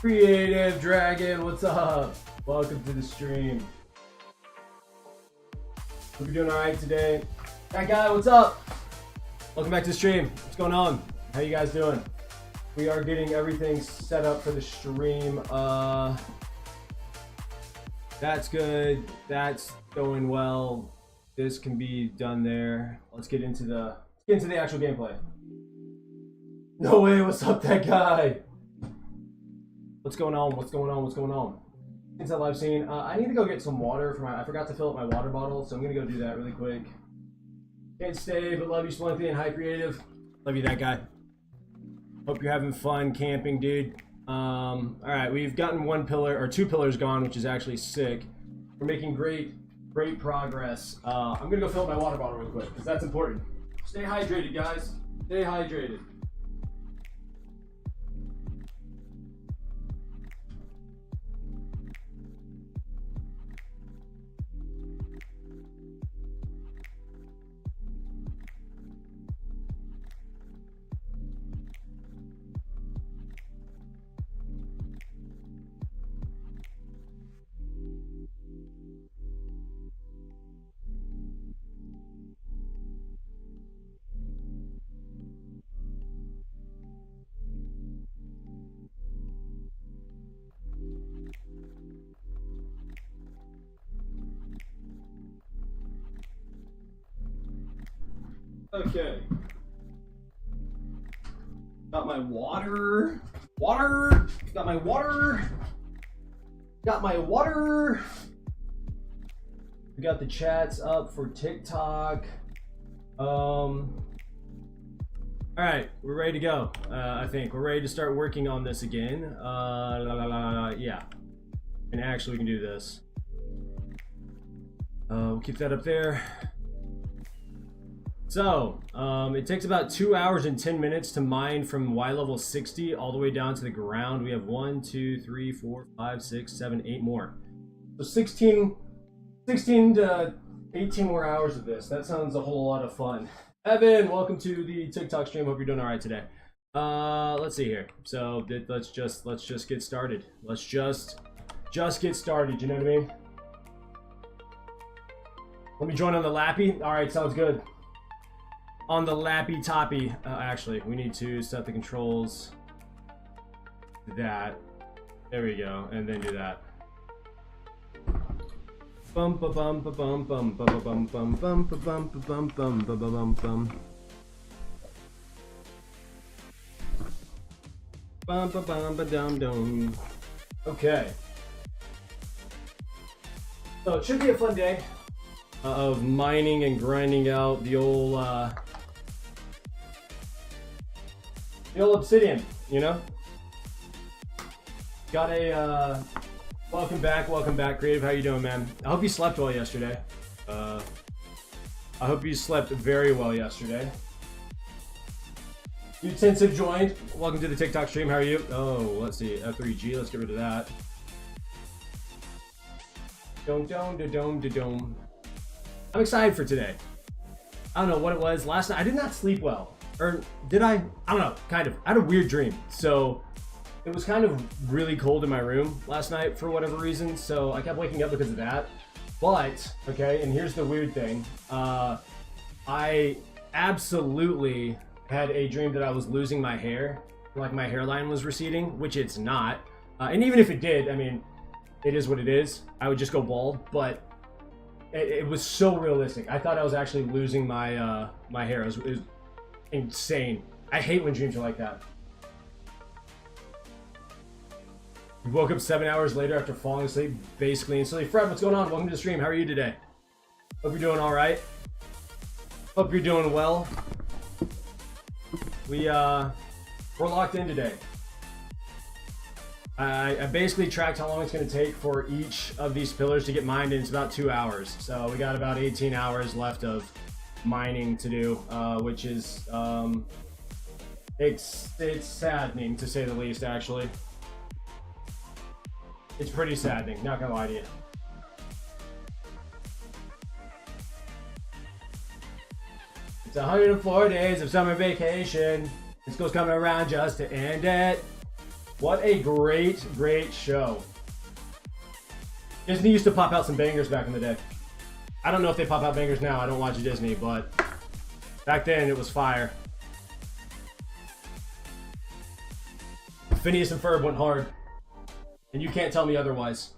Creative Dragon, what's up? Welcome to the stream. Hope you're doing alright today. That guy, what's up? Welcome back to the stream. What's going on? How you guys doing? We are getting everything set up for the stream. That's good. That's going well. This can be done there. Let's get into the actual gameplay. No way, what's up, that guy? What's going on? What's going on? What's going on? Since that live scene, I need to go get some water for I forgot to fill up my water bottle, so I'm gonna go do that really quick. Can't stay, but love you, Splunky and High Creative. Love you, that guy. Hope you're having fun camping, dude. Alright, we've gotten one pillar, or two pillars gone, which is actually sick. We're making great progress. I'm gonna go fill up my water bottle real quick, because that's important. Stay hydrated, guys. Stay hydrated. Okay. Got my water. Got my water. We got the chats up for TikTok. All right, we're ready to go. I think we're ready to start working on this again. Yeah. And actually, we can do this. We'll keep that up there. So, it takes about 2 hours and 10 minutes to mine from Y level 60 all the way down to the ground. We have 1, 2, 3, 4, 5, 6, 7, 8 more. So 16 to 18 more hours of this. That sounds a whole lot of fun. Evan, welcome to the TikTok stream. Hope you're doing all right today. Let's see here. So let's just get started. Let's just get started. You know what I mean? Let me join on the lappy. All right, sounds good. On the lappy toppy, actually, we need to set the controls to that. There we go, and then do that. Bum ba bum ba bum bum ba ba bum bum bum ba bum ba bum bum ba ba bum bum. Bum ba bum ba dum dum. Okay. So it should be a fun day of mining and grinding out the old obsidian, you know? Got a, welcome back, Creative. How you doing, man? I hope you slept well yesterday. I hope you slept very well yesterday. Utensive joined. Welcome to the TikTok stream. How are you? Oh, let's see. F3G. Let's get rid of that. Dome. I'm excited for today. I don't know what it was. Last night, I did not sleep well. Or did I? I don't know, kind of. I had a weird dream. So it was kind of really cold in my room last night for whatever reason. So I kept waking up because of that. But, okay, and here's the weird thing. I absolutely had a dream that I was losing my hair. Like my hairline was receding, which it's not. And even if it did, I mean, it is what it is. I would just go bald. But it was so realistic. I thought I was actually losing my my hair. It was insane. I hate when dreams are like that. You woke up 7 hours later after falling asleep, basically instantly. Fred, what's going on? Welcome to the stream. How are you today? Hope you're doing all right. Hope you're doing well. We're locked in today. I basically tracked how long it's going to take for each of these pillars to get mined, and it's about 2 hours. So we got about 18 hours left of mining to do, which is it's saddening to say the least. Actually, it's pretty saddening, not gonna lie to you. It's 104 days of summer vacation. This goes coming around just to end it. What a great, great show. Disney used to pop out some bangers back in the day. I don't know if they pop out bangers now. I don't watch Disney, but back then it was fire. Phineas and Ferb went hard. And you can't tell me otherwise.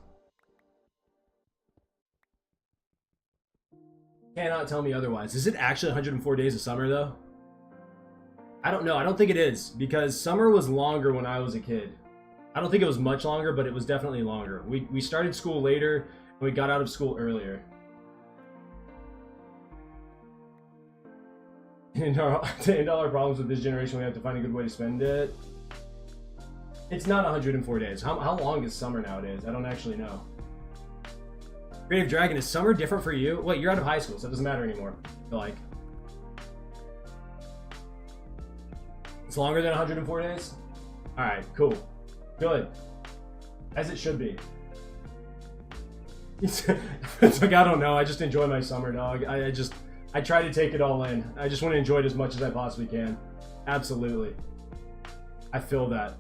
Cannot tell me otherwise. Is it actually 104 days of summer though? I don't know. I don't think it is, because summer was longer when I was a kid. I don't think it was much longer, but it was definitely longer. We started school later and we got out of school earlier. To end all our problems with this generation, we have to find a good way to spend it. It's not 104 days. How long is summer nowadays? I don't actually know. Creative Dragon, is summer different for you? Wait, you're out of high school, so it doesn't matter anymore. I feel like. It's longer than 104 days? Alright, cool. Good. As it should be. It's like, I don't know. I just enjoy my summer, dog. I try to take it all in. I just want to enjoy it as much as I possibly can. Absolutely. I feel that.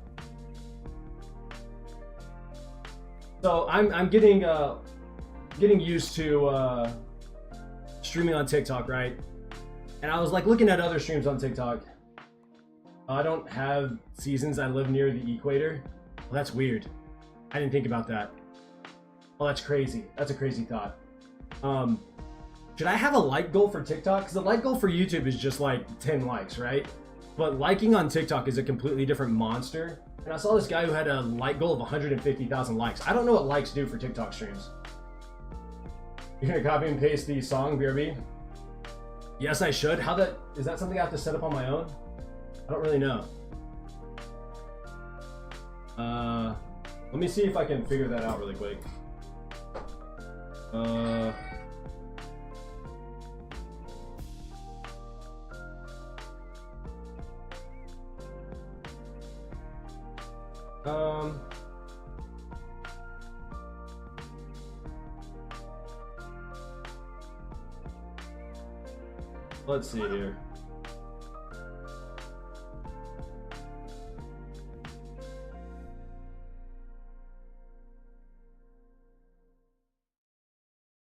So I'm getting used to streaming on TikTok, right? And I was like looking at other streams on TikTok. I don't have seasons. I live near the equator. Well, that's weird. I didn't think about that. Oh, that's crazy. That's a crazy thought. Should I have a like goal for TikTok? Because the like goal for YouTube is just like 10 likes, right? But liking on TikTok is a completely different monster. And I saw this guy who had a like goal of 150,000 likes. I don't know what likes do for TikTok streams. You're gonna copy and paste the song, BRB? Yes, I should. Is that something I have to set up on my own? I don't really know. Let me see if I can figure that out really quick. Let's see here.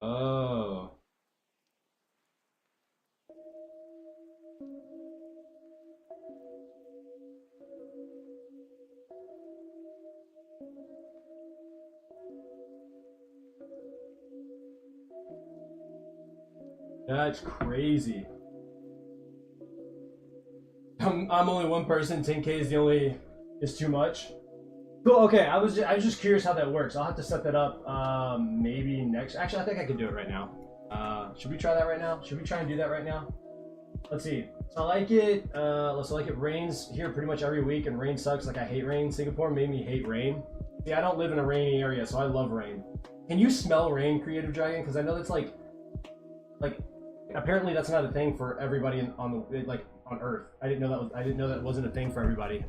Oh. That's crazy. I'm only one person. 10K is too much. Cool. Okay, I was just curious how that works. I'll have to set that up. Maybe next. Actually, I think I can do it right now. Should we try that right now? Should we try and do that right now? Let's see. So I like it. It rains here pretty much every week, and rain sucks. Like I hate rain. Singapore made me hate rain. See, I don't live in a rainy area, so I love rain. Can you smell rain, Creative Dragon? Because I know that's like apparently that's not a thing for everybody on Earth. I didn't know that wasn't a thing for everybody.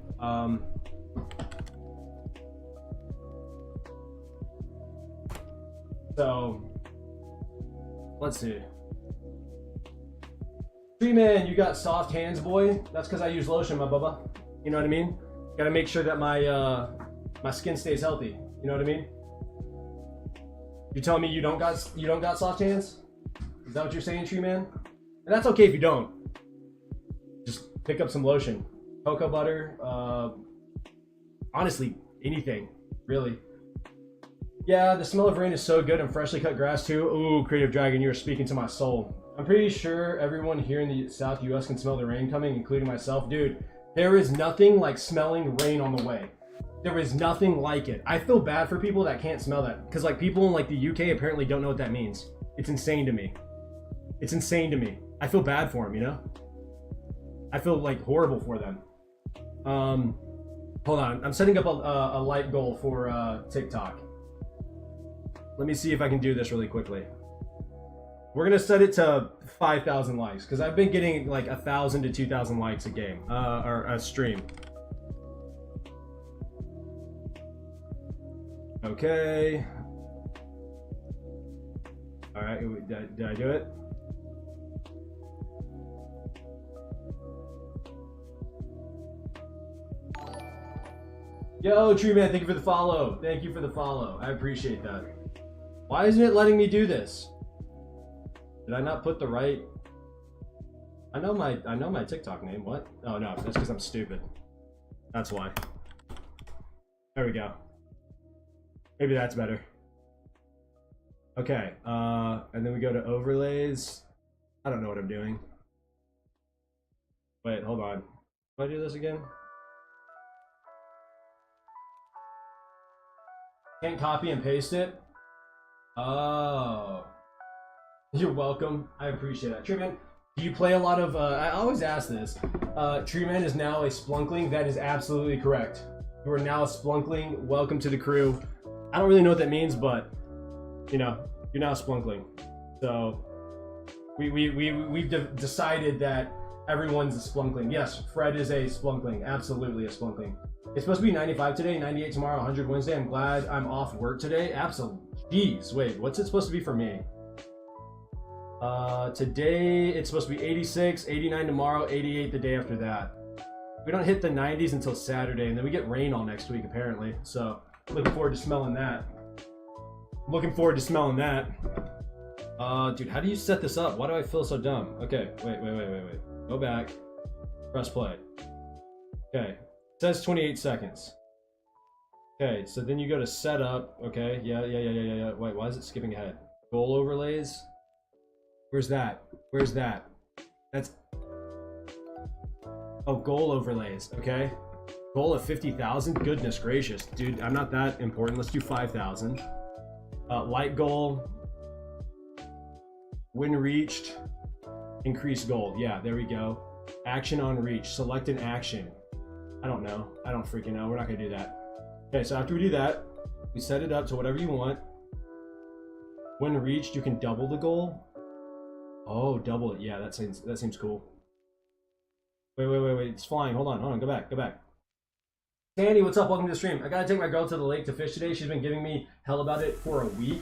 So let's see. Tree Man, you got soft hands, boy. That's because I use lotion, my bubba. You know what I mean? Gotta make sure that my skin stays healthy. You know what I mean? You telling me you don't got soft hands? Is that what you're saying, Tree Man? And that's okay if you don't. Just pick up some lotion, cocoa butter. Honestly, anything, really. Yeah, the smell of rain is so good, and freshly cut grass too. Ooh, Creative Dragon, you are speaking to my soul. I'm pretty sure everyone here in the South US can smell the rain coming, including myself. Dude, there is nothing like smelling rain on the way. There is nothing like it. I feel bad for people that can't smell that, because like people in like the UK apparently don't know what that means. It's insane to me. It's insane to me. I feel bad for them, you know? I feel like horrible for them. Hold on, I'm setting up a light goal for TikTok. Let me see if I can do this really quickly. We're gonna set it to 5,000 likes, because I've been getting like 1,000 to 2,000 likes a game, or a stream. Okay. All right, did I do it? Yo, Tree Man, thank you for the follow. Thank you for the follow. I appreciate that. Why isn't it letting me do this? Did I not put the right? I know my TikTok name. What? Oh no, that's because I'm stupid. That's why. There we go. Maybe that's better. Okay, and then we go to overlays. I don't know what I'm doing. Wait, hold on. Do I do this again? Can't copy and paste it? Oh. You're welcome. I appreciate that. Treeman, do you play a lot of, I always ask this. Treeman is now a Splunkling. That is absolutely correct. You are now a Splunkling. Welcome to the crew. I don't really know what that means, but, you know, you're now a Splunkling. So, we've decided that everyone's a Splunkling. Yes, Fred is a Splunkling. Absolutely a Splunkling. It's supposed to be 95 today, 98 tomorrow, 100 Wednesday. I'm glad I'm off work today. Absolutely. Jeez, wait, what's it supposed to be for me? Today it's supposed to be 86, 89 tomorrow, 88 the day after that. We don't hit the 90s until Saturday, and then we get rain all next week apparently. So looking forward to smelling that. Looking forward to smelling that. Dude, how do you set this up? Why do I feel so dumb? Okay, wait. Go back. Press play. Okay. It says 28 seconds. Okay, so then you go to setup. Okay, yeah. Wait, why is it skipping ahead? Goal overlays. Where's that? Where's that? That's... Oh, goal overlays. Okay. Goal of 50,000. Goodness gracious. Dude, I'm not that important. Let's do 5,000. Light goal. When reached. Increase goal. Yeah, there we go. Action on reach. Select an action. I don't know. I don't freaking know. We're not going to do that. Okay, so after we do that, we set it up to whatever you want. When reached, you can double the goal. Oh, double it. Yeah, that seems cool. Wait. It's flying. Hold on. Go back. Sandy, what's up? Welcome to the stream. I gotta take my girl to the lake to fish today. She's been giving me hell about it for a week.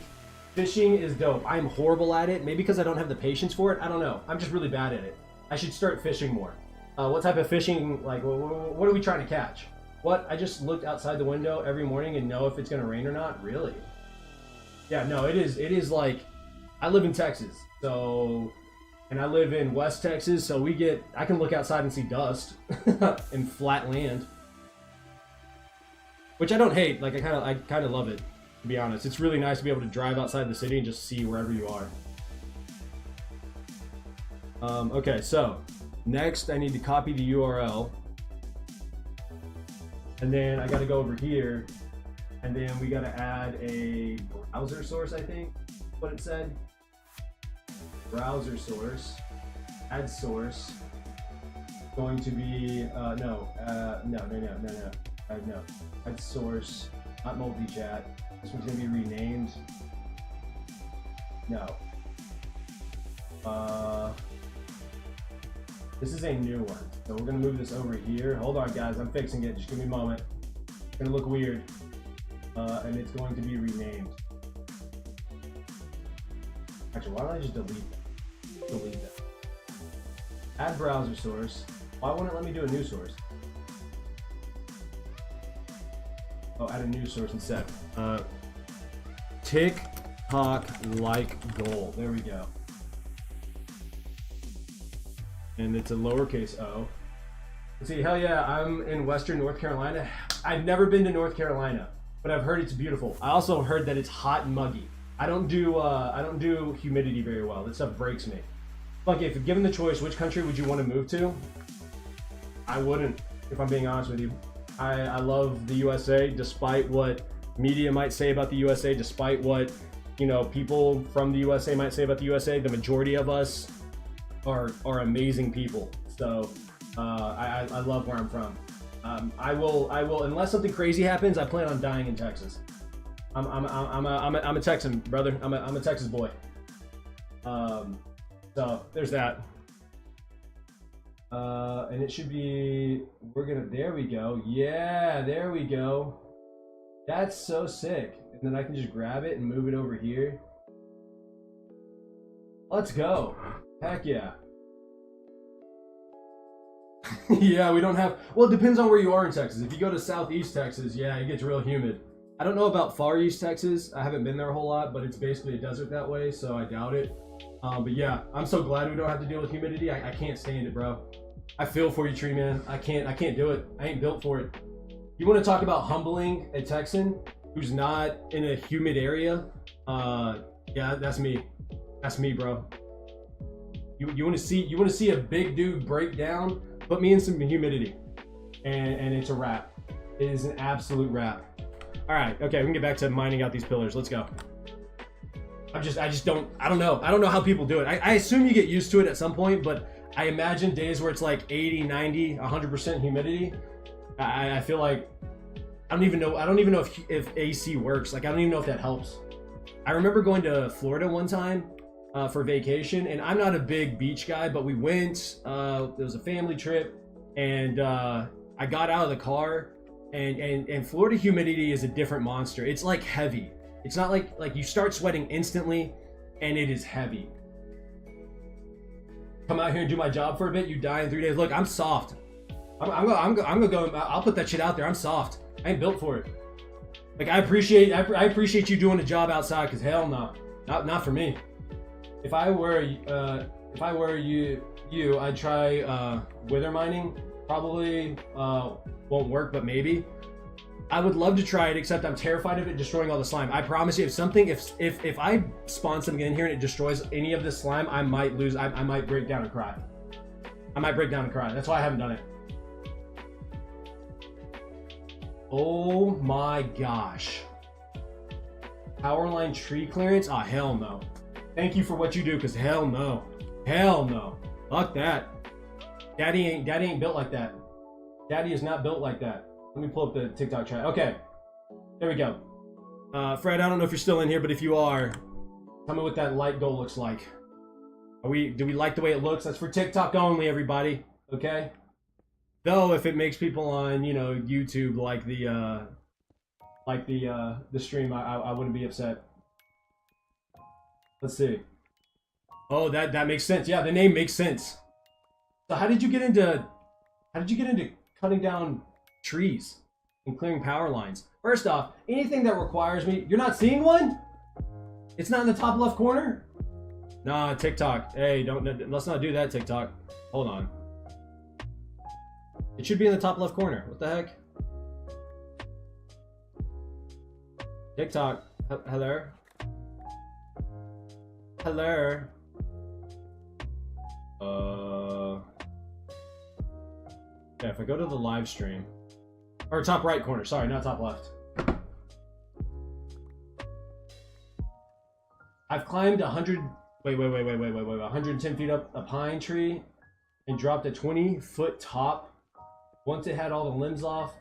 Fishing is dope. I'm horrible at it. Maybe because I don't have the patience for it. I don't know. I'm just really bad at it. I should start fishing more. What type of fishing, like, what are we trying to catch? What? I just looked outside the window every morning and know if it's gonna rain or not? Really? Yeah, no, it is like, I live in Texas, so, and I live in West Texas, so I can look outside and see dust and flat land. Which I don't hate, like, I kind of love it, to be honest. It's really nice to be able to drive outside the city and just see wherever you are. Okay, so, next I need to copy the URL. And then I gotta go over here, and then we gotta add a browser source, I think, what it said. Browser source, add source, going to be, no, add source, not multi-chat. This one's gonna be renamed. No. This is a new one, so we're gonna move this over here. Hold on, guys, I'm fixing it. Just give me a moment. It's gonna look weird, and it's going to be renamed. Actually, why don't I just delete that? Delete that. Add browser source. Why won't it let me do a new source? Oh, add a new source instead. TikTok like goal. There we go. And it's a lowercase o. Let's see, hell yeah, I'm in Western North Carolina. I've never been to North Carolina, but I've heard it's beautiful. I also heard that it's hot and muggy. I don't do humidity very well. That stuff breaks me. Like, if given the choice, which country would you want to move to? I wouldn't, if I'm being honest with you. I love the USA, despite what media might say about the USA, despite what, you know, people from the USA might say about the USA. The majority of us are amazing people. So I love where I'm from. I will unless something crazy happens, I plan on dying in Texas. I'm a Texan, brother. I'm a Texas boy. So there's that. And it should be, there we go. Yeah, there we go. That's so sick. And then I can just grab it and move it over here. Let's go. Heck yeah. Yeah, we don't have. Well, it depends on where you are in Texas. If you go to Southeast Texas, yeah, it gets real humid. I don't know about Far East Texas. I haven't been there a whole lot, but it's basically a desert that way, so I doubt it. But yeah, I'm so glad we don't have to deal with humidity. I can't stand it, bro. I feel for you, Tree Man. I can't do it. I ain't built for it. You want to talk about humbling a Texan who's not in a humid area? Yeah, that's me. That's me, bro. You want to see a big dude break down? Put me in some humidity, and it's a wrap. It is an absolute wrap. All right, okay, we can get back to mining out these pillars. Let's go. I don't know how people do it. I assume you get used to it at some point, but I imagine days where it's like 80, 90, 100% humidity. I feel like I don't even know if AC works. Like, I don't even know if that helps. I remember going to Florida one time for vacation, and I'm not a big beach guy, but we went. It was a family trip, and I got out of the car, and Florida humidity is a different monster. It's like heavy. It's not like you start sweating instantly, and it is heavy. Come out here and do my job for a bit. You die in 3 days. Look, I'm soft. I'm gonna go. I'll put that shit out there. I'm soft. I ain't built for it. Like, I appreciate you doing a job outside, because hell no, not for me. If I were you, I'd try wither mining. Probably won't work, but maybe. I would love to try it, except I'm terrified of it destroying all the slime. I promise you, if I spawn something in here and it destroys any of this slime, I might lose. I might break down and cry. I might break down and cry. That's why I haven't done it. Oh my gosh. Power line tree clearance? Oh, hell no. Thank you for what you do, because hell no. Hell no. Fuck that. Daddy ain't built like that. Daddy is not built like that. Let me pull up the TikTok chat. Okay. There we go. Fred, I don't know if you're still in here, but if you are, tell me what that light goal looks like. Do we like the way it looks? That's for TikTok only, everybody. Okay? Though, if it makes people on, YouTube like the stream, I wouldn't be upset. Let's see. Oh, that makes sense. Yeah, the name makes sense. So how did you get into cutting down trees and clearing power lines? First off, anything that requires me, you're not seeing one? It's not in the top left corner? Nah, TikTok. Hey, let's not do that, TikTok. Hold on. It should be in the top left corner. What the heck? TikTok. Hello? Hello? Yeah, if I go to the live stream. Or top right corner. Sorry, not top left. I've climbed 110 feet up a pine tree and dropped a 20-foot top. Once it had all the limbs off.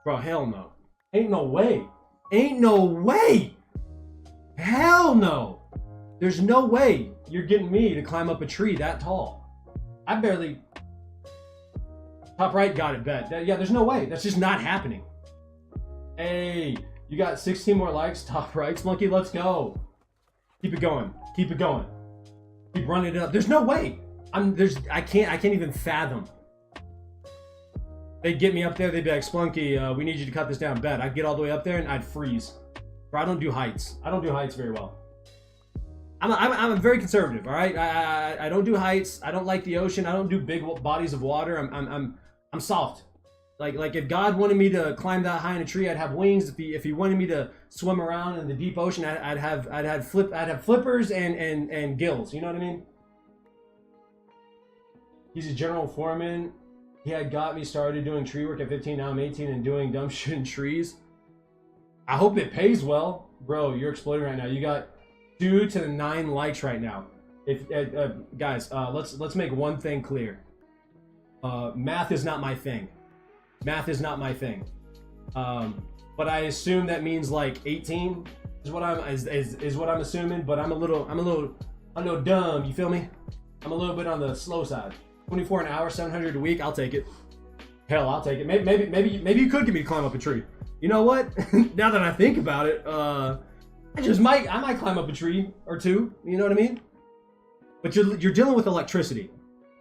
Bro, hell no. Ain't no way. Ain't no way. Hell no. There's no way you're getting me to climb up a tree that tall. I barely... Top right, got it, bet. Yeah, there's no way. That's just not happening. Hey, you got 16 more likes. Top right, Monkey, let's go. Keep it going. Keep it going. Keep running it up. There's no way. I can't even fathom. They'd get me up there, they'd be like, Splunky, we need you to cut this down. Bet. I'd get all the way up there and I'd freeze. Bro, I don't do heights. I don't do heights very well. I'm very conservative, all right? I don't do heights. I don't like the ocean. I don't do big bodies of water. I'm soft. Like if God wanted me to climb that high in a tree, I'd have wings. If he wanted me to swim around in the deep ocean, I'd have flippers and gills. You know what I mean? He's a general foreman. He had got me started doing tree work at 15. Now I'm 18 and doing dumb shit in trees. I hope it pays well, bro. You're exploding right now. You got 2 to 9 likes right now. If guys, let's make one thing clear. Math is not my thing. Math is not my thing. But I assume that means like 18 is what I'm assuming. But I'm a little dumb. You feel me? I'm a little bit on the slow side. 24 an hour, 700 a week. I'll take it. Hell, I'll take it. Maybe you could get me to climb up a tree. You know what? Now that I think about it, I might climb up a tree or two. You know what I mean? But you're dealing with electricity,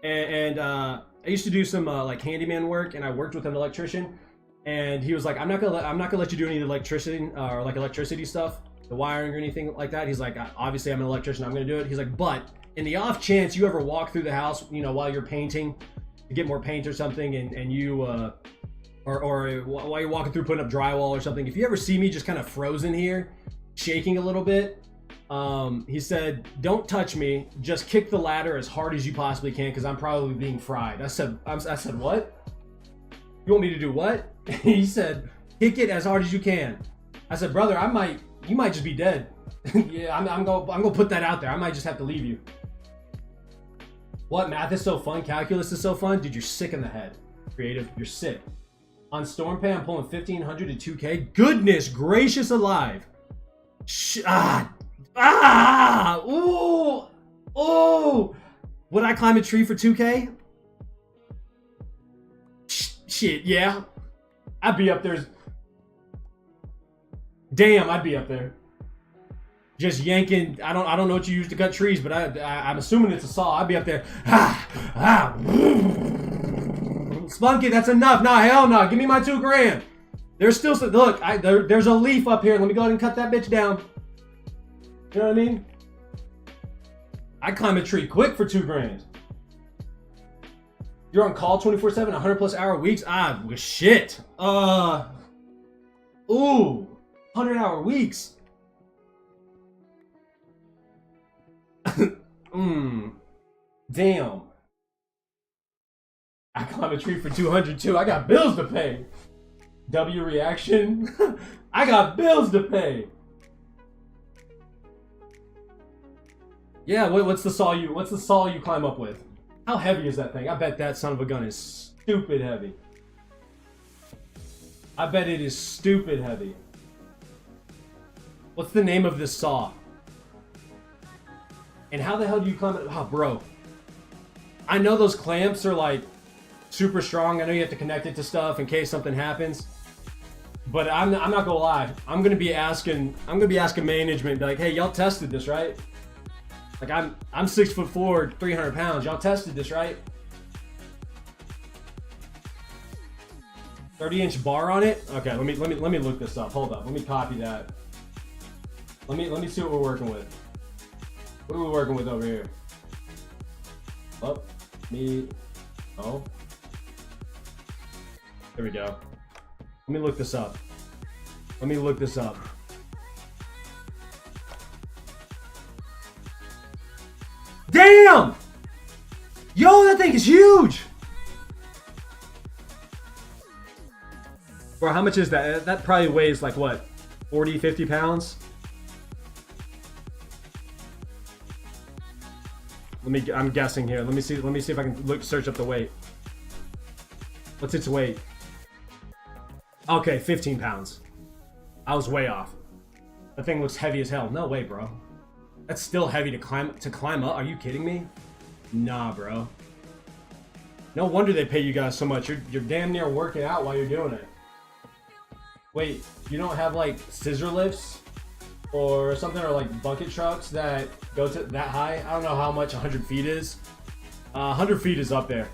and I used to do some like handyman work, and I worked with an electrician, and he was like, I'm not gonna let you do any electricity or like electricity stuff, the wiring or anything like that. He's like, obviously I'm an electrician, I'm gonna do it. He's like, but in the off chance you ever walk through the house, you know, while you're painting to get more paint or something, and you or while you're walking through putting up drywall or something, if you ever see me just kind of frozen here, shaking a little bit, he said, don't touch me, just kick the ladder as hard as you possibly can, because I'm probably being fried. I said, what? You want me to do what? He said, kick it as hard as you can. I said, brother, you might just be dead. Yeah, I'm gonna put that out there. I might just have to leave you. What? Math is so fun, calculus is so fun? Dude, you're sick in the head. Creative, you're sick. On StormPay, I'm pulling 1,500 to 2K. Goodness gracious alive. Ooh. Would I climb a tree for 2K? Shit, yeah. I'd be up there. Damn, I'd be up there. Just yanking. I don't know what you use to cut trees, but I'm assuming it's a saw. I'd be up there. Spunky, that's enough. Nah, hell no. Give me my $2,000. There's still some. Look, there's a leaf up here. Let me go ahead and cut that bitch down. You know what I mean? I climb a tree quick for $2,000. You're on call 24/7, 100+ hour weeks. Shit. 100-hour weeks. Damn. I climb a tree for 200 too. I got bills to pay. W reaction. I got bills to pay. Yeah, what's the saw you climb up with? How heavy is that thing? I bet that son of a gun is stupid heavy. I bet it is stupid heavy. What's the name of this saw? And how the hell do you climb it? Oh, bro. I know those clamps are like super strong. I know you have to connect it to stuff in case something happens. But I'm not gonna lie. I'm gonna be asking management, like, hey, y'all tested this, right? Like I'm 6'4", 300 pounds. Y'all tested this, right? 30-inch bar on it? Okay, let me look this up. Hold up. Let me copy that. Let me see what we're working with. What are we working with over here? Oh. There we go. Let me look this up. Damn! Yo, that thing is huge! Bro, how much is that? That probably weighs like what? 40, 50 pounds? I'm guessing here. Let me see if I can search up the weight. What's its weight? Okay, 15 pounds. I was way off. That thing looks heavy as hell. No way, bro. That's still heavy to climb up. Are you kidding me? Nah, bro. No wonder they pay you guys so much. You're damn near working out while you're doing it. Wait, you don't have like scissor lifts or something, or like bucket trucks that go to that high? I don't know how much 100 feet is. 100 feet is up there.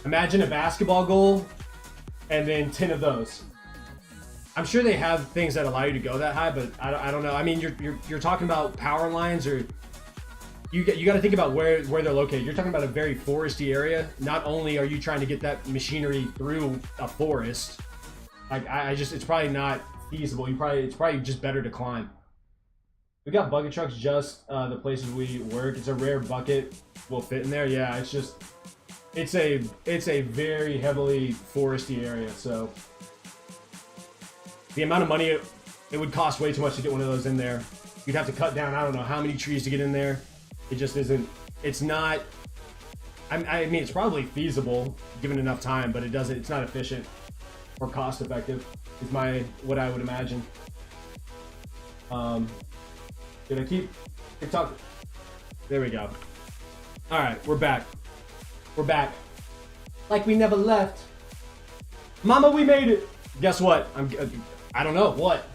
Imagine a basketball goal and then 10 of those. I'm sure they have things that allow you to go that high, but I don't know. I mean, you're talking about power lines, or you got to think about where they're located. You're talking about a very foresty area. Not only are you trying to get that machinery through a forest, like it's probably not feasible. It's probably just better to climb. We got bucket trucks just the places we work. It's a rare bucket will fit in there. Yeah, it's a very heavily foresty area, so the amount of money it would cost way too much to get one of those in there. You'd have to cut down I don't know how many trees to get in there. It just isn't. It's not. I mean, it's probably feasible given enough time, but it's not efficient or cost effective. Is what I would imagine. Did I keep talking? There we go. All right, we're back. Like we never left. Mama, we made it. Guess what? I don't know what.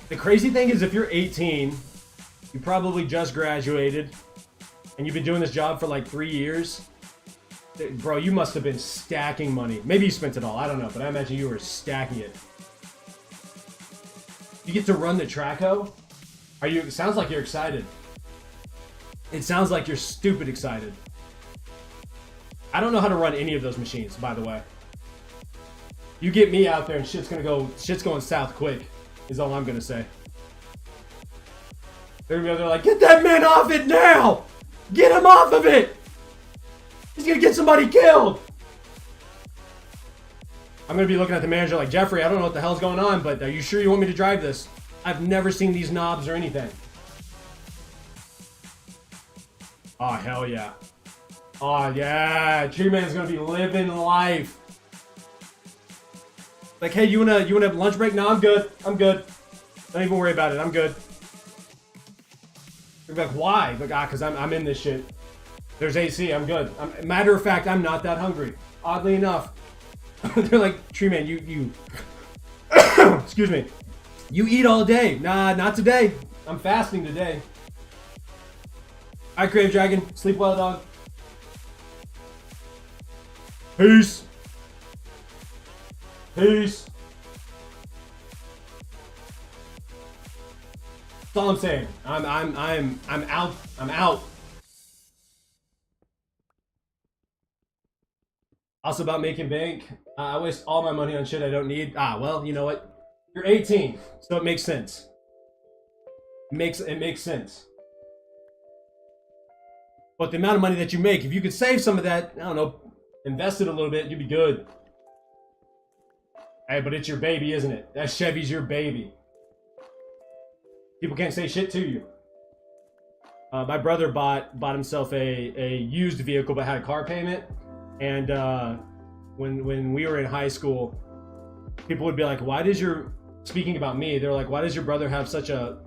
The crazy thing is, if you're 18 You probably just graduated, and you've been doing this job for like 3 years. Bro, you must have been stacking money. Maybe you spent it all, I don't know, but I imagine you were stacking it. You get to run the Traco? It sounds like you're excited. It sounds like you're stupid excited. I don't know how to run any of those machines, by the way. You get me out there and shit's going south quick, is all I'm gonna say. They're like, get that man off it now! Get him off of it! He's gonna get somebody killed! I'm gonna be looking at the manager like, Jeffrey, I don't know what the hell's going on, but are you sure you want me to drive this? I've never seen these knobs or anything. Oh, hell yeah. Oh, yeah. Tree Man's gonna be living life. Like, hey, you wanna lunch break? No, I'm good. I'm good. Don't even worry about it. I'm good. You're like, why? Like, because I'm in this shit. There's AC. I'm good. Matter of fact, I'm not that hungry. Oddly enough. They're like, Tree Man, you excuse me. You eat all day. Nah, not today. I'm fasting today. Alright, Crave Dragon. Sleep well, dog. Peace. Peace. That's all I'm saying. I'm out. I'm out. Also about making bank. I waste all my money on shit I don't need. Well, you know what? You're 18, so it makes sense. It makes sense. But the amount of money that you make, if you could save some of that, I don't know, invest it a little bit, you'd be good. Hey, but it's your baby, isn't it? That Chevy's your baby. People can't say shit to you. My brother bought himself a used vehicle, but had a car payment. And when we were in high school, people would be like, "Why does your..." Speaking about me, they're like, "Why does your brother have such a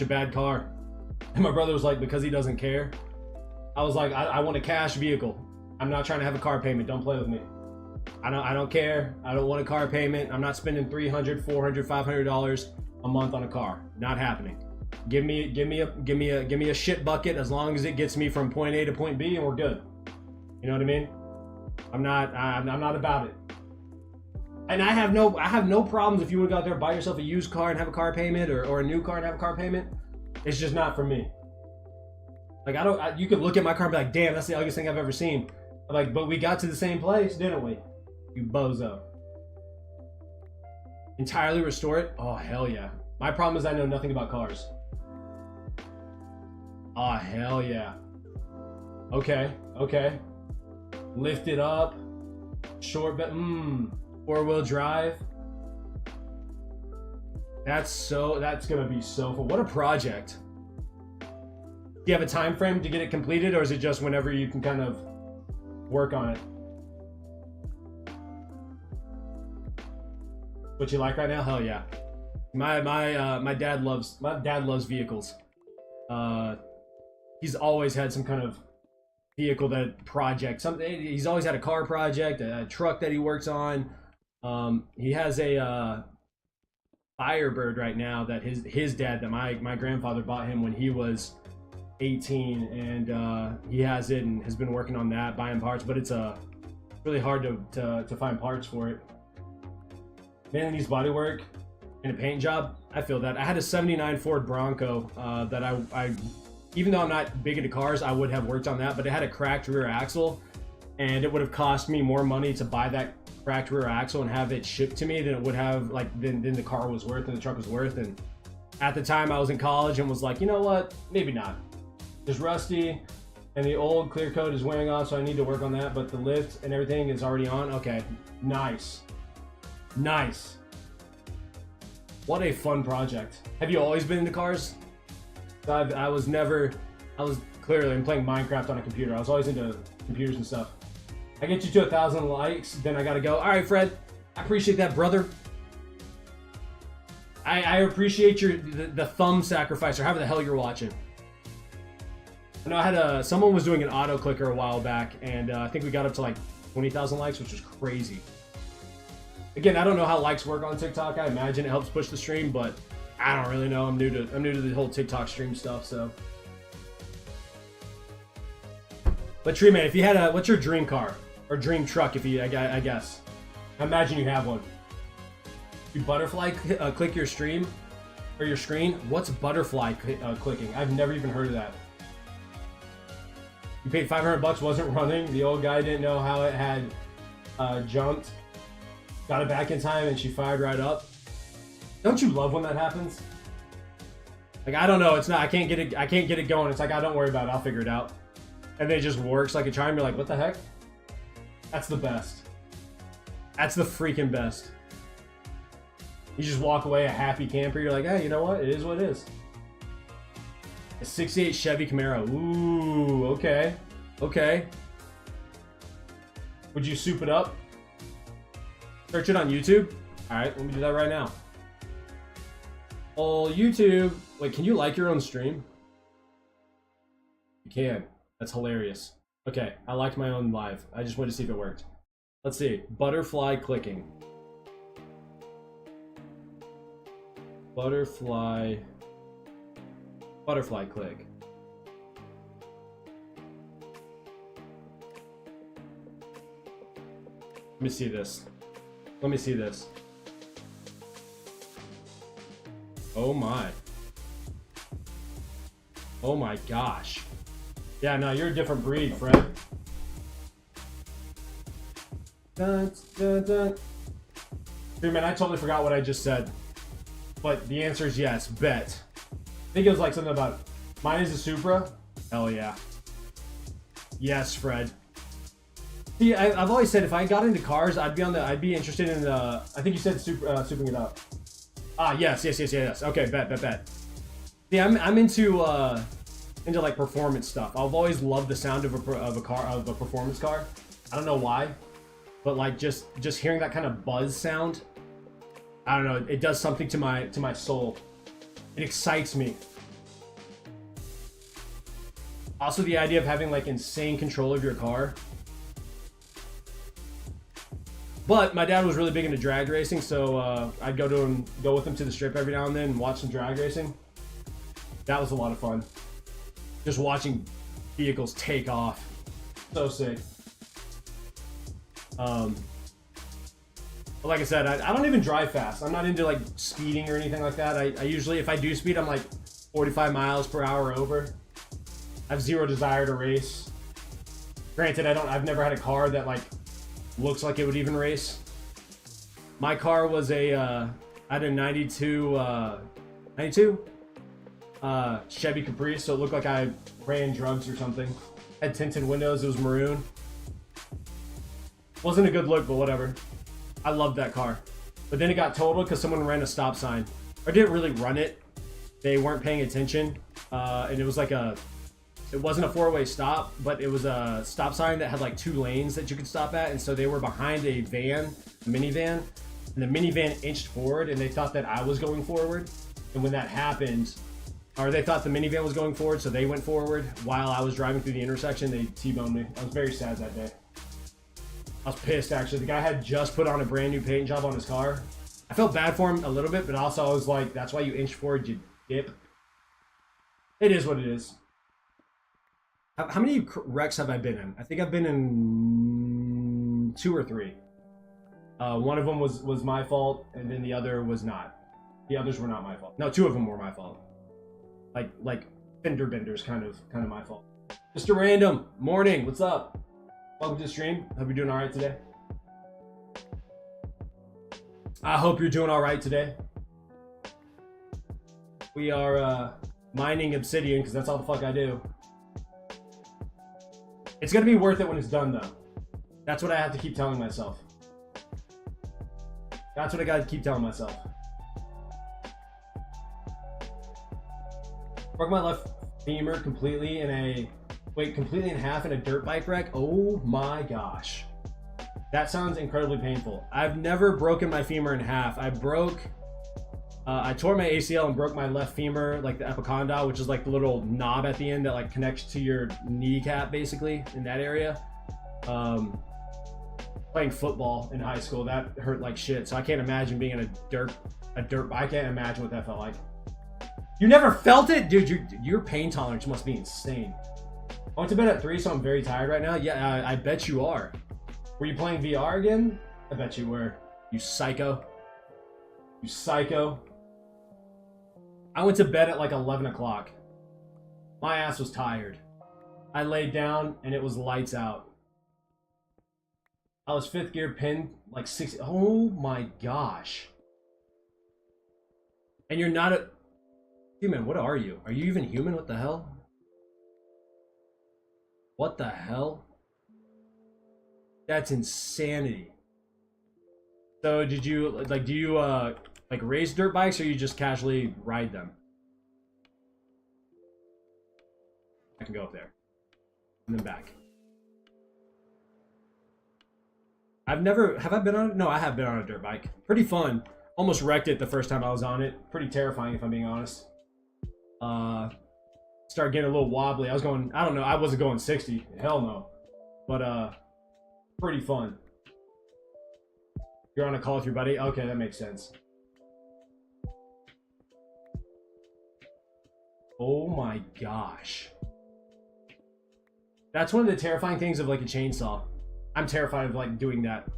bad car?" And my brother was like, "Because he doesn't care." I was like, I want a cash vehicle. I'm not trying to have a car payment. Don't play with me. I don't care. I don't want a car payment. I'm not spending $300, $400, $500 a month on a car. Not happening. Give me a shit bucket as long as it gets me from point A to point B, and we're good. You know what I mean? I'm not about it. And I have no problems if you would go out there and buy yourself a used car and have a car payment, or a new car and have a car payment. It's just not for me. Like, you could look at my car and be like, damn, that's the ugliest thing I've ever seen. I'm like, but we got to the same place, didn't we? You bozo. Entirely restore it? Oh, hell yeah. My problem is I know nothing about cars. Oh, hell yeah. Okay. Lift it up. Short bed. 4-wheel drive. That's gonna be so fun. What a project. Do you have a time frame to get it completed, or is it just whenever you can kind of work on it? What you like right now? Hell yeah. My dad loves vehicles. He's always had some kind of vehicle he's always had a car project, a truck that he works on. He has a Firebird right now that his dad, that my grandfather bought him when he was 18, and he has it and has been working on that, buying parts, but it's really hard to find parts for it. Man needs body work and a paint job. I feel that. I had a 79 Ford Bronco that I even though I'm not big into cars, I would have worked on that, but it had a cracked rear axle, and it would have cost me more money to buy that cracked rear axle and have it shipped to me than it would have, like, than the car was worth and the truck was worth. And at the time I was in college and was like, you know what, maybe not. It's rusty and the old clear coat is wearing off, so I need to work on that, but the lift and everything is already on. Okay, nice. What a fun project. Have you always been into cars? I'm playing Minecraft on a computer. I was always into computers and stuff. I get you to 1,000 likes, then I gotta go. All right, Fred, I appreciate that, brother. I appreciate the thumb sacrifice, or however the hell you're watching. I know I had someone was doing an auto clicker a while back, and I think we got up to like 20,000 likes, which was crazy. Again, I don't know how likes work on TikTok. I imagine it helps push the stream, but I don't really know. I'm new to the whole TikTok stream stuff, so. But Tree Man, if you had a, what's your dream car or dream truck? If you, I guess, I imagine you have one. You butterfly click your stream or your screen. What's butterfly clicking? I've never even heard of that. You paid $500, wasn't running. The old guy didn't know how it had jumped. Got it back in time, and she fired right up. Don't you love when that happens? Like, I don't know. It's not. I can't get it going. It's like, don't worry about it. I'll figure it out. And then it just works like a charm. You're like, what the heck? That's the best. That's the freaking best. You just walk away a happy camper. You're like, hey, you know what? It is what it is. A 68 Chevy Camaro. Ooh, okay. Okay. Would you soup it up? Search it on YouTube? Alright, let me do that right now. Oh, YouTube. Wait, can you like your own stream? You can. That's hilarious. Okay, I liked my own live. I just wanted to see if it worked. Let's see. Butterfly clicking. Butterfly click. Let me see this. Let me see this. Oh my. Oh my gosh. Yeah, no, you're a different breed, Fred. Dun, dun, dun. Dude, man, I totally forgot what I just said. But the answer is yes, bet. I think it was like something about, mine is a Supra. Hell yeah. Yes, Fred. See, I've always said if I got into cars, I'd be interested in the, I think you said souping it up. Ah, yes. Okay, bet. See, I'm into like performance stuff. I've always loved the sound of a performance car. I don't know why, but like just hearing that kind of buzz sound, I don't know, it does something to my soul. It excites me. Also, the idea of having like insane control of your car. But my dad was really big into drag racing, so I'd go with him to the strip every now and then and watch some drag racing. That was a lot of fun. Just watching vehicles take off. So sick. But like I said, I don't even drive fast. I'm not into like speeding or anything like that. I usually, if I do speed, I'm like 45 miles per hour or over. I have zero desire to race. Granted, I've never had a car that like looks like it would even race. My car was I had a 92 Chevy Caprice, so it looked like I ran drugs or something. Had tinted windows, it was maroon. Wasn't a good look, but whatever. I loved that car. But then it got totaled because someone ran a stop sign. Or didn't really run it. They weren't paying attention. And it was like it wasn't a four-way stop, but it was a stop sign that had like 2 lanes that you could stop at. And so they were behind a minivan. And the minivan inched forward and they thought that I was going forward. And when that happened, or they thought the minivan was going forward, so they went forward while I was driving through the intersection. They T-boned me. I was very sad that day. I was pissed, actually. The guy had just put on a brand new paint job on his car. I felt bad for him a little bit, but also I was like, that's why you inch forward, you dip. It is what it is. How many wrecks have I been in? I think I've been in 2 or 3. One of them was my fault, and then the other was not. The others were not my fault. No, 2 of them were my fault. Like fender benders, kind of my fault. Mr. Random, morning, what's up? Welcome to the stream. Hope you're doing all right today. I hope you're doing all right today. We are mining obsidian because that's all the fuck I do. It's gonna be worth it when it's done, though. That's what I have to keep telling myself. That's what I gotta keep telling myself. Broke my left femur completely completely in half in a dirt bike wreck. Oh my gosh. That sounds incredibly painful. I've never broken my femur in half. I tore my ACL and broke my left femur, like the epicondyle, which is like the little knob at the end that like connects to your kneecap, basically, in that area. playing football in high school. That hurt like shit. So I can't imagine being in a dirt. I can't imagine what that felt like. You never felt it, dude. Your pain tolerance must be insane. I went to bed at 3, so I'm very tired right now. Yeah, I bet you are. Were you playing VR again? I bet you were. You psycho. You psycho. I went to bed at like 11 o'clock. My ass was tired. I laid down and it was lights out. I was 5th gear pinned like 60. Oh my gosh. And you're not a human. What are you? Are you even human? What the hell? What the hell? That's insanity. So did you like, do you like race dirt bikes, or you just casually ride them? I can go up there and then back. Have I been on it? No, I have been on a dirt bike. Pretty fun. Almost wrecked it the first time I was on it. Pretty terrifying if I'm being honest. Started getting a little wobbly. I was going, I don't know, I wasn't going 60. Hell no. But pretty fun. You're on a call with your buddy? Okay, that makes sense. Oh my gosh. That's one of the terrifying things of like a chainsaw. I'm terrified of like doing that.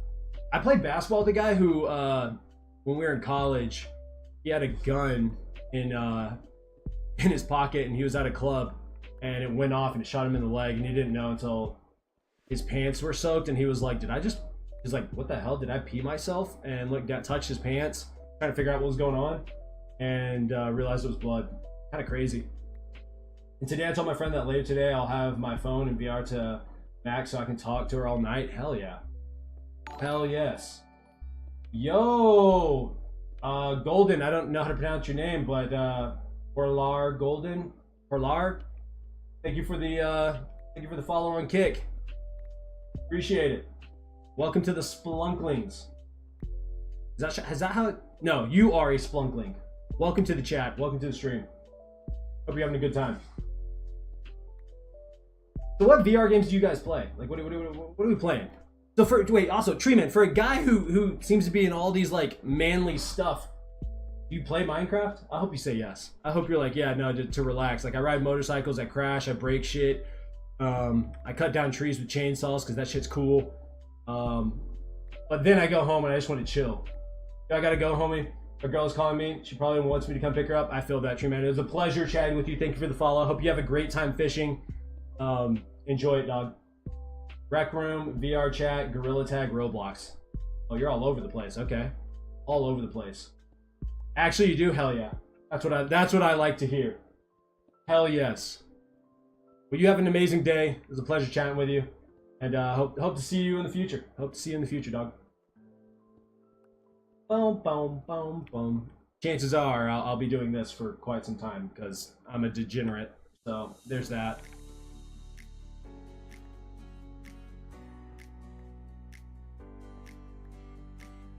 I played basketball with a guy who, when we were in college, he had a gun in his pocket, and he was at a club, and it went off and it shot him in the leg, and he didn't know until his pants were soaked, and he was like, he's like, what the hell, did I pee myself? And look, touched his pants, trying to figure out what was going on, and realized it was blood. Kind of crazy. And today I told my friend that later today I'll have my phone in VR to max so I can talk to her all night. Hell yeah. Hell yes. Yo, Golden, I don't know how to pronounce your name, but Orlar Golden, Orlar, thank you for the follow on Kick. Appreciate it. Welcome to the Splunklings. Is that how? No, you are a Splunkling. Welcome to the chat. Welcome to the stream. Hope you're having a good time. So what VR games do you guys play? Like, what are we playing? So also, Treeman, for a guy who seems to be in all these like manly stuff, do you play Minecraft? I hope you say yes. I hope you're like, yeah, no, to relax. Like, I ride motorcycles, I crash, I break shit. I cut down trees with chainsaws because that shit's cool. But then I go home and I just want to chill. I gotta go, homie. A girl's calling me. She probably wants me to come pick her up. I feel that, Treeman. It was a pleasure chatting with you. Thank you for the follow. I hope you have a great time fishing. Enjoy it, dog. Rec Room, VR Chat, Gorilla Tag, Roblox. Oh, you're all over the place. Okay. All over the place. Actually, you do? Hell yeah. That's what I like to hear. Hell yes. Well, you have an amazing day. It was a pleasure chatting with you. And hope to see you in the future. Hope to see you in the future, dog. Boom, boom, boom, boom. Chances are I'll be doing this for quite some time because I'm a degenerate. So there's that.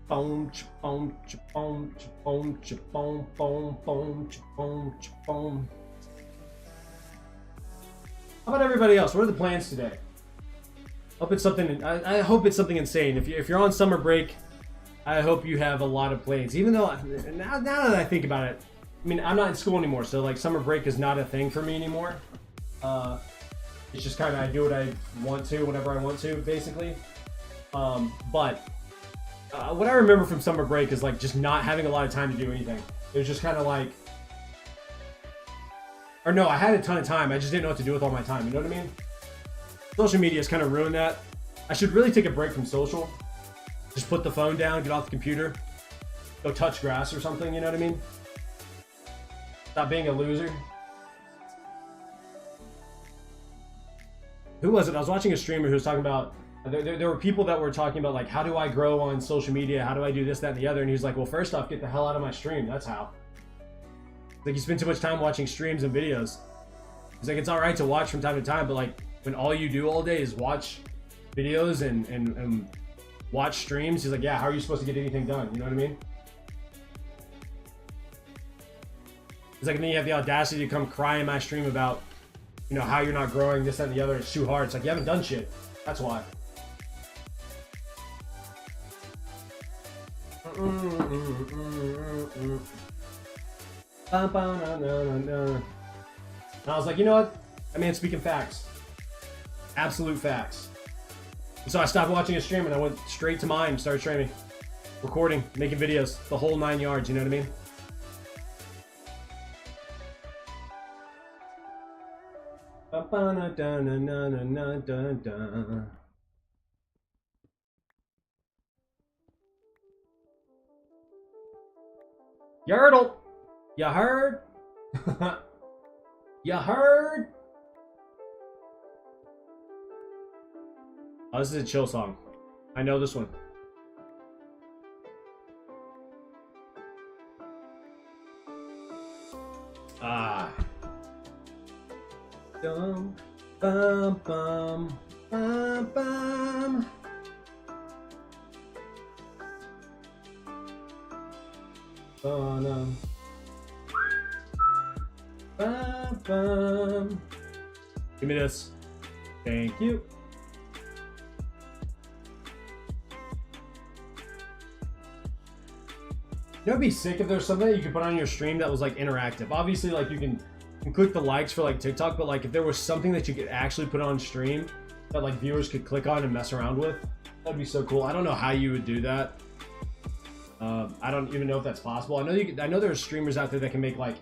Boom, boom, boom, boom, boom, boom, boom, boom, boom. How about everybody else? What are the plans today? Hope it's something. I hope it's something insane. If you're on summer break, I hope you have a lot of plans. Even though now that I think about it, I mean, I'm not in school anymore, so like summer break is not a thing for me anymore. It's just kind of I do what I want to whenever I want to, basically. But what I remember from summer break is like just not having a lot of time to do anything. It was just kind of like, or no, I had a ton of time. I just didn't know what to do with all my time. You know what I mean? Social media has kind of ruined that. I should really take a break from social. Just put the phone down, get off the computer, go touch grass or something. You know what I mean? Stop being a loser. Who was it? I was watching a streamer who was talking about. There were people that were talking about like, how do I grow on social media? How do I do this, that, and the other? And he was like, well, first off, get the hell out of my stream. That's how. Like, you spend too much time watching streams and videos. He's like, it's all right to watch from time to time, but like when all you do all day is watch videos and watch streams, he's like, yeah, how are you supposed to get anything done? You know what I mean? He's like, and then you have the audacity to come cry in my stream about, you know, how you're not growing, this, that, and the other. It's too hard. It's like, you haven't done shit. That's why. I was like, you know what? I mean, speaking facts. Absolute facts. And so I stopped watching a stream and I went straight to mine and started streaming. Recording, making videos, the whole 9 yards, you know what I mean? Yardle! You heard? You heard? Oh, this is a chill song. I know this one. Ah. Dum, bum, bum, bum, bum. Bum, bum, bum. Give me this. Thank you. You know, it'd be sick if there's something that you could put on your stream that was like interactive. Obviously, like you can click the likes for like TikTok, but like if there was something that you could actually put on stream that like viewers could click on and mess around with, that'd be so cool. I don't know how you would do that. I don't even know if that's possible. I know there's streamers out there that can make like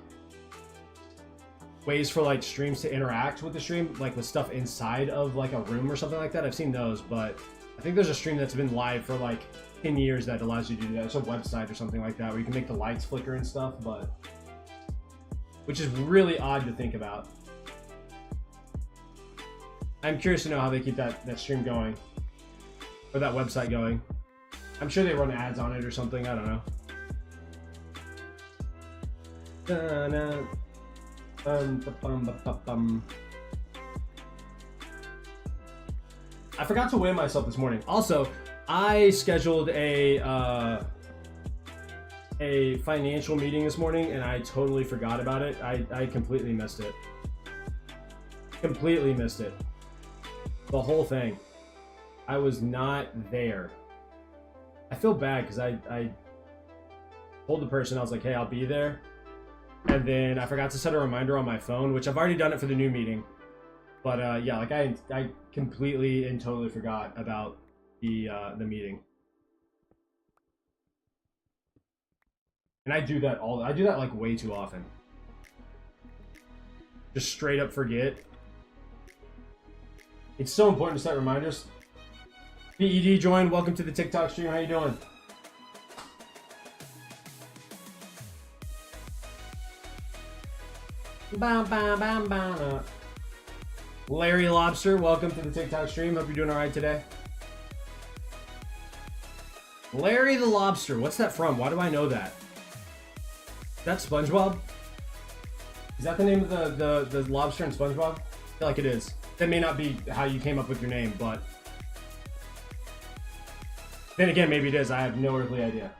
ways for like streams to interact with the stream, like with stuff inside of like a room or something like that. I've seen those, but I think there's a stream that's been live for like 10 years that allows you to do that. It's a website or something like that where you can make the lights flicker and stuff, but which is really odd to think about. I'm curious to know how they keep that stream going or that website going. I'm sure they run ads on it or something. I don't know. I forgot to weigh myself this morning. Also, I scheduled a financial meeting this morning and I totally forgot about it. I completely missed it. Completely missed it. The whole thing. I was not there. I feel bad because I told the person, I was like, hey, I'll be there. And then I forgot to set a reminder on my phone, which I've already done it for the new meeting. But yeah, like I completely and totally forgot about the meeting. And I do that like way too often. Just straight up forget. It's so important to set reminders. BED joined. Welcome to the TikTok stream. How you doing? Larry Lobster, welcome to the TikTok stream. Hope you're doing all right today. Larry the Lobster, what's that from? Why do I know that? Is that SpongeBob? Is that the name of the lobster in SpongeBob? I feel like it is. That may not be how you came up with your name, but then again, maybe it is. I have no earthly idea.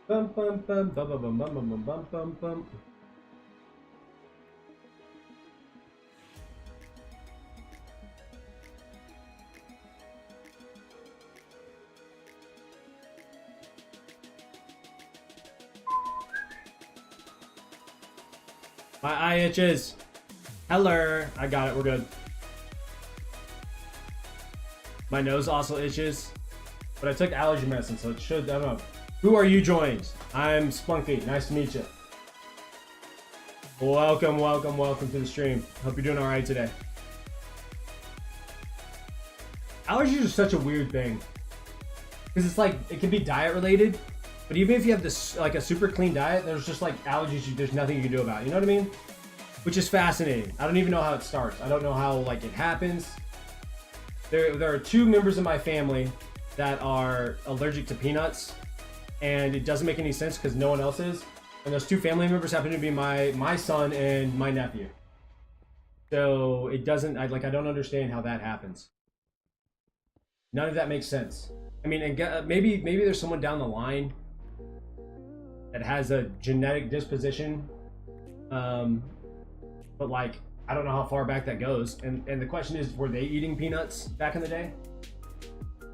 Bum bum bum bum bum bum bum bum bum bum. My eye itches. Hello. I got it. We're good. My nose also itches. But I took allergy medicine, so it should, I don't know. Who are you joined? I'm Spunky. Nice to meet you. Welcome, welcome, welcome to the stream. Hope you're doing alright today. Allergies are such a weird thing. Because it's like, it can be diet related. But even if you have this, like a super clean diet, there's just like allergies, there's nothing you can do about it. You know what I mean? Which is fascinating. I don't even know how it starts. I don't know how like it happens. There are two members of my family that are allergic to peanuts. And it doesn't make any sense because no one else is. And those two family members happen to be my son and my nephew. So it doesn't, I don't understand how that happens. None of that makes sense. I mean, and maybe there's someone down the line that has a genetic disposition but like, I don't know how far back that goes. And the question is, were they eating peanuts back in the day?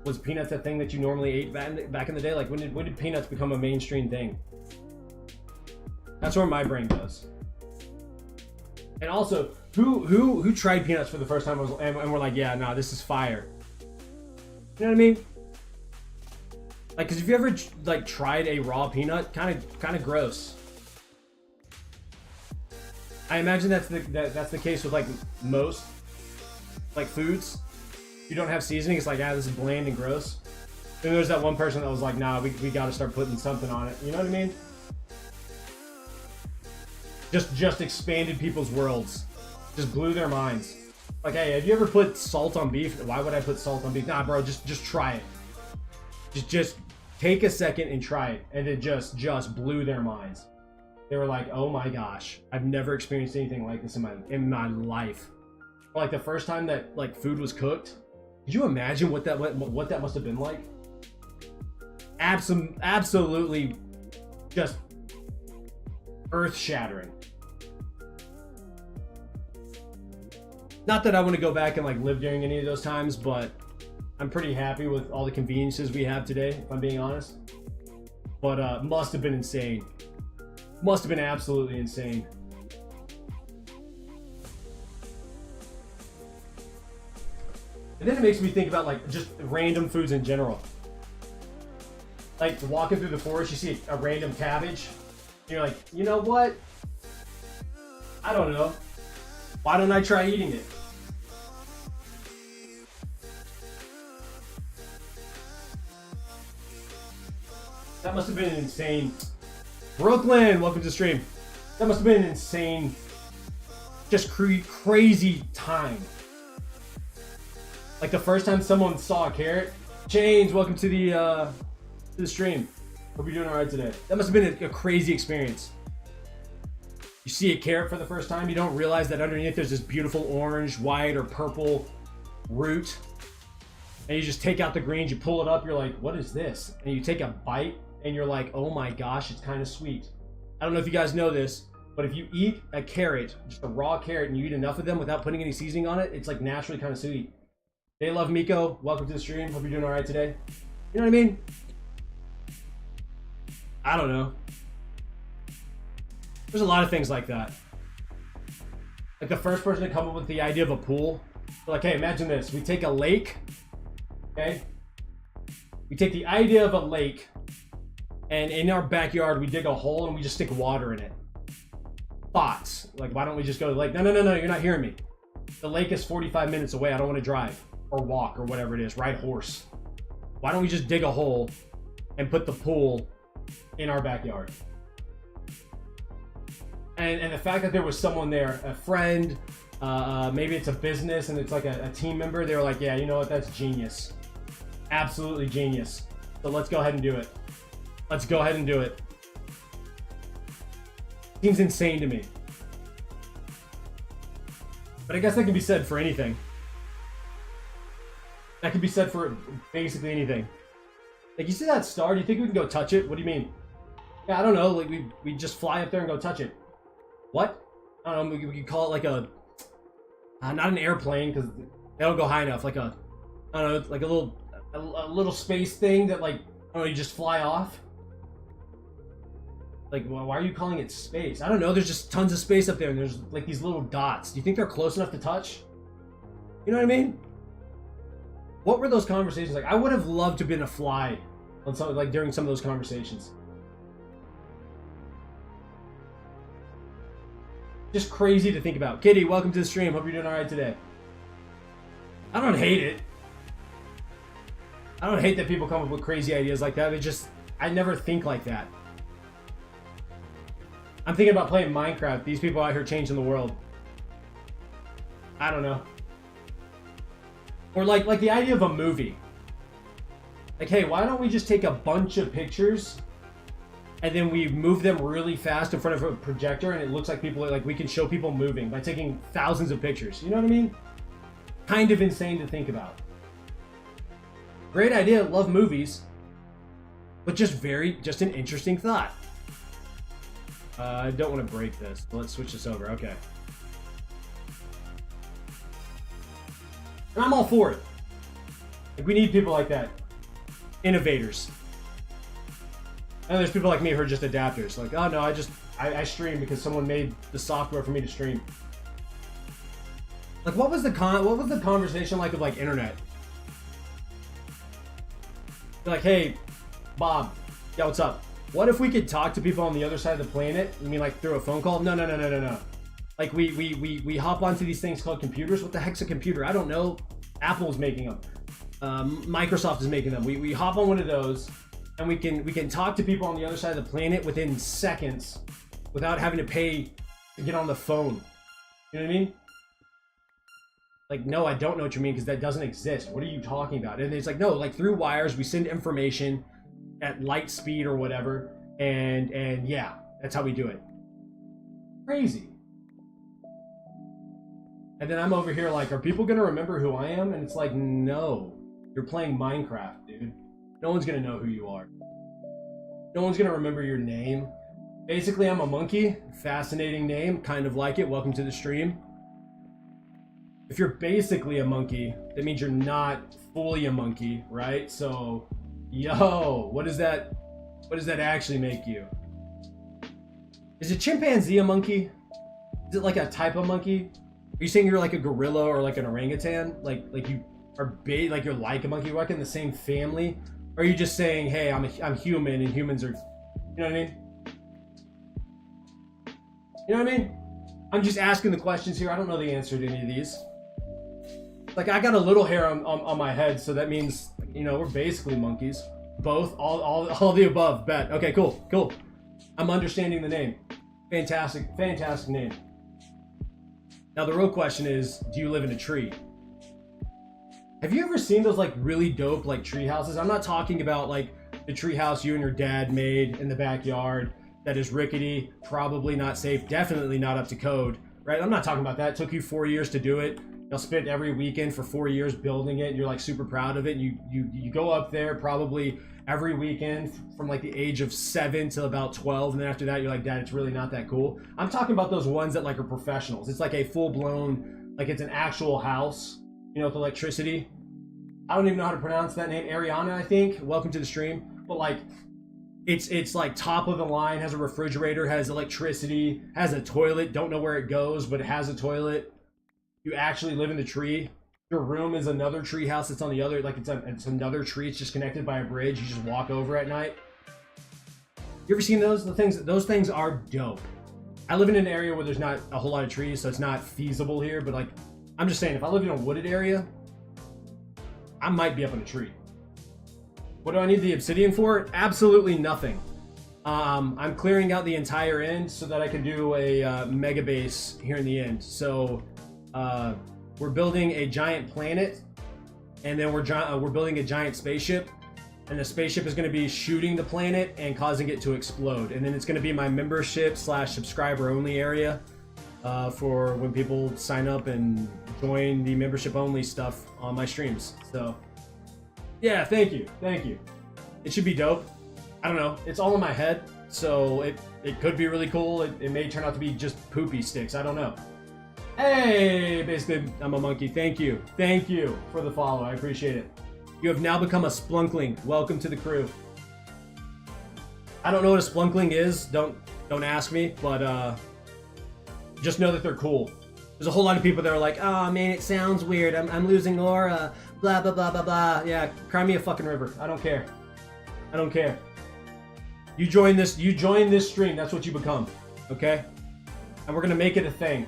Was peanuts a thing that you normally ate back in the day? Like, when did peanuts become a mainstream thing? That's where my brain goes. And also, who tried peanuts for the first time and were like, yeah, nah, this is fire. You know what I mean? Like, cause if you ever like tried a raw peanut, kind of gross. I imagine that's the case with like most like foods. You don't have seasoning, it's like, ah, this is bland and gross. Then there's that one person that was like, nah, we got to start putting something on it. You know what I mean? Just expanded people's worlds. Just blew their minds. Like, hey, have you ever put salt on beef? Why would I put salt on beef? Nah, bro, just try it. Just take a second and try it. And it just blew their minds. They were like, oh my gosh, I've never experienced anything like this in my life. Like the first time that like food was cooked, could you imagine what that must have been like? Absolutely just earth-shattering. Not that I want to go back and like live during any of those times, but I'm pretty happy with all the conveniences we have today, if I'm being honest. But must have been insane. Must have been absolutely insane. And then it makes me think about like just random foods in general. Like walking through the forest, you see a random cabbage, and you're like, you know what? I don't know. Why don't I try eating it? That must have been an insane. Brooklyn, welcome to the stream. That must have been an insane, just crazy time. Like the first time someone saw a carrot. Chains, welcome to the stream. Hope you're doing all right today. That must have been a crazy experience. You see a carrot for the first time, you don't realize that underneath there's this beautiful orange, white, or purple root. And you just take out the greens, you pull it up, you're like, what is this? And you take a bite, and you're like, oh my gosh, it's kind of sweet. I don't know if you guys know this, but if you eat a carrot, just a raw carrot, and you eat enough of them without putting any seasoning on it, it's like naturally kind of sweet. They love Miko, welcome to the stream. Hope you're doing all right today. You know what I mean? I don't know. There's a lot of things like that. Like the first person to come up with the idea of a pool. They're like, hey, imagine this. We take a lake, okay? We take the idea of a lake, and in our backyard, we dig a hole and we just stick water in it. Thoughts. Like, why don't we just go to the lake? No, you're not hearing me. The lake is 45 minutes away. I don't want to drive or walk or whatever it is. Ride horse. Why don't we just dig a hole and put the pool in our backyard? And the fact that there was someone there, a friend, maybe it's a business and it's like a team member, they were like, yeah, you know what, that's genius. Absolutely genius. So let's go ahead and do it. Let's go ahead and do it. Seems insane to me. But I guess that can be said for anything. That can be said for basically anything. Like, you see that star? Do you think we can go touch it? What do you mean? Yeah, I don't know. Like, we just fly up there and go touch it. What? I don't know. We could call it like a... not an airplane, because they don't go high enough. Like a... I don't know. Like a little space thing that, like... I don't know. You just fly off. Like, well, why are you calling it space? I don't know. There's just tons of space up there, and there's, like, these little dots. Do you think they're close enough to touch? You know what I mean? What were those conversations like? I would have loved to have been a fly on some, like, during some of those conversations. Just crazy to think about. Kitty, welcome to the stream. Hope you're doing all right today. I don't hate it. I don't hate that people come up with crazy ideas like that. It just, I never think like that. I'm thinking about playing Minecraft. These people out here changing the world. I don't know. Or like the idea of a movie. Like, hey, why don't we just take a bunch of pictures and then we move them really fast in front of a projector and it looks like people, like we can show people moving by taking thousands of pictures. You know what I mean? Kind of insane to think about. Great idea, love movies. But just an interesting thought. I don't want to break this. Let's switch this over. Okay. And I'm all for it. Like, we need people like that. Innovators. And there's people like me who are just adapters. Like, oh no, I stream because someone made the software for me to stream. Like, what was the conversation like of like internet? They're like, hey, Bob, yeah, what's up? What if we could talk to people on the other side of the planet? You mean like through a phone call? No. Like we hop onto these things called computers. What the heck's a computer? I don't know. Apple's making them. Microsoft is making them. We hop on one of those, and we can talk to people on the other side of the planet within seconds, without having to pay to get on the phone. You know what I mean? Like, no, I don't know what you mean because that doesn't exist. What are you talking about? And it's like, no, like through wires, we send information at light speed or whatever, and yeah, that's how we do it. Crazy. And then I'm over here like, are people gonna remember who I am? And it's like, no, you're playing Minecraft, dude. No one's gonna know who you are. No one's gonna remember your name. Basically, I'm a monkey. Fascinating name, kind of like it. Welcome to the stream. If you're basically a monkey, that means you're not fully a monkey, right? So, yo, what does that actually make you? Is a chimpanzee a monkey? Is it like a type of monkey? Are you saying you're like a gorilla or like an orangutan? Like you are like you're like a monkey, you're like in the same family? Or are you just saying, hey, I'm human and humans are, you know what I mean? You know what I mean? I'm just asking the questions here. I don't know the answer to any of these. Like, I got a little hair on my head, so that means, you know, we're basically monkeys. Both, all the above, bet. Okay, cool. I'm understanding the name. Fantastic name. Now, the real question is, do you live in a tree? Have you ever seen those, like, really dope, like, tree houses? I'm not talking about, like, the tree house you and your dad made in the backyard that is rickety, probably not safe, definitely not up to code, right? I'm not talking about that. It took you 4 years to do it. You'll spend every weekend for 4 years building it, and you're, like, super proud of it. You go up there probably every weekend from, like, the age of 7 to about 12, and then after that, you're like, Dad, it's really not that cool. I'm talking about those ones that, like, are professionals. It's like a full-blown, like, it's an actual house, you know, with electricity. I don't even know how to pronounce that name. Ariana, I think. Welcome to the stream. But, like, it's like top of the line, has a refrigerator, has electricity, has a toilet. Don't know where it goes, but it has a toilet. You actually live in the tree. Your room is another tree house that's on the other, like it's another tree. It's just connected by a bridge. You just walk over at night. You ever seen those? Those things are dope. I live in an area where there's not a whole lot of trees, so it's not feasible here. But like, I'm just saying, if I lived in a wooded area, I might be up in a tree. What do I need the obsidian for? Absolutely nothing. I'm clearing out the entire end so that I can do a mega base here in the end. So we're building a giant planet, and then we're building a giant spaceship, and the spaceship is going to be shooting the planet and causing it to explode. And then it's going to be my membership / subscriber only area for when people sign up and join the membership only stuff on my streams. So yeah, thank you. It should be dope. I don't know, it's all in my head, so it could be really cool. It may turn out to be just poopy sticks. I don't know. Hey, basically, I'm a monkey. Thank you for the follow. I appreciate it. You have now become a splunkling. Welcome to the crew. I don't know what a splunkling is. Don't ask me, but just know that they're cool. There's a whole lot of people that are like, oh man, it sounds weird. I'm losing aura. Blah blah blah blah blah. Yeah, cry me a fucking river. I don't care. You join this stream. That's what you become. Okay? And we're gonna make it a thing.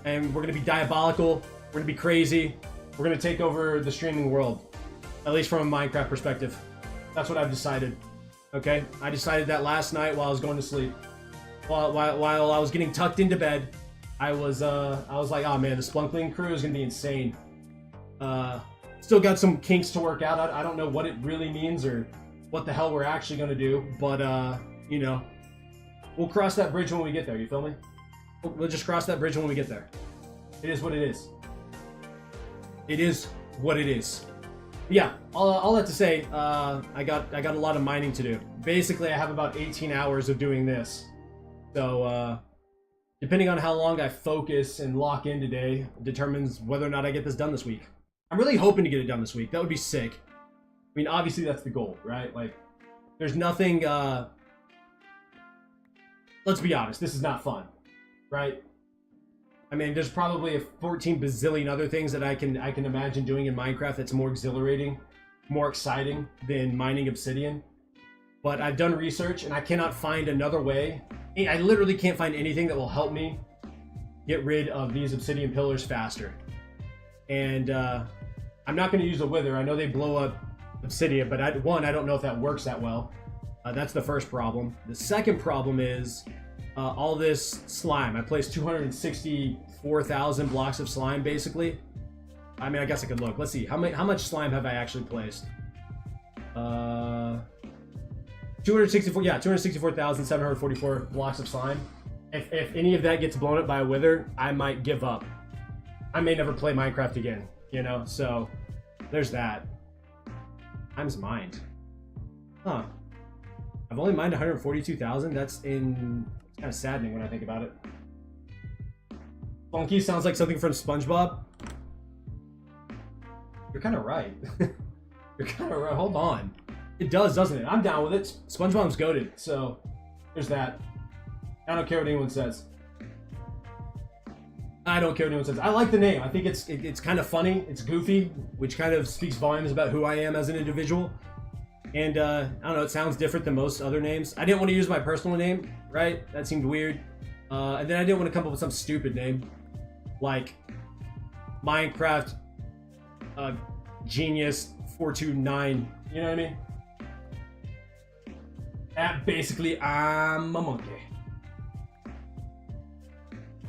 And we're gonna be diabolical. We're gonna be crazy. We're gonna take over the streaming world, at least from a Minecraft perspective. That's what I've decided. Okay, I decided that last night while I was going to sleep. While I was getting tucked into bed, I was like, oh man, the Splunkling crew is gonna be insane. Still got some kinks to work out. I don't know what it really means or what the hell we're actually gonna do, but you know, we'll cross that bridge when we get there. You feel me? We'll just cross that bridge when we get there. It is what it is. It is what it is. Yeah, all that to say, I got a lot of mining to do. Basically, I have about 18 hours of doing this. So, depending on how long I focus and lock in today, determines whether or not I get this done this week. I'm really hoping to get it done this week. That would be sick. I mean, obviously that's the goal, right? Like, there's nothing, let's be honest, this is not fun, right? I mean, there's probably a 14 bazillion other things that I can imagine doing in Minecraft that's more exhilarating, more exciting than mining obsidian. But I've done research and I cannot find another way. I literally can't find anything that will help me get rid of these obsidian pillars faster. And I'm not going to use a wither. I know they blow up obsidian, but I don't know if that works that well. That's the first problem. The second problem is all this slime. I placed 264,000 blocks of slime, basically. I mean, I guess I could look. Let's see. How much slime have I actually placed? 264,744 blocks of slime. If any of that gets blown up by a wither, I might give up. I may never play Minecraft again, you know? So, there's that. Times mined. Huh. I've only mined 142,000. That's kind of saddening when I think about it. Funky sounds like something from SpongeBob. You're kind of right. You're kind of right. Hold on. It does, doesn't it? I'm down with it. SpongeBob's goated, so there's that. I don't care what anyone says. I don't care what anyone says. I like the name. I think it's kind of funny. It's goofy, which kind of speaks volumes about who I am as an individual. And I don't know, it sounds different than most other names. I didn't want to use my personal name, right? That seemed weird. And then I didn't want to come up with some stupid name like Minecraft Genius 429. You know what I mean? Basically, I'm a monkey.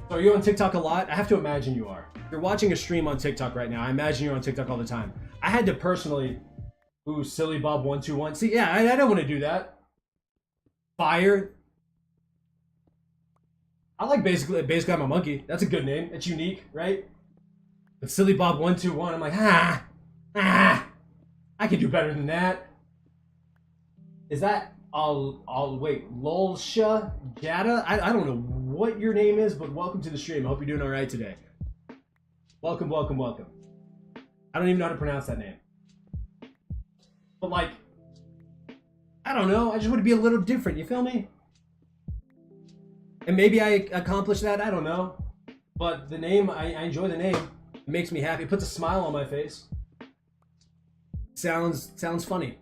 So are you on TikTok a lot? I have to imagine you are. If you're watching a stream on TikTok right now, I imagine you're on TikTok all the time. I had to personally... Ooh, Silly Bob 121. See, yeah, I don't want to do that. Fire. I like basically I'm a monkey. That's a good name. It's unique, right? But Silly Bob 121, I'm like, I can do better than that. Is that wait, Lolsha Jada? I don't know what your name is, but welcome to the stream. I hope you're doing all right today. Welcome, welcome, welcome. I don't even know how to pronounce that name. But like, I don't know, I just want to be a little different, you feel me? And maybe I accomplished that, I don't know. But the name, I enjoy the name. It makes me happy, it puts a smile on my face. Sounds funny.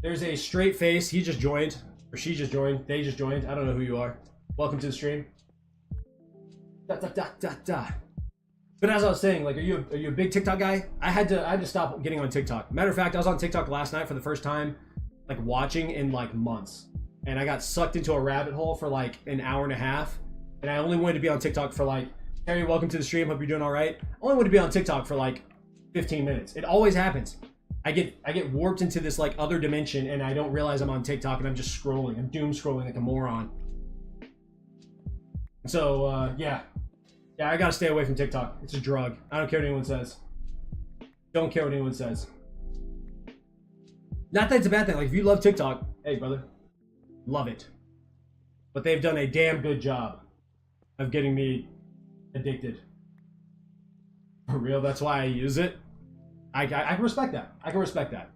There's a straight face, he just joined. Or she just joined, they just joined, I don't know who you are. Welcome to the stream. But as I was saying, like, are you a big TikTok guy? I had to stop getting on TikTok. Matter of fact, I was on TikTok last night for the first time, like, watching in like months, and I got sucked into a rabbit hole for like an hour and a half, and I only wanted to be on TikTok for like, Harry, welcome to the stream. Hope you're doing all right. I only wanted to be on TikTok for like 15 minutes. It always happens. I get warped into this like other dimension, and I don't realize I'm on TikTok, and I'm just scrolling. I'm doom scrolling like a moron. So yeah. Yeah, I gotta stay away from TikTok. It's a drug. I don't care what anyone says. Don't care what anyone says. Not that it's a bad thing. Like, if you love TikTok, hey, brother, love it. But they've done a damn good job of getting me addicted. For real, that's why I use it. I can respect that. I can respect that.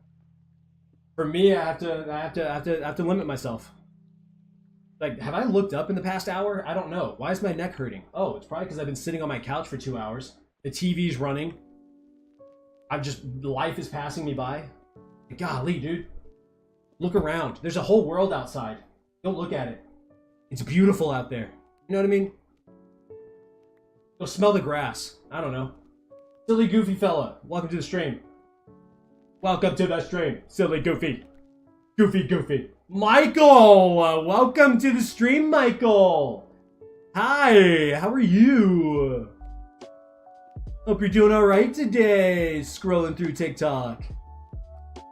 For me, I have to limit myself. Like, have I looked up in the past hour? I don't know. Why is my neck hurting? Oh, it's probably because I've been sitting on my couch for 2 hours. The TV's running. Life is passing me by. Golly, dude. Look around. There's a whole world outside. Go look at it. It's beautiful out there. You know what I mean? Go smell the grass. I don't know. Silly goofy fella. Welcome to the stream. Welcome to the stream. Silly goofy. Goofy. Michael! Welcome to the stream, Michael! Hi, how are you? Hope you're doing alright today, scrolling through TikTok.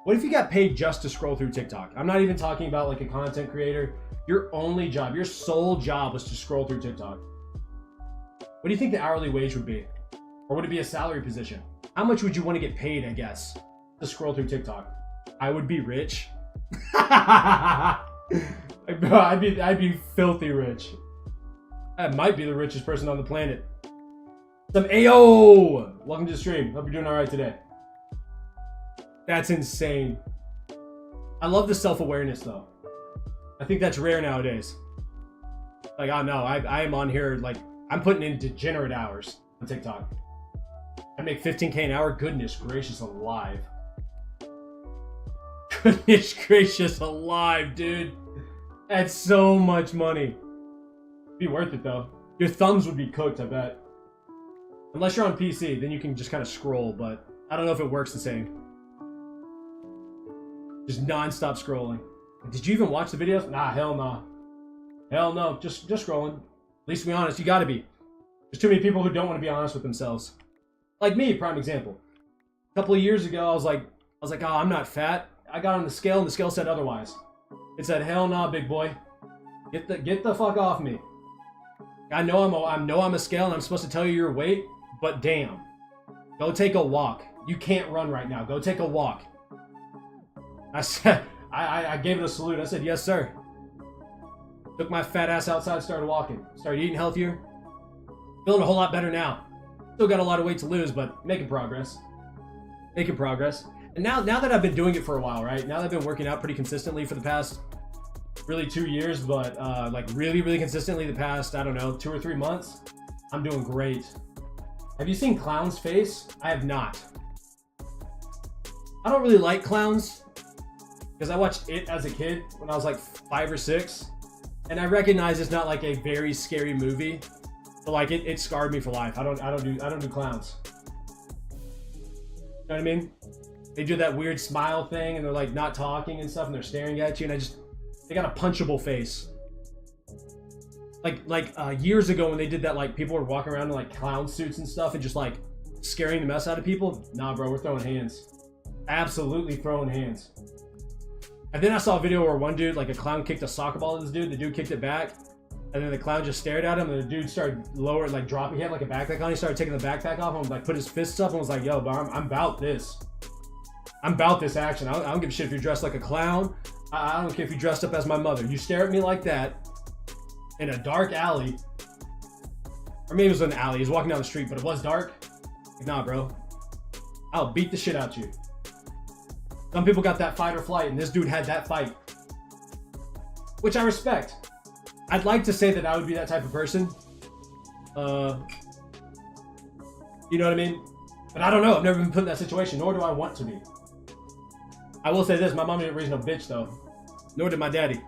What if you got paid just to scroll through TikTok? I'm not even talking about like a content creator. Your only job, your sole job was to scroll through TikTok. What do you think the hourly wage would be? Or would it be a salary position? How much would you want to get paid, I guess, to scroll through TikTok? I would be rich. I'd be filthy rich. I might be the richest person on the planet. Some Ayo! Welcome to the stream. Hope you're doing alright today. That's insane. I love the self-awareness though. I think that's rare nowadays. Like, oh no, I am on here, like, I'm putting in degenerate hours on TikTok. I make 15K an hour. Goodness gracious alive. Goodness gracious alive, dude. That's so much money. Be worth it though. Your thumbs would be cooked, I bet. Unless you're on PC, then you can just kind of scroll, but I don't know if it works the same. Just non-stop scrolling. Did you even watch the videos? Nah, hell no. Hell no, just scrolling. At least to be honest, you gotta be. There's too many people who don't want to be honest with themselves. Like me, prime example. A couple of years ago, I was like, oh, I'm not fat. I got on the scale and the scale said otherwise. It said, hell no, big boy. Get the fuck off me. I know I'm a scale and I'm supposed to tell you your weight, but damn. Go take a walk. You can't run right now. Go take a walk. I said, I gave it a salute. I said, yes, sir. Took my fat ass outside, started walking. Started eating healthier. Feeling a whole lot better now. Still got a lot of weight to lose, but making progress. Making progress. And now that I've been doing it for a while, right? Now that I've been working out pretty consistently for the past, really 2 years, but like really, really consistently the past, I don't know, 2 or 3 months, I'm doing great. Have you seen Clown's face? I have not. I don't really like clowns because I watched it as a kid when I was like 5 or 6. And I recognize it's not like a very scary movie, but like it scarred me for life. I don't do clowns. You know what I mean? They do that weird smile thing and they're like not talking and stuff and they're staring at you and they got a punchable face. Like years ago when they did that, like people were walking around in like clown suits and stuff and just like scaring the mess out of people. Nah, bro, we're throwing hands. Absolutely throwing hands. And then I saw a video where one dude, like a clown kicked a soccer ball at this dude. The dude kicked it back. And then the clown just stared at him and the dude started lowering, like dropping. He had like a backpack on. He started taking the backpack off and like put his fists up and was like, yo, bro, I'm about this. I'm about this action. I don't give a shit if you're dressed like a clown. I don't care if you dressed up as my mother. You stare at me like that in a dark alley. Or maybe it was an alley. He was walking down the street, but it was dark. Like, nah, bro. I'll beat the shit out you. Some people got that fight or flight, and this dude had that fight. Which I respect. I'd like to say that I would be that type of person. You know what I mean? But I don't know. I've never been put in that situation, nor do I want to be. I will say this, my mom didn't raise no bitch, though. Nor did my daddy.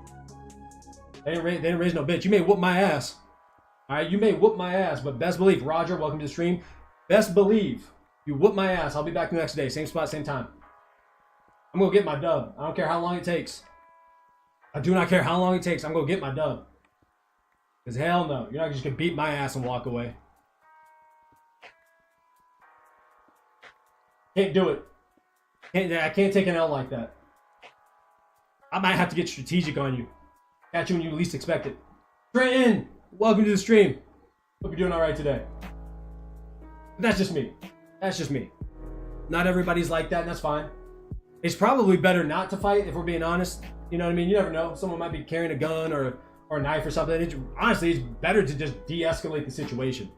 They didn't raise no bitch. You may whoop my ass. Alright, you may whoop my ass, but best believe, Roger, welcome to the stream. Best believe, you whoop my ass. I'll be back the next day. Same spot, same time. I'm gonna get my dub. I don't care how long it takes. I do not care how long it takes. I'm gonna get my dub. Because hell no, you're not just gonna beat my ass and walk away. Can't do it. I can't take an L like that. I might have to get strategic on you. Catch you when you least expect it. Trenton, welcome to the stream. Hope you're doing alright today. But that's just me. That's just me. Not everybody's like that, and that's fine. It's probably better not to fight, if we're being honest. You know what I mean? You never know. Someone might be carrying a gun or a knife or something. Honestly, it's better to just de-escalate the situation.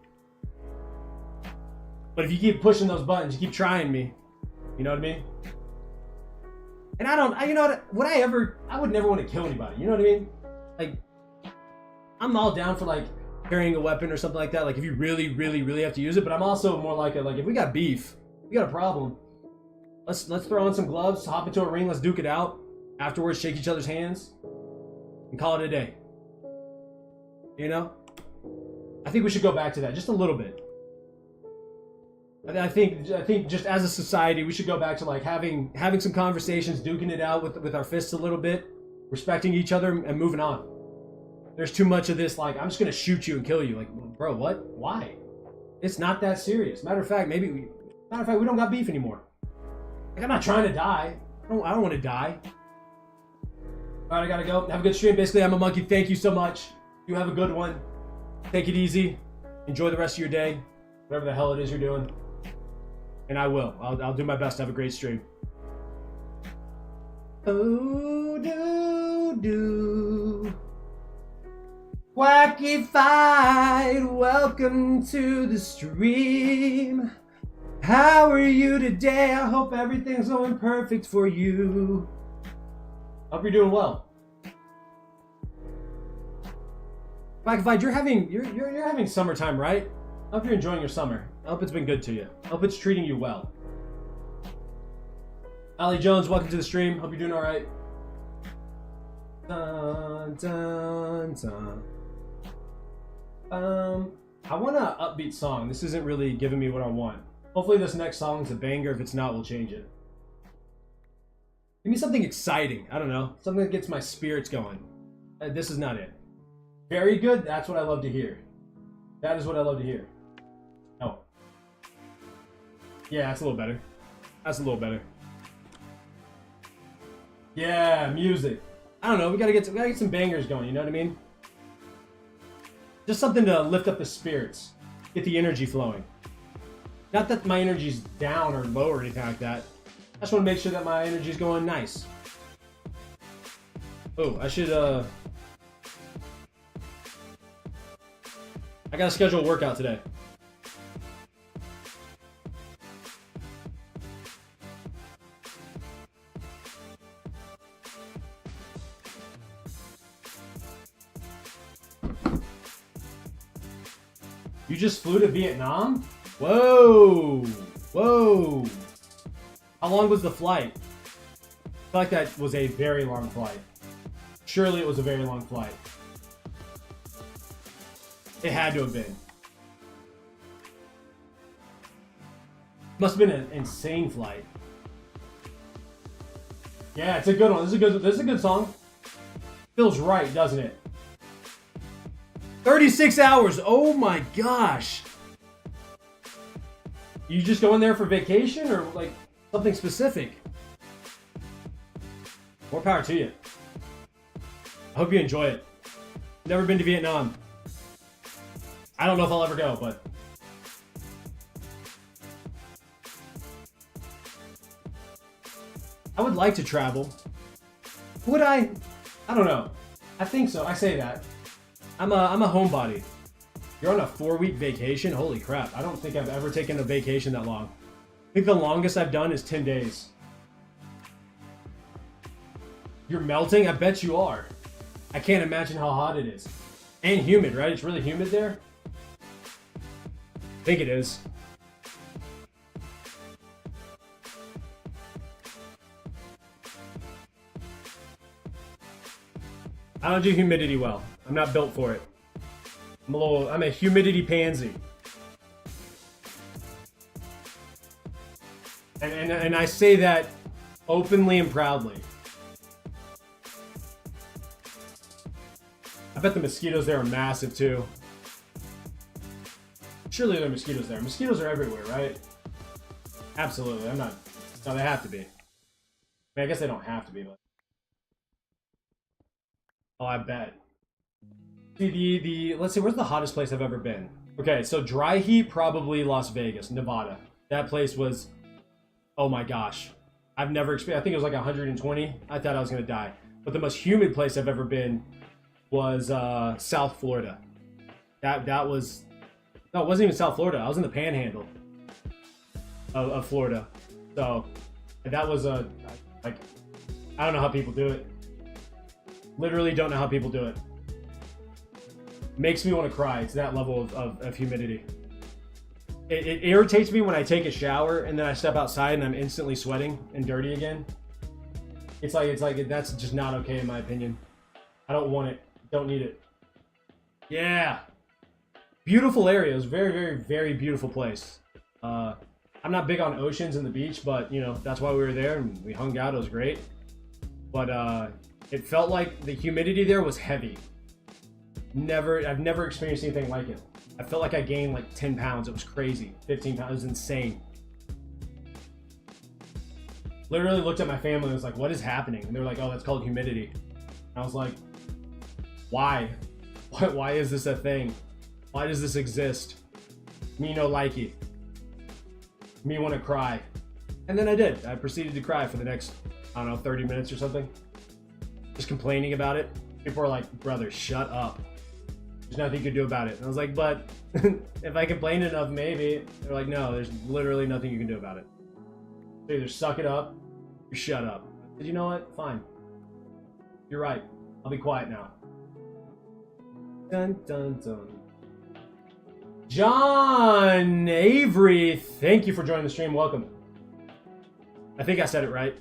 But if you keep pushing those buttons, you keep trying me. You know what I mean? And you know what? I would never want to kill anybody. You know what I mean? Like, I'm all down for like carrying a weapon or something like that. Like if you really, really, really have to use it. But I'm also more like if we got beef, we got a problem. Let's throw on some gloves, hop into a ring, let's duke it out. Afterwards, shake each other's hands, and call it a day. You know? I think we should go back to that just a little bit. I think just as a society, we should go back to like having some conversations, duking it out with our fists a little bit, respecting each other, and moving on. There's too much of this like I'm just gonna shoot you and kill you. Like, bro, what? Why? It's not that serious. Matter of fact, we don't got beef anymore. Like I'm not trying to die. I don't want to die. All right, I gotta go. Have a good stream. Basically, I'm a monkey. Thank you so much. You have a good one. Take it easy. Enjoy the rest of your day. Whatever the hell it is you're doing. And I will. I'll do my best to have a great stream. Oh, do. Quackified, welcome to the stream. How are you today? I hope everything's going perfect for you. Hope you're doing well. Quackified, you're having summertime, right? I hope you're enjoying your summer. I hope it's been good to you. I hope it's treating you well. Ali Jones, welcome to the stream. Hope you're doing all right. Dun, dun, dun. I want an upbeat song. This isn't really giving me what I want. Hopefully this next song is a banger. If it's not, we'll change it. Give me something exciting. I don't know. Something that gets my spirits going. This is not it. Very good. That's what I love to hear. That is what I love to hear. Oh. Yeah, that's a little better. That's a little better. Yeah, music. I don't know. We gotta get some bangers going. You know what I mean? Just something to lift up the spirits, get the energy flowing. Not that my energy's down or low or anything like that. I just want to make sure that my energy's going nice. Oh, I should, I gotta schedule a workout today. You just flew to Vietnam? Whoa! Whoa! How long was the flight? I feel like that was a very long flight. Surely it was a very long flight. It had to have been. Must have been an insane flight. Yeah, it's a good one. This is a good song. Feels right, doesn't it? 36 hours. Oh my gosh. You just going there for vacation or like something specific? More power to you. I hope you enjoy it. Never been to Vietnam. I don't know if I'll ever go, but I would like to travel. Would I? I don't know. I think so. I say that. I'm a homebody. You're on a 4-week vacation? Holy crap. I don't think I've ever taken a vacation that long. I think the longest I've done is 10 days. You're melting? I bet you are. I can't imagine how hot it is. And humid, right? It's really humid there? I think it is. I don't do humidity well. I'm not built for it. I'm a humidity pansy. And I say that openly and proudly. I bet the mosquitoes there are massive too. Surely there are mosquitoes there. Mosquitoes are everywhere, right? Absolutely. No, they have to be. I mean, I guess they don't have to be, but. Oh, I bet. Let's see, where's the hottest place I've ever been? Okay, so dry heat, probably Las Vegas, Nevada. That place was, oh my gosh. I've never experienced, I think it was like 120. I thought I was gonna die. But the most humid place I've ever been was South Florida. That was, no, it wasn't even South Florida. I was in the panhandle of Florida. So that was like, I don't know how people do it. Literally don't know how people do it. Makes me want to cry. It's that level of humidity. It irritates me when I take a shower and then I step outside and I'm instantly sweating and dirty again. It's like that's just not okay in my opinion. I don't want it. Don't need it. Yeah. Beautiful area. It was very, very, very beautiful place. I'm not big on oceans and the beach, but you know, that's why we were there and we hung out. It was great. But it felt like the humidity there was heavy. I've never experienced anything like it. I felt like I gained like 10 pounds. It was crazy. 15 pounds. It was insane. Literally looked at my family and was like, what is happening? And they were like, oh, that's called humidity. And I was like, why? Why is this a thing? Why does this exist? Me no likey. Me want to cry. And then I did. I proceeded to cry for the next, I don't know, 30 minutes or something. Just complaining about it. People are like, brother, shut up. There's nothing you can do about it. And I was like, but if I complain enough, maybe. They're like, no, there's literally nothing you can do about it. So either suck it up or shut up. I said, you know what? Fine. You're right. I'll be quiet now. Dun dun dun. John Avery, thank you for joining the stream. Welcome. I think I said it right.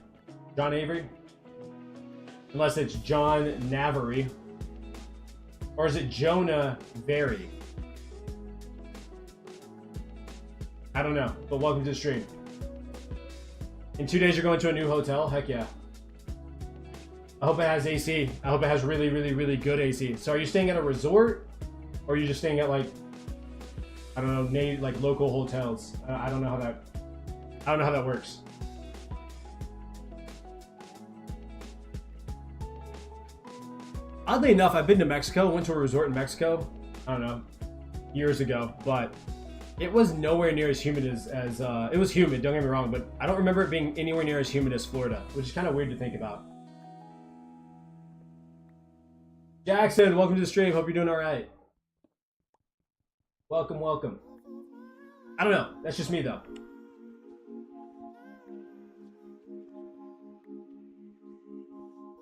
John Avery. Unless it's John Navery. Or is it Jonah Very? I don't know, but welcome to the stream. In 2 days, you're going to a new hotel? Heck yeah. I hope it has AC. I hope it has really, really, really good AC. So are you staying at a resort? Or are you just staying at like, I don't know, like local hotels? I don't know how that works. Oddly enough, I've been to Mexico, went to a resort in Mexico, I don't know, years ago, but it was nowhere near as humid as it was humid, don't get me wrong, but I don't remember it being anywhere near as humid as Florida, which is kind of weird to think about. Jackson, welcome to the stream. Hope you're doing all right. Welcome, welcome. I don't know. That's just me, though.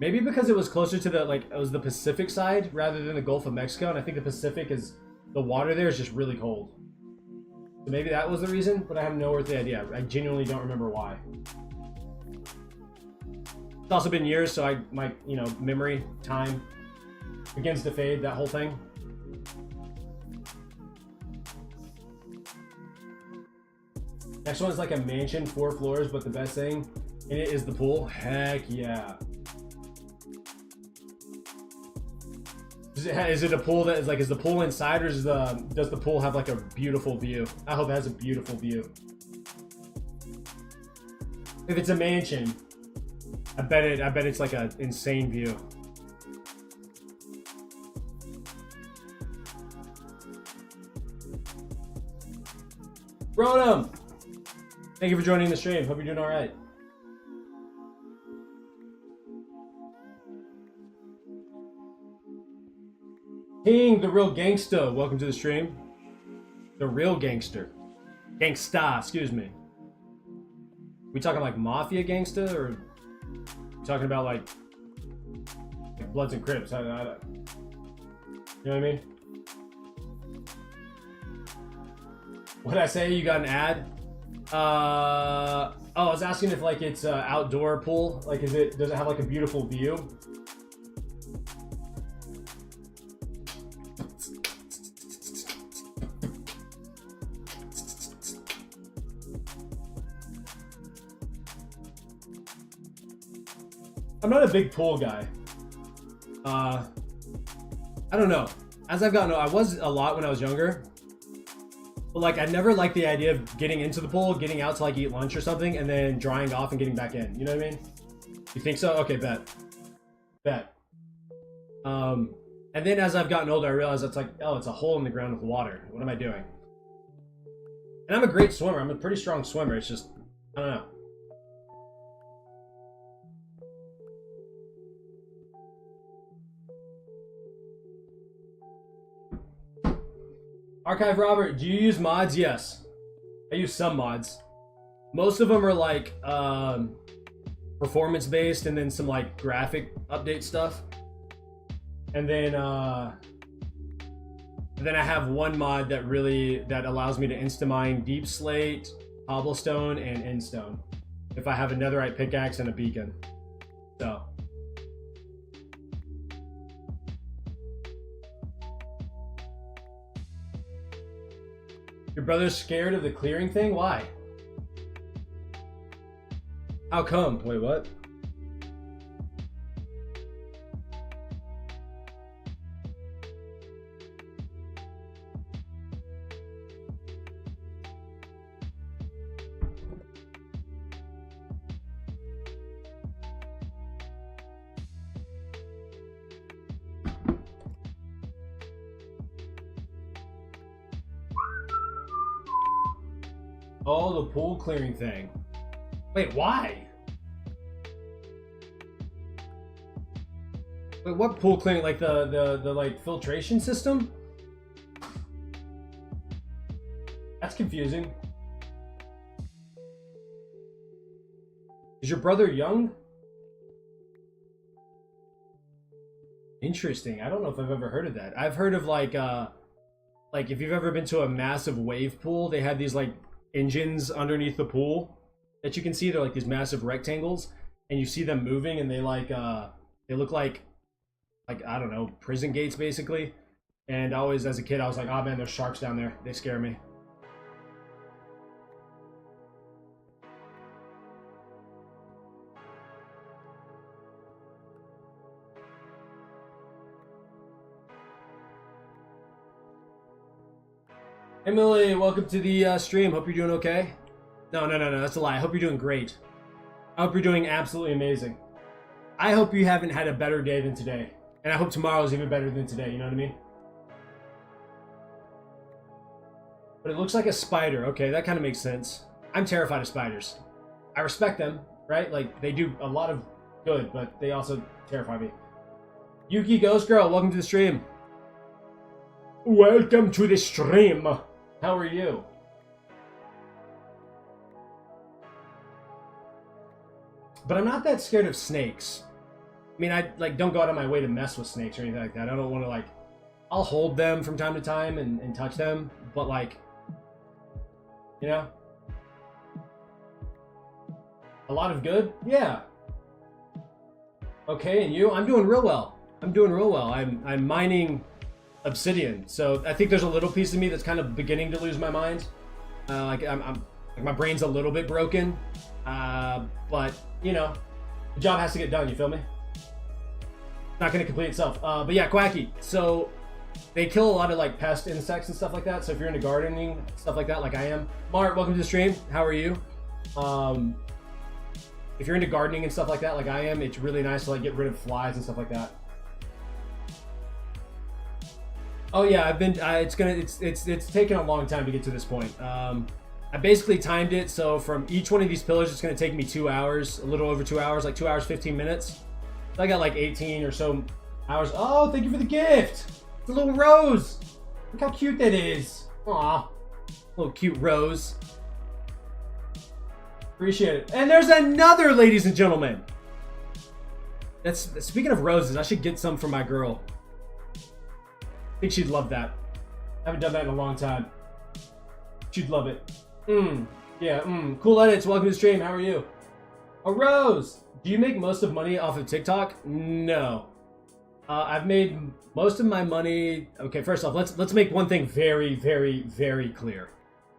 Maybe because it was closer to the, like, it was the Pacific side rather than the Gulf of Mexico, and I think the Pacific is, the water there is just really cold. So maybe that was the reason, but I have no earthly idea. I genuinely don't remember why. It's also been years, so my, you know, memory, time begins to fade, that whole thing. Next one is like a mansion, 4 floors, but the best thing in it is the pool. Heck yeah. Is it a pool that is like, is the pool inside, or does the pool have like a beautiful view? I hope it has a beautiful view. If it's a mansion, I bet it's like an insane view. Rodham, thank you for joining the stream. Hope you're doing all right. King, the real gangsta, welcome to the stream. The real gangster. Gangsta, excuse me. We talking like mafia gangsta, or we talking about like Bloods and Crips? You know what I mean? What'd I say? You got an ad? Oh, I was asking if like it's an outdoor pool. Like, does it have like a beautiful view? I'm not a big pool guy. I don't know. As I've gotten older, I was a lot when I was younger. But like, I never liked the idea of getting into the pool, getting out to like eat lunch or something, and then drying off and getting back in. You know what I mean? You think so? Okay, bet. And then as I've gotten older, I realized it's like, oh, it's a hole in the ground with water. What am I doing? And I'm a great swimmer. I'm a pretty strong swimmer. It's just, I don't know. Archive Robert, do you use mods? Yes. I use some mods. Most of them are like performance based, and then some like graphic update stuff. And then I have one mod that allows me to insta-mine deep slate, cobblestone, and endstone if I have a netherite pickaxe and a beacon. So your brother's scared of the clearing thing? Why? How come? Wait, what? Oh, the pool clearing thing. Wait, why? Wait, what pool clearing? Like the like filtration system? That's confusing. Is your brother young? Interesting. I don't know if I've ever heard of that. I've heard of like if you've ever been to a massive wave pool, they have these like engines underneath the pool that you can see. They're like these massive rectangles, and you see them moving, and they look like I don't know, prison gates basically. And always as a kid, I was like, oh man, there's sharks down there. They scare me. Emily, welcome to the stream. Hope you're doing okay. No, that's a lie. I hope you're doing great. I hope you're doing absolutely amazing. I hope you haven't had a better day than today. And I hope tomorrow's even better than today, you know what I mean? But it looks like a spider. Okay, that kind of makes sense. I'm terrified of spiders. I respect them, right? Like, they do a lot of good, but they also terrify me. Yuki Ghost Girl, welcome to the stream. Welcome to the stream. How are you? But I'm not that scared of snakes. I mean, I don't go out of my way to mess with snakes or anything like that. I don't want to I'll hold them from time to time and touch them, but you know, a lot of good. Yeah. Okay, and you? I'm doing real well. I'm mining obsidian, so I think there's a little piece of me that's kind of beginning to lose my mind. I'm my brain's a little bit broken, but you know, the job has to get done. You feel me? Not going to complete itself. But yeah, Quacky. So they kill a lot of pest insects and stuff like that. So if you're into gardening, stuff like that, like I am. Mart, welcome to the stream. How are you? If you're into gardening and stuff like that, like I am, it's really nice to get rid of flies and stuff like that. Oh yeah, I've been. It's taken a long time to get to this point. I basically timed it so from each one of these pillars, it's gonna take me 2 hours, a little over 2 hours, like 2 hours 15 minutes. So I got 18 or so hours. Oh, thank you for the gift. It's a little rose. Look how cute that is. Aw, little cute rose. Appreciate it. And there's another, ladies and gentlemen. That's speaking of roses. I should get some for my girl. I think she'd love that. I haven't done that in a long time. She'd love it. Yeah, Cool edits, welcome to the stream. How are you? A rose! Do you make most of money off of TikTok? No. I've made most of my money... Okay, first off, let's make one thing very, very, very clear.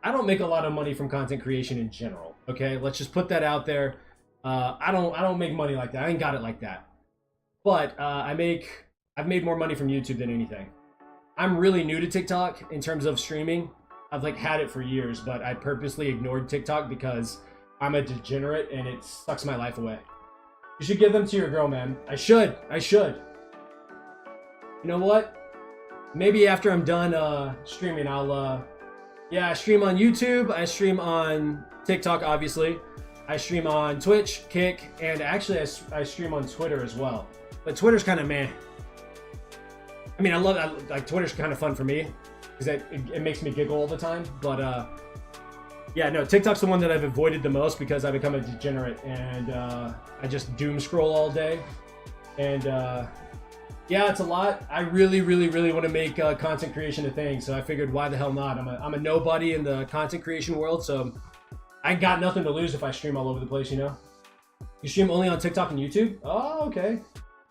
I don't make a lot of money from content creation in general. Okay, let's just put that out there. I don't make money like that. I ain't got it like that. But I've made more money from YouTube than anything. I'm really new to TikTok in terms of streaming. I've had it for years, but I purposely ignored TikTok because I'm a degenerate and it sucks my life away. You should give them to your girl, man. I should. You know what? Maybe after I'm done streaming, I'll yeah, I stream on YouTube, I stream on TikTok, obviously. I stream on Twitch, Kick, and actually I stream on Twitter as well. But Twitter's kind of meh. I mean, Twitter's kind of fun for me because it makes me giggle all the time. But yeah, no, TikTok's the one that I've avoided the most because I become a degenerate and I just doom scroll all day. And yeah, it's a lot. I really, really, really want to make content creation a thing. So I figured, why the hell not? I'm a nobody in the content creation world, so I got nothing to lose if I stream all over the place, you know? You stream only on TikTok and YouTube? Oh, okay.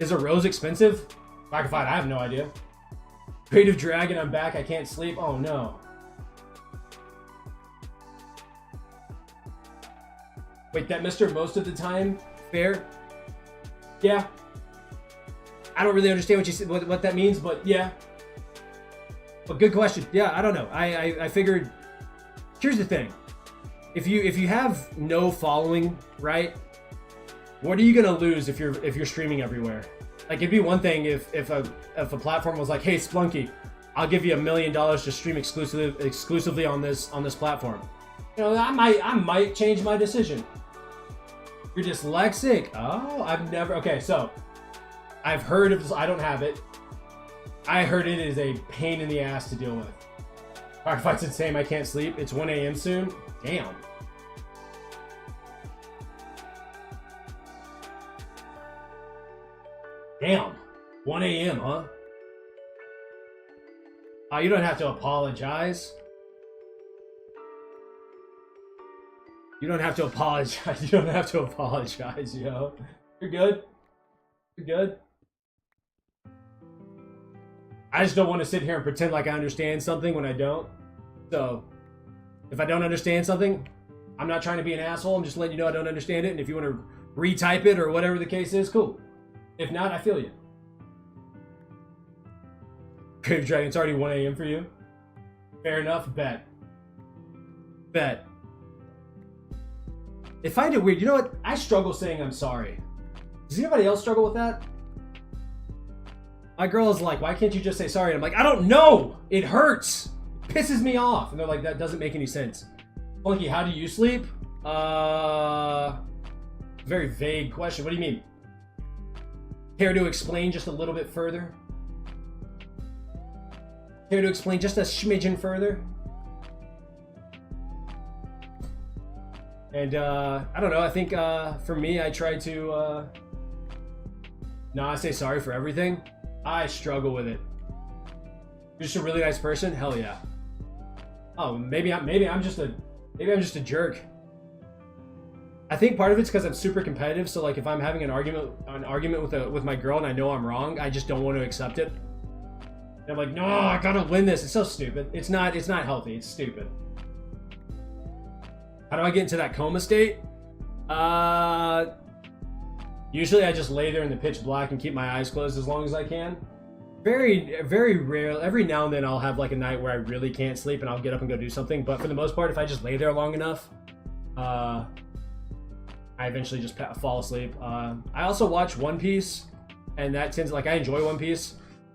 Is a rose expensive? Blackify, I have no idea. Creative Dragon, I'm back. I can't sleep. Oh no. Wait, that Mr. Most of the Time fair? Yeah. I don't really understand what you said, what that means, but yeah. But good question. Yeah, I don't know. I figured. Here's the thing. If you have no following, right? What are you gonna lose if you're streaming everywhere? Like, it'd be one thing if a platform was like, hey Splunky, I'll give you $1 million to stream exclusively on this platform. You know, I might change my decision. You're dyslexic. Oh, I've never. Okay, so I've heard of this. I don't have it. I heard it is a pain in the ass to deal with. Firefights insane. I can't sleep. It's 1 a.m. soon. Damn. Damn. 1 a.m., huh? Oh, you don't have to apologize. You don't have to apologize. You don't have to apologize, yo. You're good. You're good. I just don't want to sit here and pretend like I understand something when I don't. So, if I don't understand something, I'm not trying to be an asshole. I'm just letting you know I don't understand it. And if you want to retype it or whatever the case is, cool. If not, I feel you. Grave Dragon, it's already 1 a.m. for you. Fair enough. Bet. Bet. I find it weird. You know what? I struggle saying I'm sorry. Does anybody else struggle with that? My girl is like, why can't you just say sorry? And I'm like, I don't know. It hurts. It pisses me off. And they're like, that doesn't make any sense. Flunky, how do you sleep? Very vague question. What do you mean? Care to explain just a little bit further? Care to explain just a smidgen further? And I don't know. I think for me, I try to not say sorry for everything. I struggle with it. You're just a really nice person? Hell yeah. Oh, maybe I'm just a jerk. I think part of it's because I'm super competitive. So like, if I'm having an argument with my girl and I know I'm wrong, I just don't want to accept it. And I'm like, no, I gotta win this. It's so stupid. It's not healthy. It's stupid. How do I get into that coma state? Usually I just lay there in the pitch black and keep my eyes closed as long as I can. Very, very rare. Every now and then I'll have like a night where I really can't sleep and I'll get up and go do something. But for the most part, if I just lay there long enough, I eventually just fall asleep. I also watch One Piece, and that tends like, I enjoy One Piece.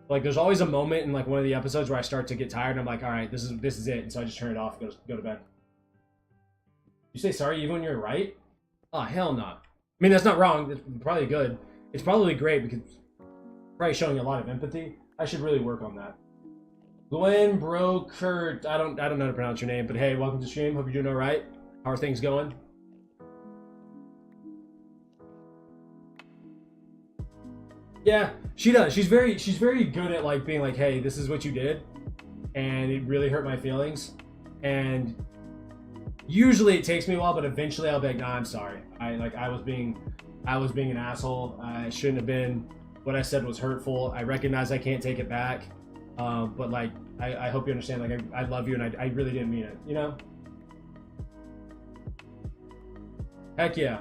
Like there's always a moment in like one of the episodes where I start to get tired and I'm like, all right, this is it. And so I just turn it off and go to bed. You say sorry even when you're right? Oh, hell no. I mean, that's not wrong. It's probably good. It's probably great because it's probably showing a lot of empathy. I should really work on that. Glenn Bro Kurt. I don't know how to pronounce your name, but hey, welcome to the stream. Hope you're doing all right. How are things going? Yeah, she does. She's very good at like being like, hey, this is what you did, and it really hurt my feelings. And usually it takes me a while, but eventually I'll be like, nah, I'm sorry. I was being an asshole. I shouldn't have been. What I said was hurtful. I recognize I can't take it back. But like, I hope you understand, like, I love you and I really didn't mean it, you know? Heck yeah.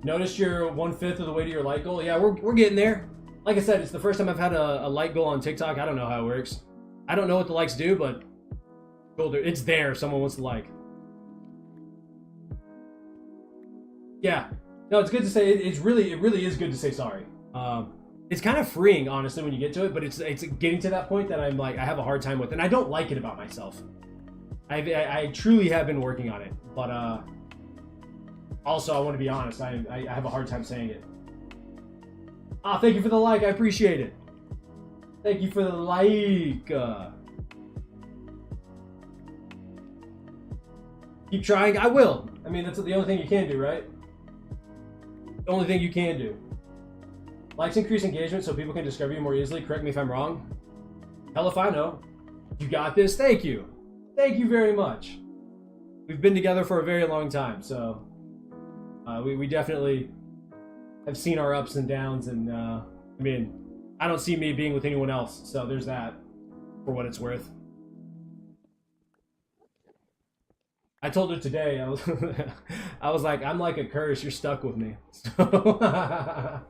Noticed you're 1/5 of the way to your light goal? Yeah, we're getting there. Like I said, it's the first time I've had a light goal on TikTok. I don't know how it works. I don't know what the likes do, but it's there if someone wants to like. Yeah, no, it's good to say. It really is good to say sorry. It's kind of freeing, honestly, when you get to it. But it's getting to that point that I'm like, I have a hard time with, and I don't like it about myself. I truly have been working on it, but also I want to be honest. I have a hard time saying it. Ah, thank you for the like. I appreciate it. Thank you for the like. Keep trying. I will. I mean, that's the only thing you can do, right? The only thing you can do. Likes increase engagement so people can discover you more easily. Correct me if I'm wrong. Hell if I know. You got this. Thank you. Thank you very much. We've been together for a very long time, so we definitely have seen our ups and downs, and I mean, I don't see me being with anyone else, so there's that, for what it's worth. I told her today, I was like, I'm like a curse, you're stuck with me. So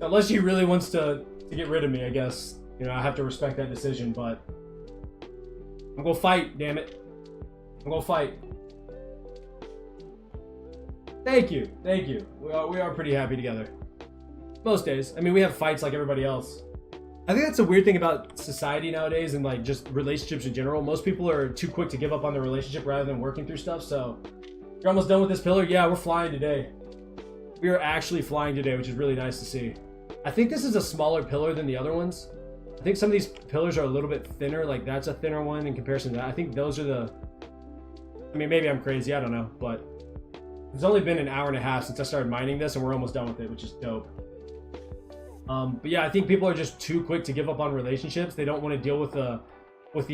unless she really wants to get rid of me, I guess, you know, I have to respect that decision, but I'm gonna fight, damn it. I'm gonna fight. Thank you, thank you. We are pretty happy together. Most days. I mean, we have fights like everybody else. I think that's a weird thing about society nowadays and like just relationships in general. Most people are too quick to give up on their relationship rather than working through stuff. So you're almost done with this pillar? Yeah, we're flying today. We are actually flying today, which is really nice to see. I think this is a smaller pillar than the other ones. I think some of these pillars are a little bit thinner. Like that's a thinner one in comparison to that. I think those are the, I mean, maybe I'm crazy, I don't know, but it's only been an hour and a half since I started mining this and we're almost done with it, which is dope. But yeah, I think people are just too quick to give up on relationships. They don't want to deal with the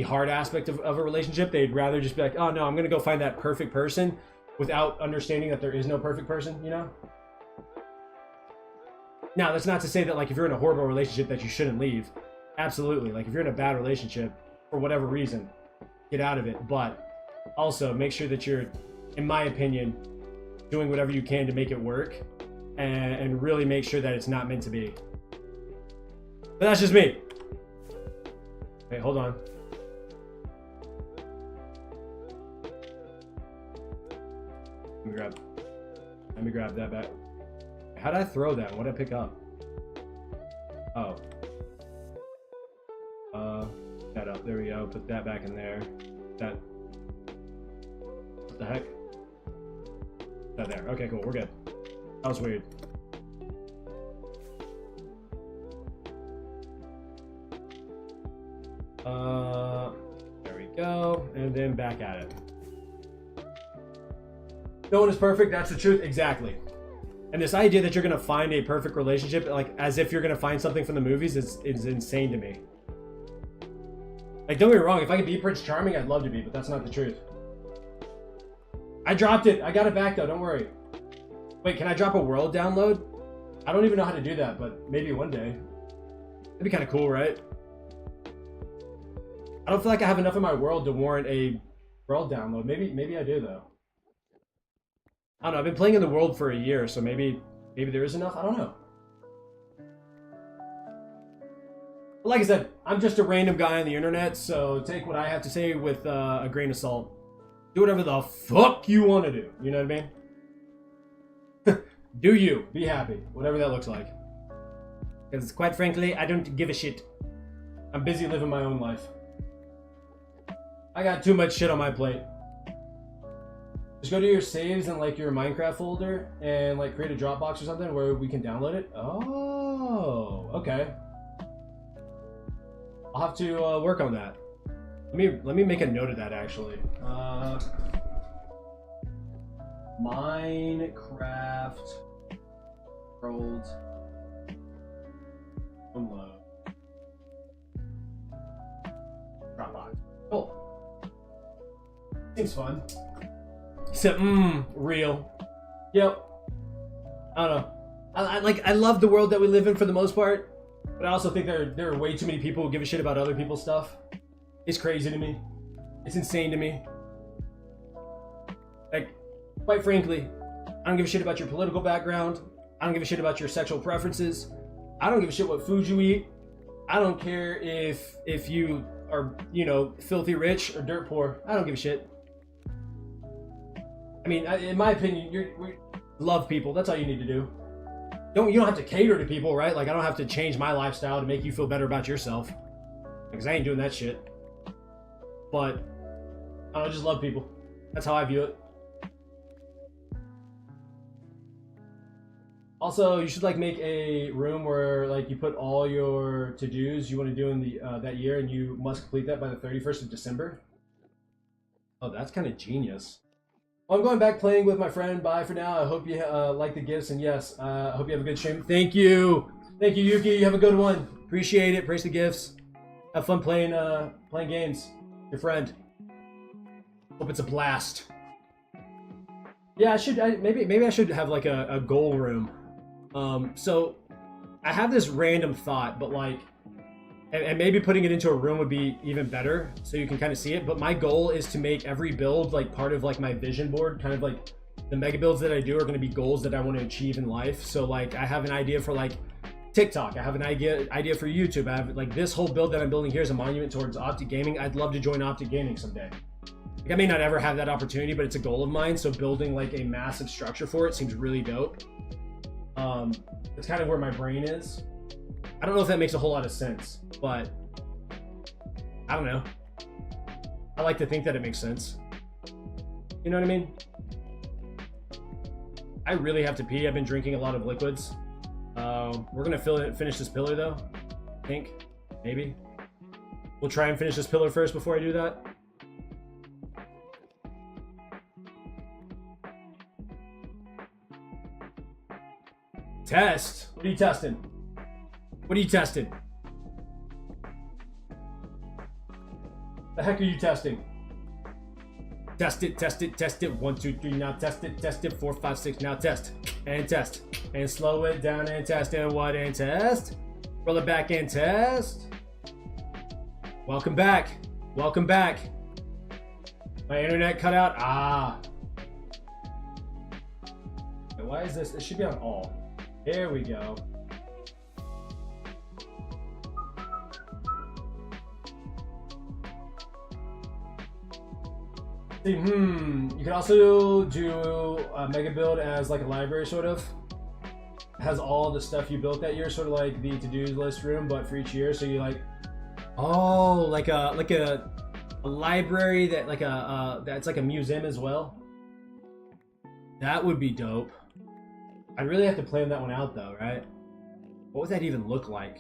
hard aspect of a relationship. They'd rather just be like, oh no, I'm gonna go find that perfect person without understanding that there is no perfect person, you know? Now, that's not to say that like if you're in a horrible relationship that you shouldn't leave. Absolutely. Like if you're in a bad relationship for whatever reason, get out of it. But also make sure that you're, in my opinion, doing whatever you can to make it work and really make sure that it's not meant to be. But that's just me. Wait, hold on. Let me grab that back. How did I throw that? What did I pick up? Oh. That up. There we go. Put that back in there. That. What the heck? That there. Okay, cool. We're good. That was weird. There we go. And then back at it. No one is perfect. That's the truth. Exactly. And this idea that you're going to find a perfect relationship, like as if you're going to find something from the movies, is insane to me. Like, don't get me wrong. If I could be Prince Charming, I'd love to be, but that's not the truth. I dropped it. I got it back, though. Don't worry. Wait, can I drop a world download? I don't even know how to do that, but maybe one day. That'd be kind of cool, right? I don't feel like I have enough in my world to warrant a world download. Maybe I do, though. I don't know. I've been playing in the world for a year, so maybe there is enough. I don't know. But like I said, I'm just a random guy on the internet, so take what I have to say with a grain of salt. Do whatever the fuck you want to do. You know what I mean? Do you. Be happy. Whatever that looks like. Because quite frankly, I don't give a shit. I'm busy living my own life. I got too much shit on my plate. Just go to your saves in like your Minecraft folder and like create a Dropbox or something where we can download it. Oh, okay. I'll have to work on that. Let me make a note of that actually. Minecraft world download Dropbox. Cool. Seems fun. Except, real. Yep. I don't know. I love the world that we live in for the most part, but I also think there are way too many people who give a shit about other people's stuff. It's crazy to me. It's insane to me. Like, quite frankly, I don't give a shit about your political background. I don't give a shit about your sexual preferences. I don't give a shit what food you eat. I don't care if you are, you know, filthy rich or dirt poor. I don't give a shit. I mean, in my opinion, we love people. That's all you need to do. You don't have to cater to people, right? Like, I don't have to change my lifestyle to make you feel better about yourself. Because I ain't doing that shit. But, I don't know, just love people. That's how I view it. Also, you should, like, make a room where, like, you put all your to-dos you want to do in the that year, and you must complete that by the 31st of December. Oh, that's kind of genius. I'm going back playing with my friend. Bye for now. I hope you like the gifts, and yes, I hope you have a good stream. Thank you, Yuki. You have a good one. Appreciate it. Praise the gifts. Have fun playing games. Your friend. Hope it's a blast. Yeah, maybe I should have like a goal room. So I have this random thought, but like. And maybe putting it into a room would be even better so you can kind of see it. But my goal is to make every build like part of like my vision board. Kind of like the mega builds that I do are going to be goals that I want to achieve in life. So like I have an idea for like TikTok. I have an idea for YouTube. I have like this whole build that I'm building here is a monument towards Optic Gaming. I'd love to join Optic Gaming someday. Like I may not ever have that opportunity, but it's a goal of mine. So building like a massive structure for it seems really dope. It's kind of where my brain is. I don't know if that makes a whole lot of sense, but I don't know. I like to think that it makes sense. You know what I mean? I really have to pee. I've been drinking a lot of liquids. We're gonna finish this pillar though, I think. Maybe. We'll try and finish this pillar first before I do that. Test? What are you testing? What are you testing? The heck are you testing? Test it, test it, test it. 1, 2, 3, now test it, 4, 5, 6, now test. And test. And slow it down and test and what and test. Roll it back and test. Welcome back. Welcome back. My internet cut out. Ah. Why is this? It should be on all. There we go. See, you can also do a mega build as like a library, sort of. It has all the stuff you built that year, sort of like the to-do list room, but for each year. So you like, oh, like a library that like that's like a museum as well. That would be dope. I'd really have to plan that one out though, right? What would that even look like?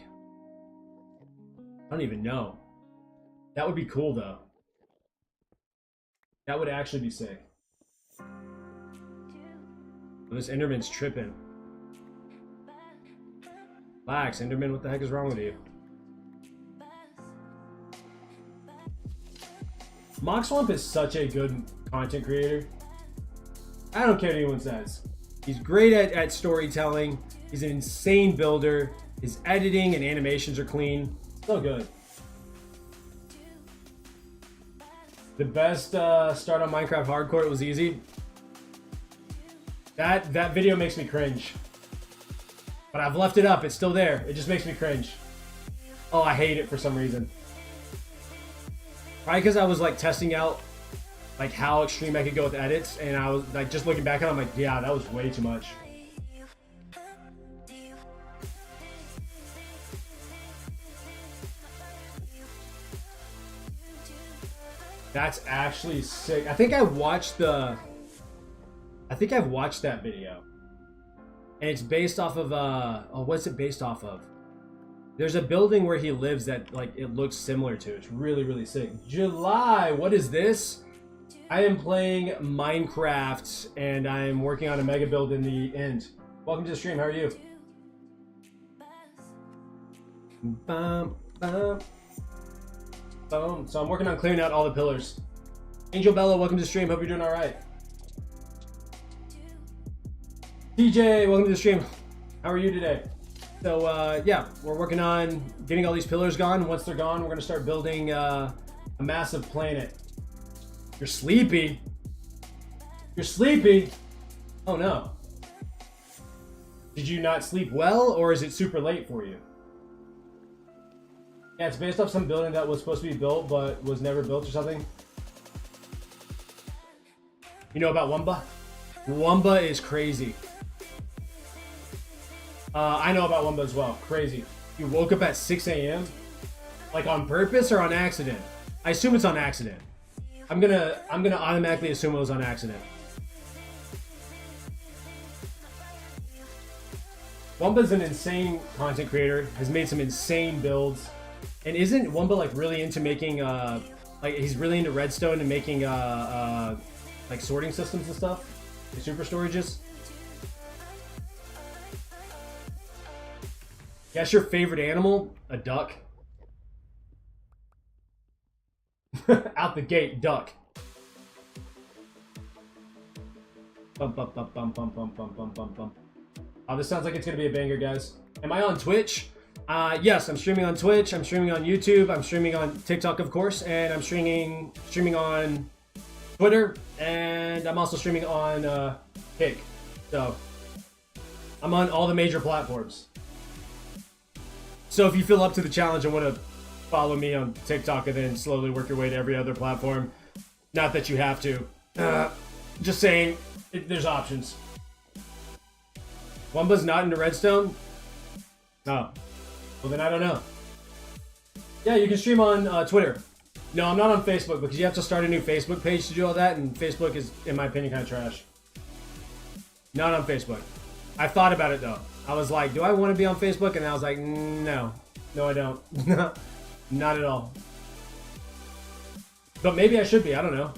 I don't even know. That would be cool though. That would actually be sick. Oh, this Enderman's tripping. Relax, Enderman, what the heck is wrong with you? Mock Swamp is such a good content creator. I don't care what anyone says. He's great at storytelling. He's an insane builder. His editing and animations are clean. So good. The best start on Minecraft Hardcore, it was easy. That video makes me cringe. But I've left it up, it's still there. It just makes me cringe. Oh, I hate it for some reason. Probably because I was like testing out like how extreme I could go with edits, and I was like just looking back on it, I'm like, yeah, that was way too much. That's actually sick. I think I've watched that video. And it's based off of oh, what's it based off of? There's a building where he lives that like it looks similar to. It's really, really sick. July, what is this? I am playing Minecraft and I'm working on a mega build in the end. Welcome to the stream, how are you? Bum, bum. Boom. So I'm working on clearing out all the pillars. Angel Bella, welcome to the stream. Hope you're doing all right. DJ, welcome to the stream. How are you today? So yeah, we're working on getting all these pillars gone. Once they're gone, we're gonna start building a massive planet. You're sleepy. You're sleepy. Oh no. Did you not sleep well, or is it super late for you? Yeah, it's based off some building that was supposed to be built, but was never built or something. You know about Wumba? Wumba is crazy. I know about Wumba as well. Crazy. You woke up at 6 a.m.? Like on purpose or on accident? I assume it's on accident. I'm gonna automatically assume it was on accident. Wumba's an insane content creator. Has made some insane builds. And isn't Wumba like really into making like he's really into redstone and making like sorting systems and stuff? Like super storages? Guess your favorite animal? A duck. Out the gate, duck. Bum bum bum bum bum bum bum bum bum bum. Oh, this sounds like it's gonna be a banger, guys. Am I on Twitch? Yes, I'm streaming on Twitch, I'm streaming on YouTube, I'm streaming on TikTok, of course, and I'm streaming on Twitter, and I'm also streaming on Kick. So, I'm on all the major platforms. So if you feel up to the challenge and want to follow me on TikTok and then slowly work your way to every other platform, not that you have to. Just saying, there's options. Wumba's not into redstone? Oh. Well, then I don't know. Yeah, you can stream on Twitter. No, I'm not on Facebook because you have to start a new Facebook page to do all that, and Facebook is, in my opinion, kind of trash. Not on Facebook. I thought about it, though. I was like, do I want to be on Facebook? And I was like, no. No, I don't. Not at all. But maybe I should be. I don't know.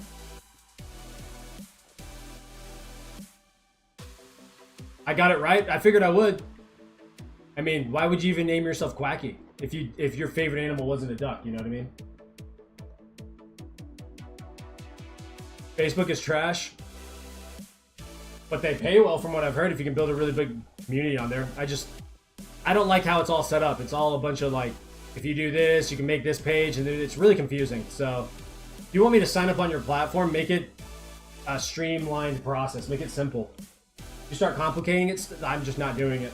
I got it right. I figured I would. I mean, why would you even name yourself Quacky if your favorite animal wasn't a duck? You know what I mean? Facebook is trash, but they pay well from what I've heard if you can build a really big community on there. I don't like how it's all set up. It's all a bunch of like, if you do this, you can make this page, and it's really confusing. So if you want me to sign up on your platform, make it a streamlined process. Make it simple. If you start complicating it, I'm just not doing it.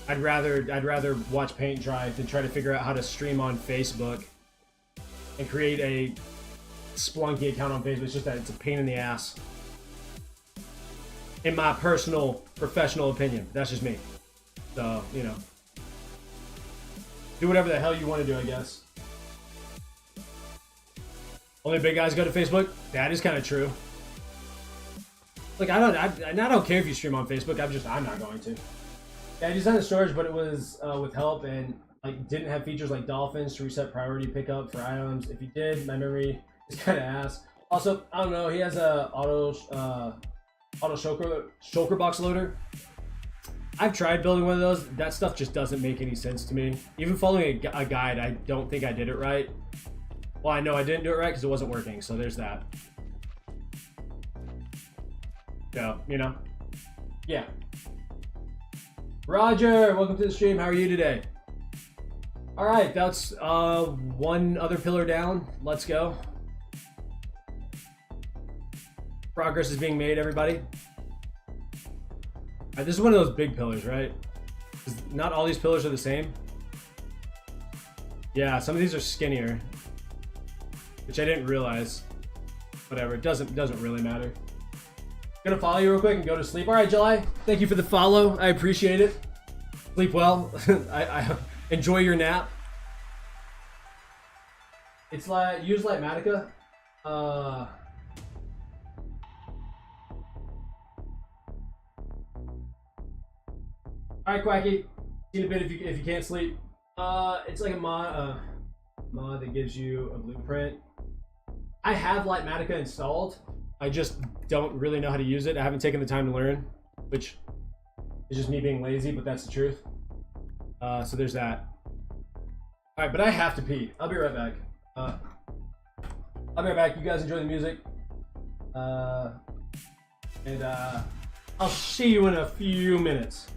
I'd rather watch paint dry than try to figure out how to stream on Facebook and create a Splunky account on Facebook. It's just that it's a pain in the ass. In my personal, professional opinion. That's just me. So, you know. Do whatever the hell you want to do, I guess. Only big guys go to Facebook? That is kind of true. Like, I don't care if you stream on Facebook. I'm not going to. Yeah, I designed the storage, but it was with help and like didn't have features like dolphins to reset priority pickup for items. If you did, my memory is kind of ass. Also, I don't know. He has a auto shulker box loader. I've tried building one of those. That stuff just doesn't make any sense to me. Even following a guide, I don't think I did it right. Well, I know I didn't do it right because it wasn't working. So there's that. So, you know, yeah. Roger, welcome to the stream. How are you today? All right, that's one other pillar down. Let's go. Progress is being made, everybody. All right, this is one of those big pillars, right? Not all these pillars are the same. Yeah, some of these are skinnier, which I didn't realize. Whatever, it doesn't really matter. Gonna follow you real quick and go to sleep. All right, July. Thank you for the follow. I appreciate it. Sleep well. I enjoy your nap. It's like use Lightmatica. All right, Quacky. See you in a bit if you can't sleep. It's like a mod that gives you a blueprint. I have Lightmatica installed. I just don't really know how to use it. I haven't taken the time to learn, which is just me being lazy, but that's the truth. So there's that. All right, but I have to pee. I'll be right back. I'll be right back. You guys enjoy the music. And I'll see you in a few minutes.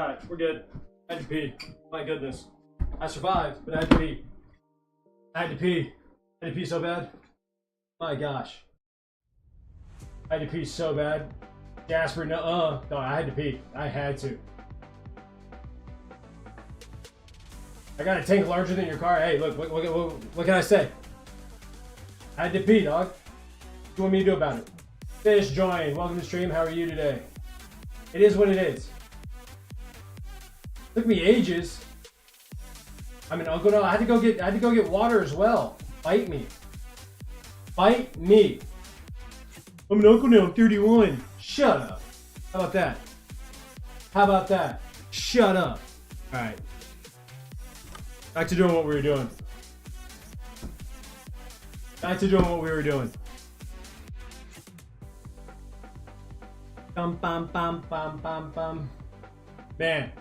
Alright, we're good. I had to pee. My goodness. I survived, but I had to pee. I had to pee. I had to pee so bad. My gosh. I had to pee so bad. Jasper, no, I had to pee. I had to. I got a tank larger than your car. Hey, look, what can I say? I had to pee, dog. What do you want me to do about it? Fish, join. Welcome to the stream. How are you today? It is what it is. Took me ages. I'm an uncle now. I had to go get water as well. Bite me. Bite me. I'm an uncle now. I'm 31. Shut up. How about that? How about that? Shut up. All right. Back to doing what we were doing. Back to doing what we were doing. Bum bum bum bum bum bum. Man.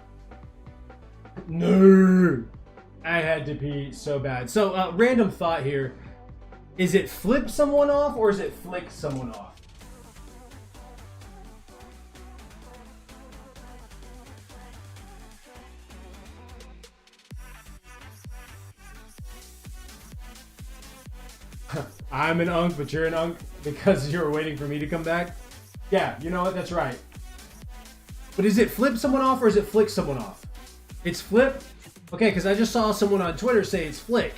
No. I had to pee so bad. So, random thought here. Is it flip someone off or is it flick someone off? I'm an unk, but you're an unk because you were waiting for me to come back? Yeah, you know what? That's right. But is it flip someone off or is it flick someone off? It's flip? Okay, because I just saw someone on Twitter say it's flick.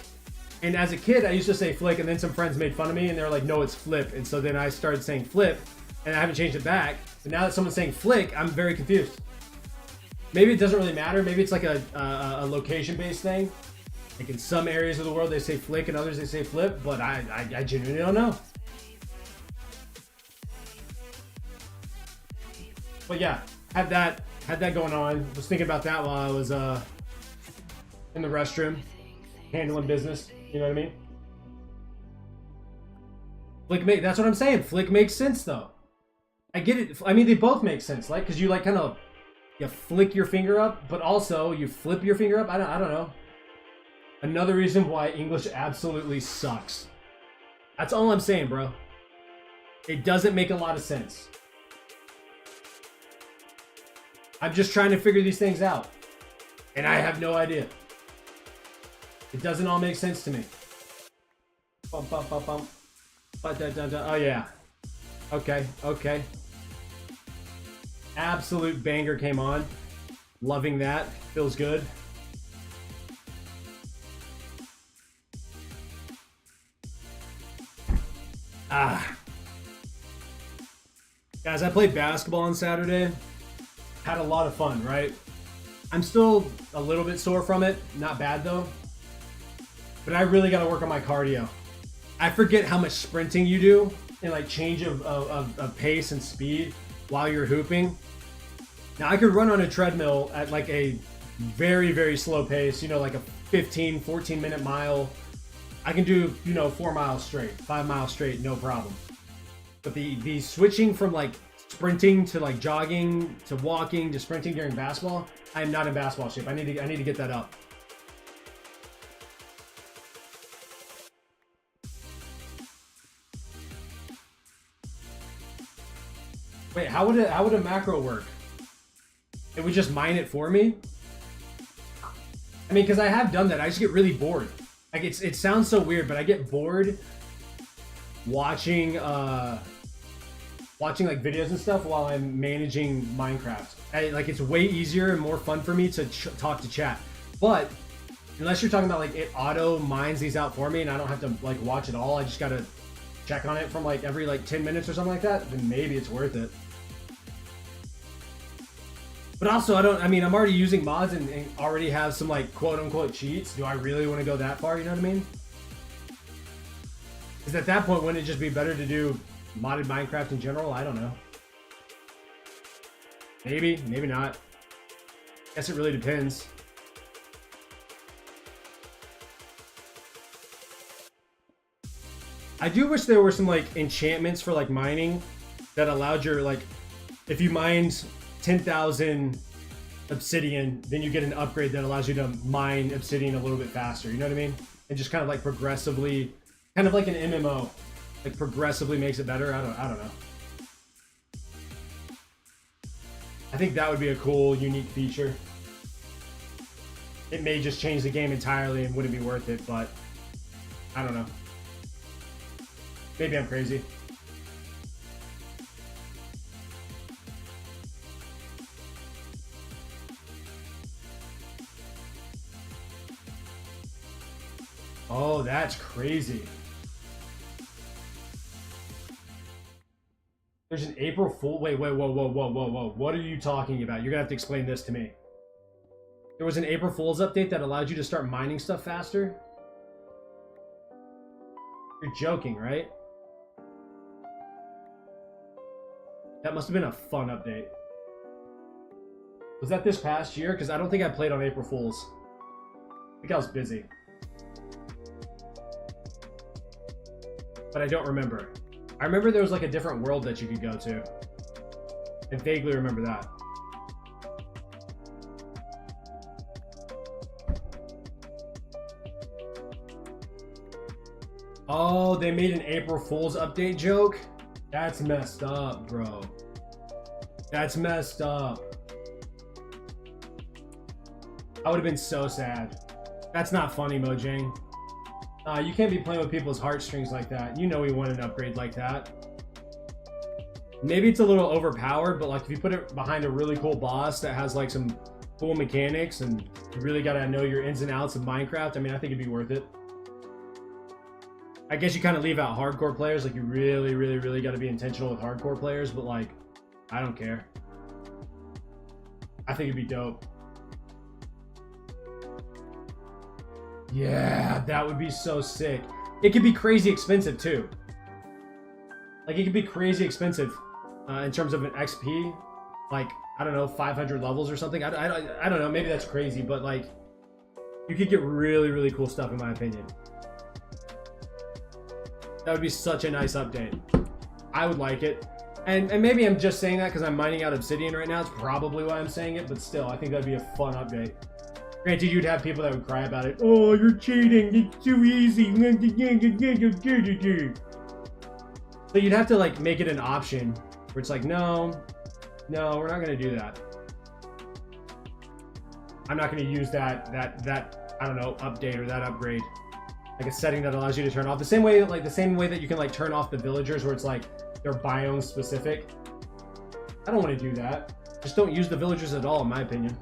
And as a kid, I used to say flick, and then some friends made fun of me, and they were like, no, it's flip. And so then I started saying flip, and I haven't changed it back. But now that someone's saying flick, I'm very confused. Maybe it doesn't really matter. Maybe it's like a location-based thing. Like in some areas of the world, they say flick, and others they say flip, but I genuinely don't know. But yeah, had that going on. Was thinking about that while I was in the restroom, handling business. You know what I mean? Flick that's what I'm saying. Flick makes sense though. I get it. I mean, they both make sense, like, because you like kind of you flick your finger up, but also you flip your finger up. I don't know. Another reason why English absolutely sucks. That's all I'm saying, bro. It doesn't make a lot of sense. I'm just trying to figure these things out. And I have no idea. It doesn't all make sense to me. Bum, bum, bum, bum. Oh, yeah. Okay. Absolute banger came on. Loving that. Feels good. Guys, I played basketball on Saturday. Had a lot of fun, right? I'm still a little bit sore from it. Not bad though. But I really got to work on my cardio. I forget how much sprinting you do and like change of pace and speed while you're hooping. Now I could run on a treadmill at like a very, very slow pace, you know, like a 15, 14 minute mile. I can do, 4 miles straight, 5 miles straight, no problem. But the switching from like sprinting to like jogging to walking to sprinting during basketball, I am not in basketball shape. I need to get that up. Wait, how would a macro work? It would just mine it for me? I mean, because I have done that. I just get really bored. Like it sounds so weird, but I get bored watching like videos and stuff while I'm managing Minecraft. It's way easier and more fun for me to talk to chat. But unless you're talking about like it auto mines these out for me and I don't have to like watch it all, I just gotta check on it from like every like 10 minutes or something like that, then maybe it's worth it. But also, I'm already using mods and already have some like quote unquote cheats. Do I really want to go that far? You know what I mean? Because at that point, wouldn't it just be better to do modded Minecraft in general? I don't know. Maybe, maybe not. Guess it really depends. I do wish there were some like enchantments for like mining that allowed your like, if you mined 10,000 obsidian, then you get an upgrade that allows you to mine obsidian a little bit faster. You know what I mean? And just kind of like progressively, kind of like an MMO, like progressively makes it better. I don't know. I think that would be a cool, unique feature. It may just change the game entirely and wouldn't be worth it, but I don't know. Maybe I'm crazy. Oh, that's crazy. There's an April Fool. Wait, whoa. What are you talking about? You're gonna have to explain this to me. There was an April Fool's update that allowed you to start mining stuff faster? You're joking, right? That must have been a fun update. Was that this past year? Because I don't think I played on April Fool's. I think I was busy. But I don't remember. I remember there was like a different world that you could go to. I vaguely remember that. Oh, they made an April Fool's update joke? That's messed up, bro. That's messed up. I would have been so sad. That's not funny, Mojang. You can't be playing with people's heartstrings like that. You know we want an upgrade like that. Maybe it's a little overpowered, but like if you put it behind a really cool boss that has like some cool mechanics and you really gotta know your ins and outs of Minecraft, I mean, I think it'd be worth it. I guess you kind of leave out hardcore players, like you really gotta be intentional with hardcore players, but like, I don't care. I think it'd be dope. Yeah, that would be so sick. It could be crazy expensive too. Like it could be crazy expensive in terms of an XP. Like, I don't know, 500 levels or something. I don't know, maybe that's crazy, but like you could get really cool stuff in my opinion. That would be such a nice update. I would like it. And maybe I'm just saying that because I'm mining out obsidian right now. It's probably why I'm saying it, but still, I think that'd be a fun update. Granted, you'd have people that would cry about it. Oh, you're cheating. It's too easy. So you'd have to like make it an option where it's like, no, we're not gonna do that. I'm not gonna use that I don't know, update or that upgrade. Like a setting that allows you to turn off the same way that you can like turn off the villagers where it's like they're biome specific. I don't want to do that. Just don't use the villagers at all, in my opinion.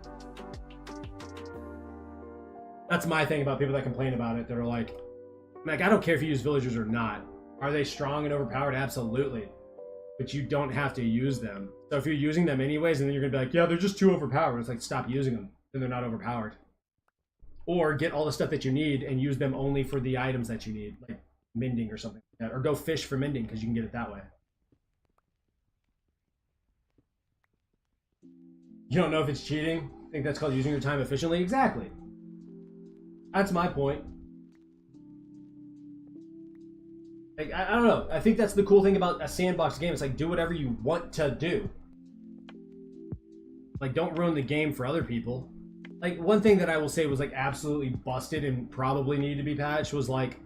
That's my thing about people that complain about it. That are like, I don't care if you use villagers or not. Are they strong and overpowered? Absolutely. But you don't have to use them. So if you're using them anyways, and then you're gonna be like, yeah, they're just too overpowered. It's like, stop using them. Then they're not overpowered. Or get all the stuff that you need and use them only for the items that you need, like mending or something like that. Or go fish for mending because you can get it that way. You don't know if it's cheating? I think that's called using your time efficiently? Exactly. That's my point. Like, I don't know. I think that's the cool thing about a sandbox game. It's like, do whatever you want to do. Like, don't ruin the game for other people. Like, one thing that I will say was like absolutely busted and probably needed to be patched was like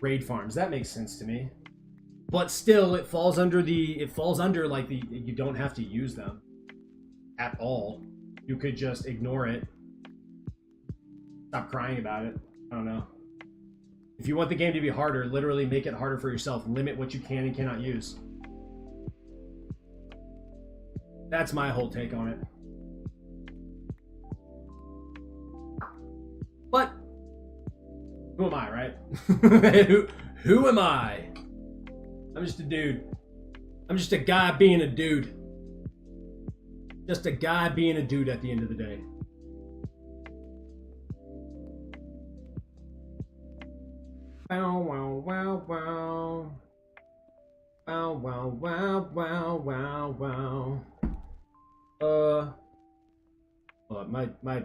raid farms. That makes sense to me. But still, it falls under like you don't have to use them at all. You could just ignore it. Stop crying about it. I don't know. If you want the game to be harder, literally make it harder for yourself. Limit what you can and cannot use. That's my whole take on it. But who am I, right? who am I? I'm just a dude. I'm just a guy being a dude. Just a guy being a dude at the end of the day. Bow wow wow wow. Bow wow wow wow wow wow. Hold up, my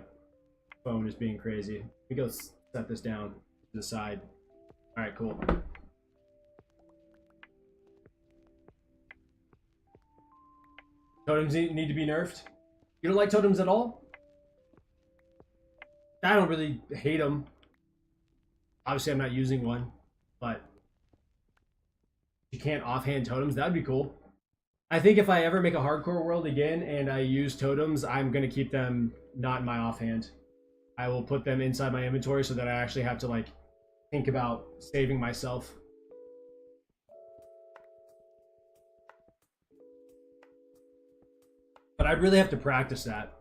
phone is being crazy. Let me go set this down to the side. Alright, cool. Totems need to be nerfed? You don't like totems at all? I don't really hate them. Obviously, I'm not using one, but you can't offhand totems. That'd be cool. I think if I ever make a hardcore world again and I use totems, I'm gonna keep them not in my offhand. I will put them inside my inventory so that I actually have to like think about saving myself. But I'd really have to practice that.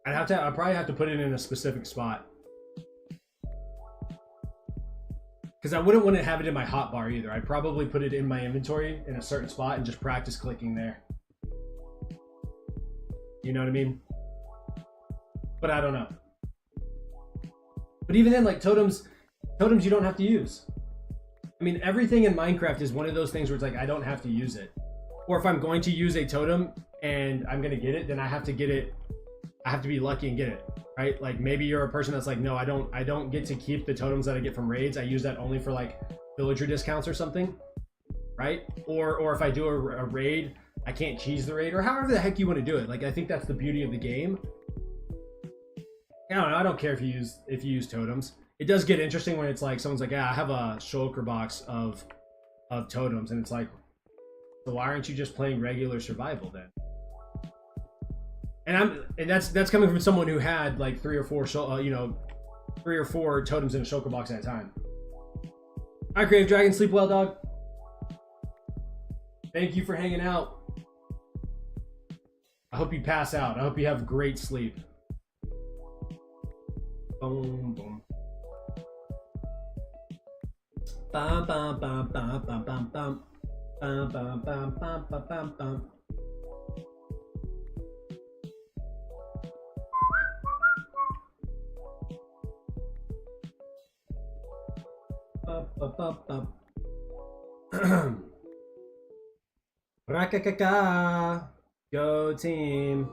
I'd probably have to put it in a specific spot. Because I wouldn't want to have it in my hotbar either. I'd probably put it in my inventory in a certain spot and just practice clicking there. You know what I mean? But I don't know. But even then, like totems you don't have to use. I mean, everything in Minecraft is one of those things where it's like, I don't have to use it. Or if I'm going to use a totem and I'm going to get it, then I have to get it. I have to be lucky and get it, right? Like maybe you're a person that's like, no, I don't get to keep the totems that I get from raids. I use that only for like villager discounts or something, right? Or if I do a raid, I can't cheese the raid, or however the heck you want to do it. Like I think that's the beauty of the game. I don't know. I don't care if you use totems. It does get interesting when it's like someone's like, yeah, I have a shulker box of totems, and it's like, so why aren't you just playing regular survival then? And that's coming from someone who had like 3 or 4 totems in a shulker box at a time. Hi, Crave Dragon, sleep well, dog. Thank you for hanging out. I hope you pass out. I hope you have great sleep. Boom, boom. Bum, bum, bum, bum, bum, bum, bum. Bum, bum, bum, bum, bum, bum, bum. Rakakaka. Go team.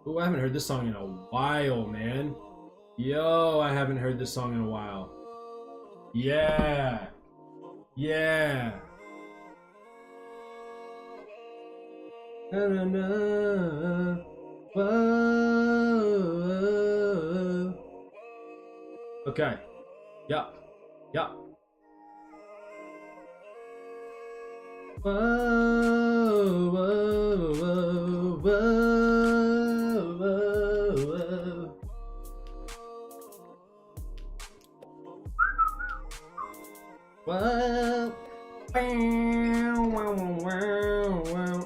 Ooh, I haven't heard this song in a while, man. Yo, I haven't heard this song in a while. Yeah. Yeah. Na, na, na. Whoa. Okay. Yup. Yup. Whoa, whoa, whoa, whoa, whoa, whoa. Whoa. Wow, wow, wow.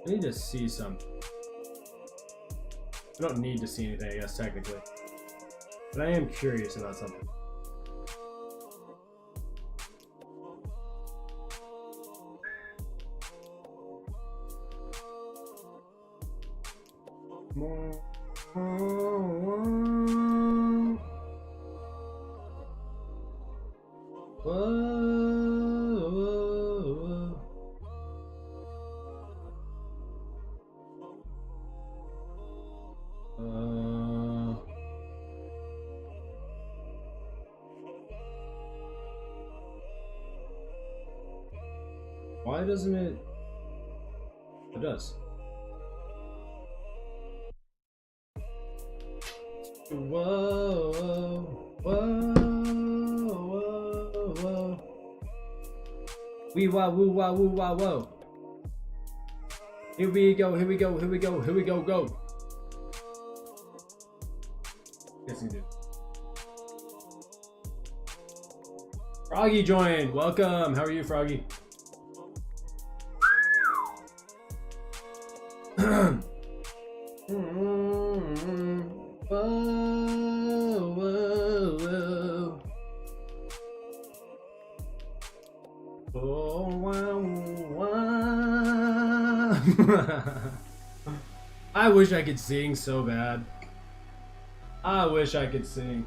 I need to see something. I don't need to see anything, I guess, technically. But I am curious about something. Why doesn't it? It does. Whoa, whoa, whoa, whoa. Wee wah woo wah woo wah whoa. Here we go, here we go, here we go, here we go, go. Yes, you do. Froggy joined. Welcome. How are you, Froggy? I wish I could sing so bad. I wish I could sing.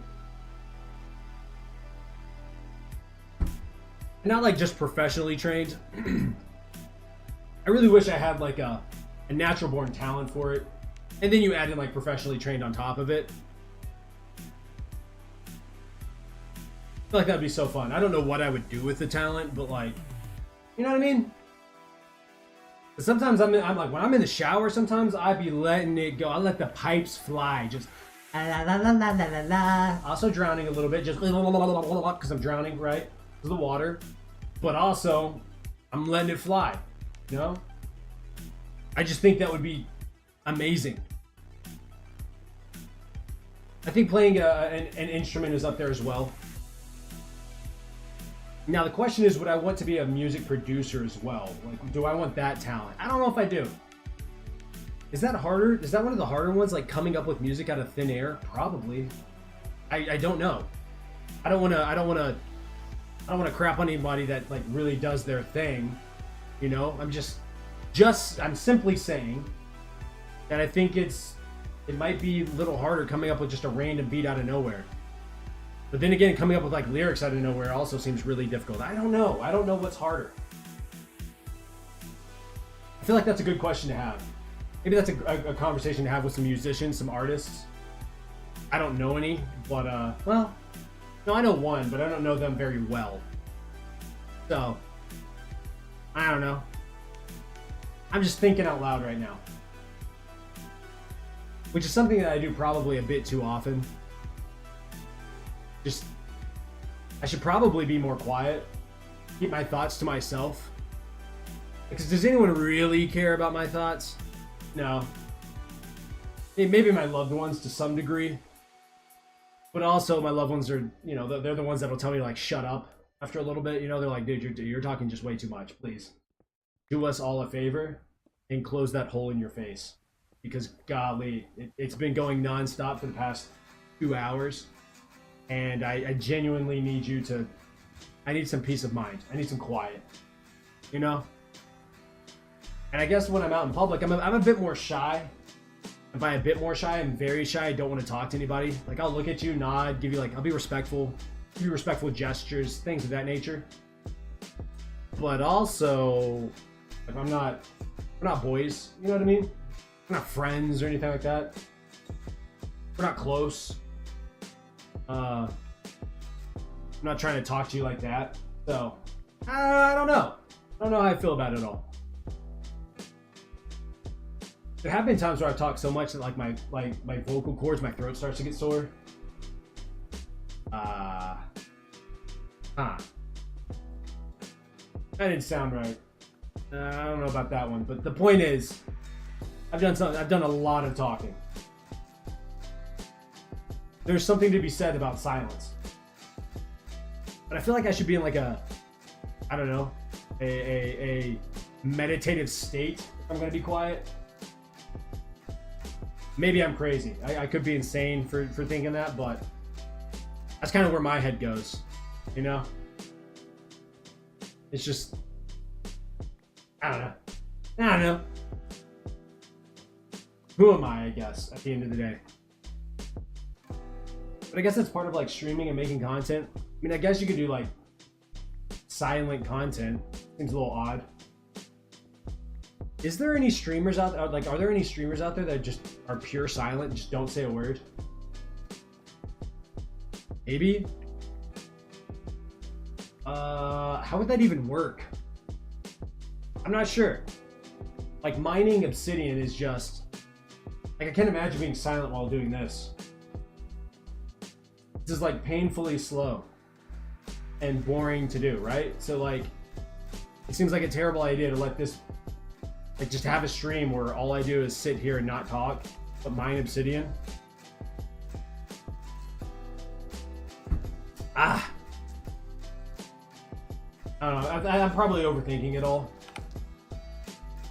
Not like just professionally trained. I really wish I had like a natural born talent for it. And then you add in like professionally trained on top of it. I feel like that'd be so fun. I don't know what I would do with the talent, but like, you know what I mean? Sometimes I'm like, when I'm in the shower, sometimes I'd be letting it go. I let the pipes fly, just la la la la la la la. Also drowning a little bit, just because I'm drowning, right? of the water, but also I'm letting it fly, you know? I just think that would be amazing. I think playing an instrument is up there as well. Now the question is, would I want to be a music producer as well? Like, do I want that talent? I don't know if I do. Is that harder? Is that one of the harder ones, like coming up with music out of thin air? Probably. I don't know. I don't want to crap on anybody that like really does their thing. You know, I'm simply saying that I think it might be a little harder coming up with just a random beat out of nowhere. But then again, coming up with like lyrics out of nowhere also seems really difficult. I don't know what's harder. I feel like that's a good question to have. Maybe that's a conversation to have with some musicians, some artists. I don't know any, but well, no, I know one, but I don't know them very well. So, I don't know. I'm just thinking out loud right now. Which is something that I do probably a bit too often. I should probably be more quiet. Keep my thoughts to myself. Because does anyone really care about my thoughts? No. Maybe my loved ones to some degree. But also my loved ones are, you know, they're the ones that'll tell me like, shut up after a little bit. You know, they're like, dude, you're talking just way too much. Please do us all a favor and close that hole in your face. Because golly, it's been going nonstop for the past 2 hours. And I genuinely need I need some peace of mind. I need some quiet, you know? And I guess when I'm out in public, I'm a bit more shy. And by a bit more shy, I'm very shy. I don't want to talk to anybody. Like, I'll look at you, nod, give you like, I'll be respectful, give you respectful gestures, things of that nature. But also, if we're not boys, you know what I mean? We're not friends or anything like that. We're not close. I'm not trying to talk to you like that. So, I don't know. I don't know how I feel about it all. There have been times where I've talked so much that like my vocal cords, my throat starts to get sore. That didn't sound right. I don't know about that one, but the point is, I've done a lot of talking. There's something to be said about silence. But I feel like I should be in like a meditative state if I'm gonna be quiet. Maybe I'm crazy. I could be insane for thinking that, but that's kind of where my head goes, you know? It's just, I don't know. Who am I guess, at the end of the day? But I guess that's part of like streaming and making content. I mean, I guess you could do like silent content. Seems a little odd. Is there any streamers out there? Like, are there any streamers out there that just are pure silent, just don't say a word? Maybe. How would that even work? I'm not sure. Like, mining obsidian is just like, I can't imagine being silent while doing this. This is like painfully slow and boring to do, right? So like, it seems like a terrible idea to let this, like, just have a stream where all I do is sit here and not talk, but mine obsidian. I don't know. I'm probably overthinking it all.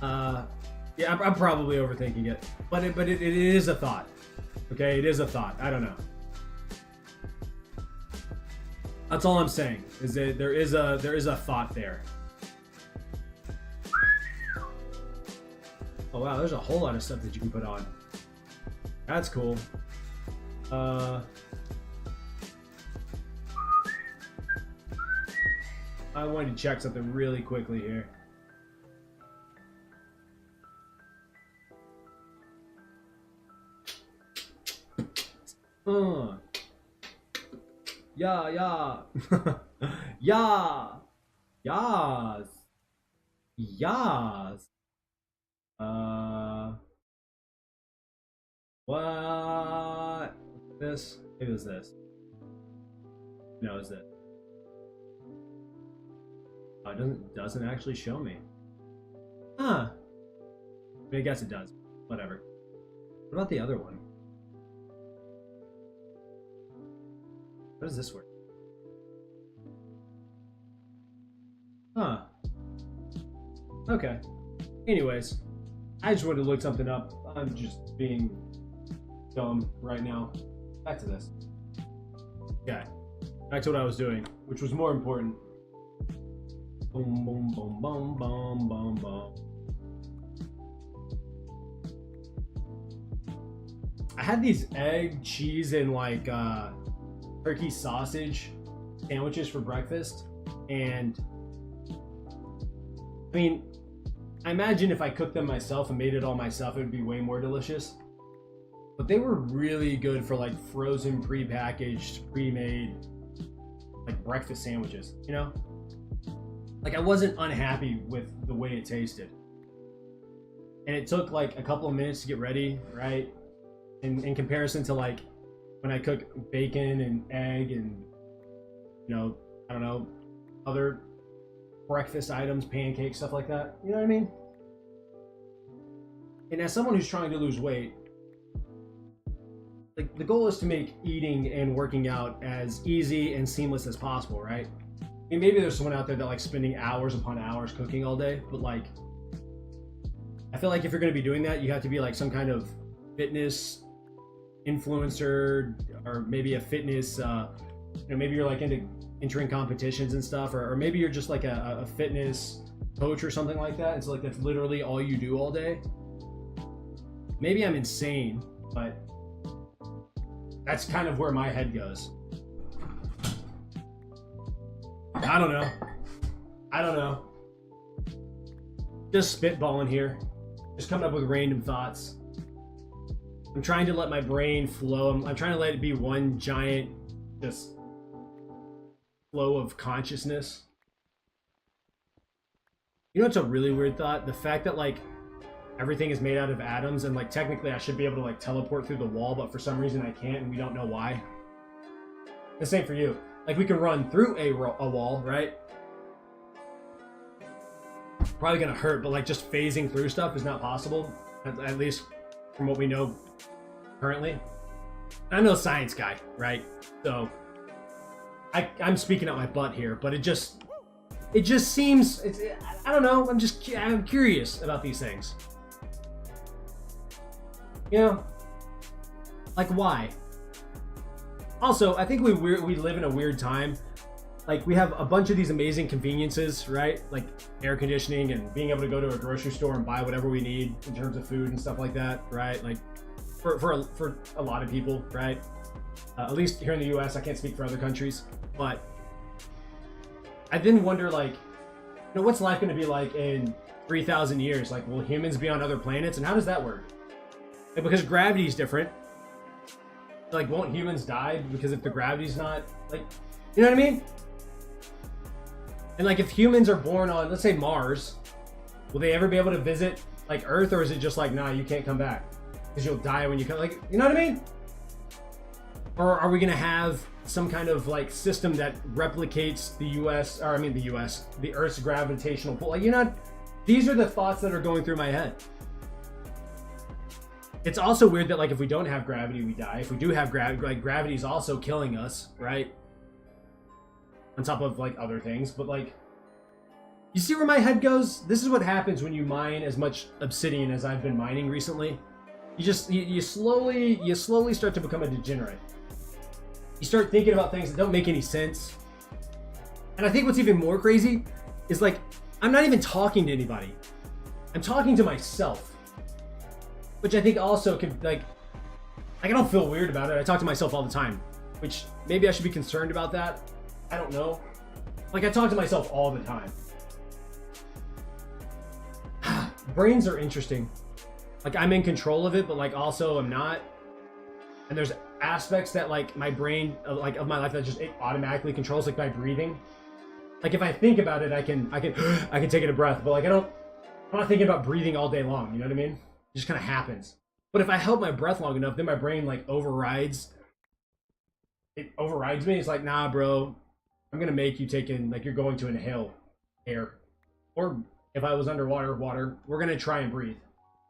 Yeah, I'm probably overthinking it, but it is a thought. Okay, it is a thought. I don't know. That's all I'm saying. Is that there is a thought there. Oh wow, there's a whole lot of stuff that you can put on. That's cool. I wanted to check something really quickly here. Yeah. Yeah. Yas. Yas. What? This? It was this. No, it's this. Oh, it doesn't actually show me. Huh. I mean, I guess it does. Whatever. What about the other one? What does this work? Huh. Okay. Anyways, I just wanted to look something up. I'm just being dumb right now. Back to this. Okay. Back to what I was doing, which was more important. Boom, boom, boom, boom, boom, boom, boom. I had these egg, cheese, and like turkey sausage sandwiches for breakfast, and I mean, I imagine if I cooked them myself and made it all myself, it would be way more delicious. But they were really good for like frozen, pre-packaged, pre-made, like breakfast sandwiches, you know? Like I wasn't unhappy with the way it tasted. And it took like a couple of minutes to get ready, right? In comparison to like when I cook bacon and egg and, you know, I don't know, other breakfast items, pancakes, stuff like that. You know what I mean? And as someone who's trying to lose weight, like the goal is to make eating and working out as easy and seamless as possible, right? I mean, maybe there's someone out there that like spending hours upon hours cooking all day, but like, I feel like if you're going to be doing that, you have to be like some kind of fitness influencer, or maybe a fitness, you know, maybe you're like into entering competitions and stuff, or maybe you're just like a fitness coach or something like that. And so like that's literally all you do all day. Maybe I'm insane, but that's kind of where my head goes. I don't know. Just spitballing here. Just coming up with random thoughts. I'm trying to let my brain flow. I'm trying to let it be one giant just flow of consciousness. You know what's a really weird thought? The fact that like everything is made out of atoms, and like technically I should be able to like teleport through the wall, but for some reason I can't, and we don't know why. The same for you. Like we can run through a wall, right? Probably gonna hurt, but like just phasing through stuff is not possible, at least from what we know currently. I'm no science guy, right? So I'm speaking out my butt here, but it just seems, I don't know, I'm curious about these things. You know, like why? Also, I think we live in a weird time. Like we have a bunch of these amazing conveniences, right? Like air conditioning and being able to go to a grocery store and buy whatever we need in terms of food and stuff like that, right? Like for a lot of people, right? At least here in the US, I can't speak for other countries, but I then wonder, like, you know, what's life going to be like in 3,000 years? Like, will humans be on other planets, and how does that work? Like, because gravity is different. Like, won't humans die because if the gravity's not, like, you know what I mean? And like, if humans are born on, let's say Mars, will they ever be able to visit like Earth, or is it just like, nah, you can't come back because you'll die when you come? Like, you know what I mean? Or are we gonna have some kind of like system that replicates the Earth's gravitational pull? Like, you know, these are the thoughts that are going through my head. It's also weird that like if we don't have gravity, we die. If we do have gravity, like gravity is also killing us, right? On top of like other things, but like, you see where my head goes? This is what happens when you mine as much obsidian as I've been mining recently. You slowly start to become a degenerate. You start thinking about things that don't make any sense. And I think what's even more crazy is like, I'm not even talking to anybody. I'm talking to myself. Which I think also could like I don't feel weird about it. I talk to myself all the time. Which maybe I should be concerned about that. I don't know. Like I talk to myself all the time. Brains are interesting. Like I'm in control of it, but like also I'm not. And there's aspects that like my brain, like of my life, that just it automatically controls, like by breathing. Like if I think about it, I can take in a breath, but like I'm not thinking about breathing all day long. You know what I mean? It just kind of happens. But if I held my breath long enough, then my brain like overrides. It overrides me. It's like, nah, bro, I'm gonna make you take in, like you're going to inhale air. Or if I was underwater, water, we're gonna try and breathe.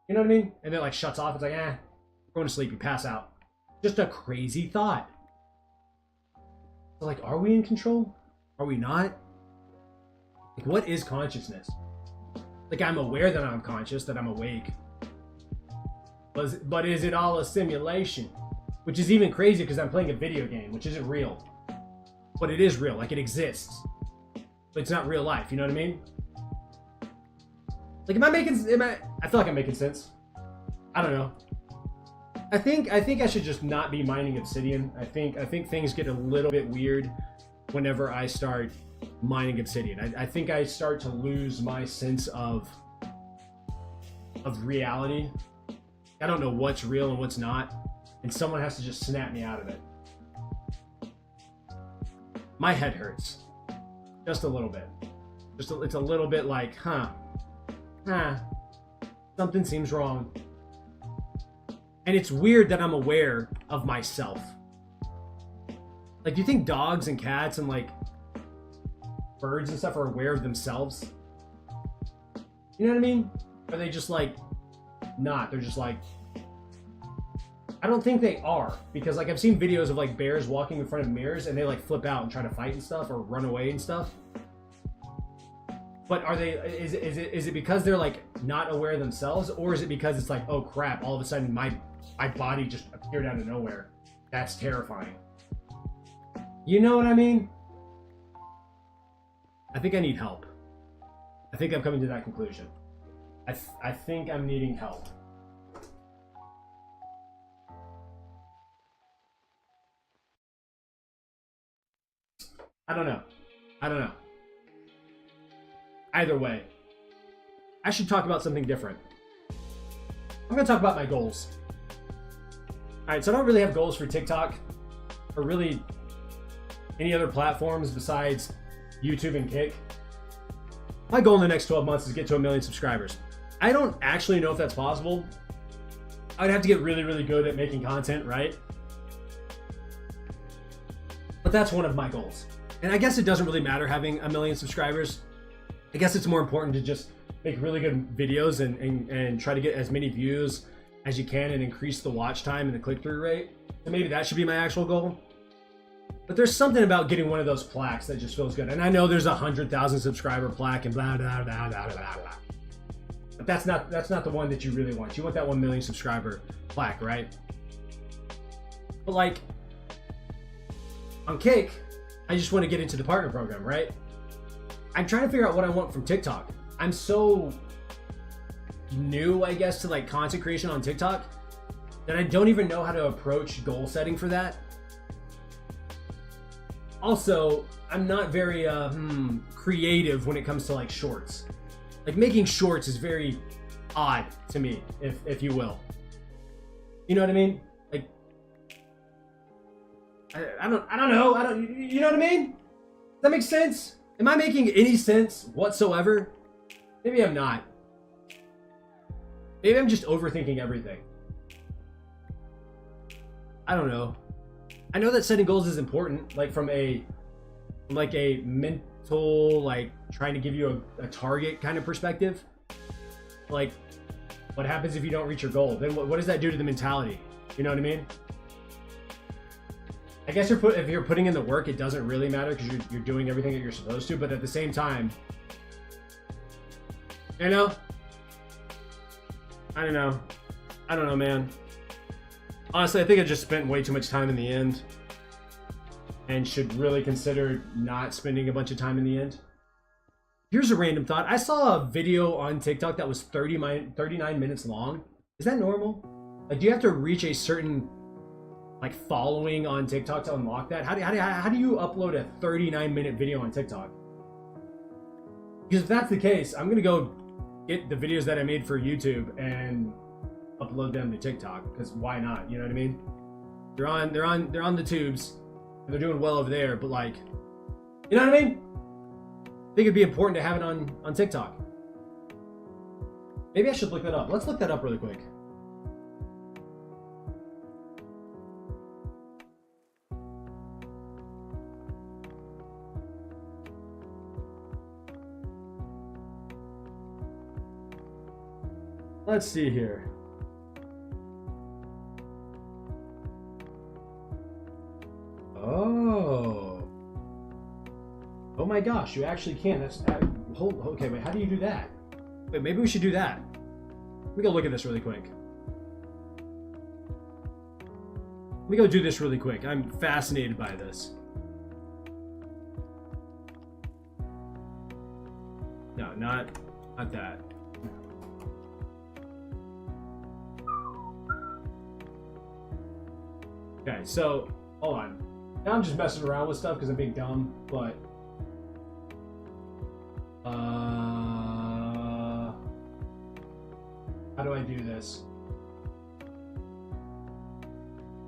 You know what I mean? And then it like shuts off. It's like, going to sleep, you pass out. Just a crazy thought. So like, are we in control? Are we not? Like, what is consciousness? Like, I'm aware that I'm conscious, that I'm awake. But is it all a simulation? Which is even crazy because I'm playing a video game, which isn't real. But it is real, like it exists. But it's not real life, you know what I mean? Like, I feel like I'm making sense. I don't know. I think I should just not be mining obsidian. I think things get a little bit weird whenever I start mining obsidian. I think I start to lose my sense of reality. I don't know what's real and what's not, and someone has to just snap me out of it. My head hurts. Just a little bit. It's a little bit like, something seems wrong. And it's weird that I'm aware of myself. Like, do you think dogs and cats and like birds and stuff are aware of themselves? You know what I mean? Are they just like not? They're just like, I don't think they are, because like I've seen videos of like bears walking in front of mirrors and they like flip out and try to fight and stuff or run away and stuff. But are they? Is it because they're like not aware themselves, or is it because it's like, oh crap, all of a sudden my body just appeared out of nowhere? That's terrifying. You know what I mean? I think I need help. I think I'm coming to that conclusion. I think I'm needing help. I don't know. Either way, I should talk about something different. I'm going to talk about my goals. Alright, so I don't really have goals for TikTok or really any other platforms besides YouTube and Kick. My goal in the next 12 months is to get to 1 million subscribers. I don't actually know if that's possible. I'd have to get really, really good at making content, right? But that's one of my goals. And I guess it doesn't really matter having 1 million subscribers. I guess it's more important to just make really good videos and try to get as many views as you can and increase the watch time and the click-through rate. So maybe that should be my actual goal. But there's something about getting one of those plaques that just feels good. And I know there's a 100,000 subscriber plaque and blah, blah, blah, blah, blah, blah. But that's not the one that you really want. You want that 1 million subscriber plaque, right? But like, on Cake, I just want to get into the partner program, right? I'm trying to figure out what I want from TikTok. I'm so new, I guess, to like content creation on TikTok that I don't even know how to approach goal setting for that. Also, I'm not very creative when it comes to like shorts. Like, making shorts is very odd to me, if you will. You know what I mean? Like, I don't know. You know what I mean? Does that make sense? Am I making any sense whatsoever? Maybe I'm not. Maybe I'm just overthinking everything. I don't know. I know that setting goals is important, like from a mental, like trying to give you a target kind of perspective. Like, what happens if you don't reach your goal? Then what does that do to the mentality? You know what I mean? I guess if you're putting in the work, it doesn't really matter because you're doing everything that you're supposed to. But at the same time, you know, I don't know, man. Honestly, I think I just spent way too much time in the end and should really consider not spending a bunch of time in the end. Here's a random thought. I saw a video on TikTok that was 39 minutes long. Is that normal? Like, do you have to reach a certain like following on TikTok to unlock that? How do you upload a 39-minute video on TikTok? Because if that's the case, I'm gonna go get the videos that I made for YouTube and upload them to TikTok, because why not? You know what I mean? They're on the tubes and they're doing well over there, but like, you know what I mean? I think it'd be important to have it on TikTok. Maybe I should look that up. Let's look that up really quick. Let's see here. Oh. Oh my gosh, you actually can. Okay, wait, how do you do that? Wait, maybe we should do that. Let me go look at this really quick. Let me go do this really quick. I'm fascinated by this. No, not that. Okay, so hold on. Now I'm just messing around with stuff because I'm being dumb, but how do I do this?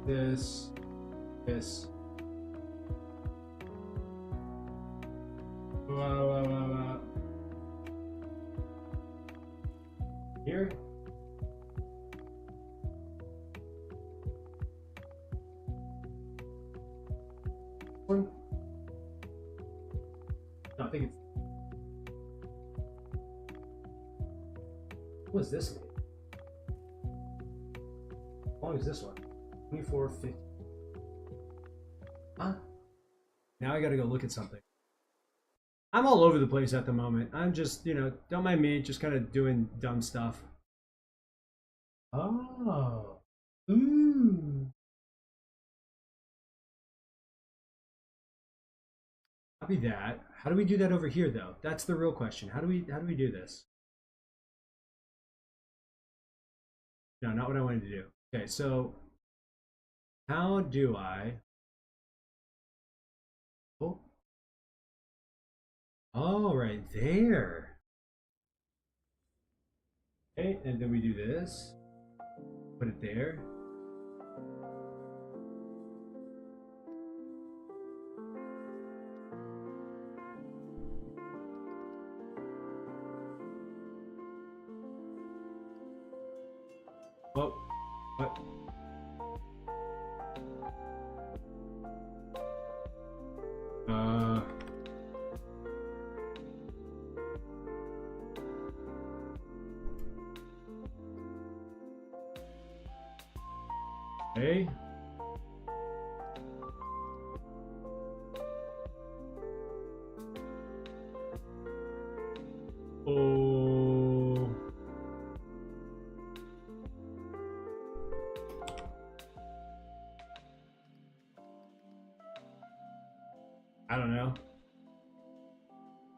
This. Here. One. No, I think it's. What was this? How long is this one? 24.50. Huh? Now I gotta go look at something. I'm all over the place at the moment. I'm just, don't mind me, just kind of doing dumb stuff. Oh. Ooh. Copy that. How do we do that over here, though? That's the real question. How do we do this? No, not what I wanted to do. Okay, so how do I? Oh, right there. Okay, and then we do this. Put it there. Oh, what? Okay. Oh. I don't know.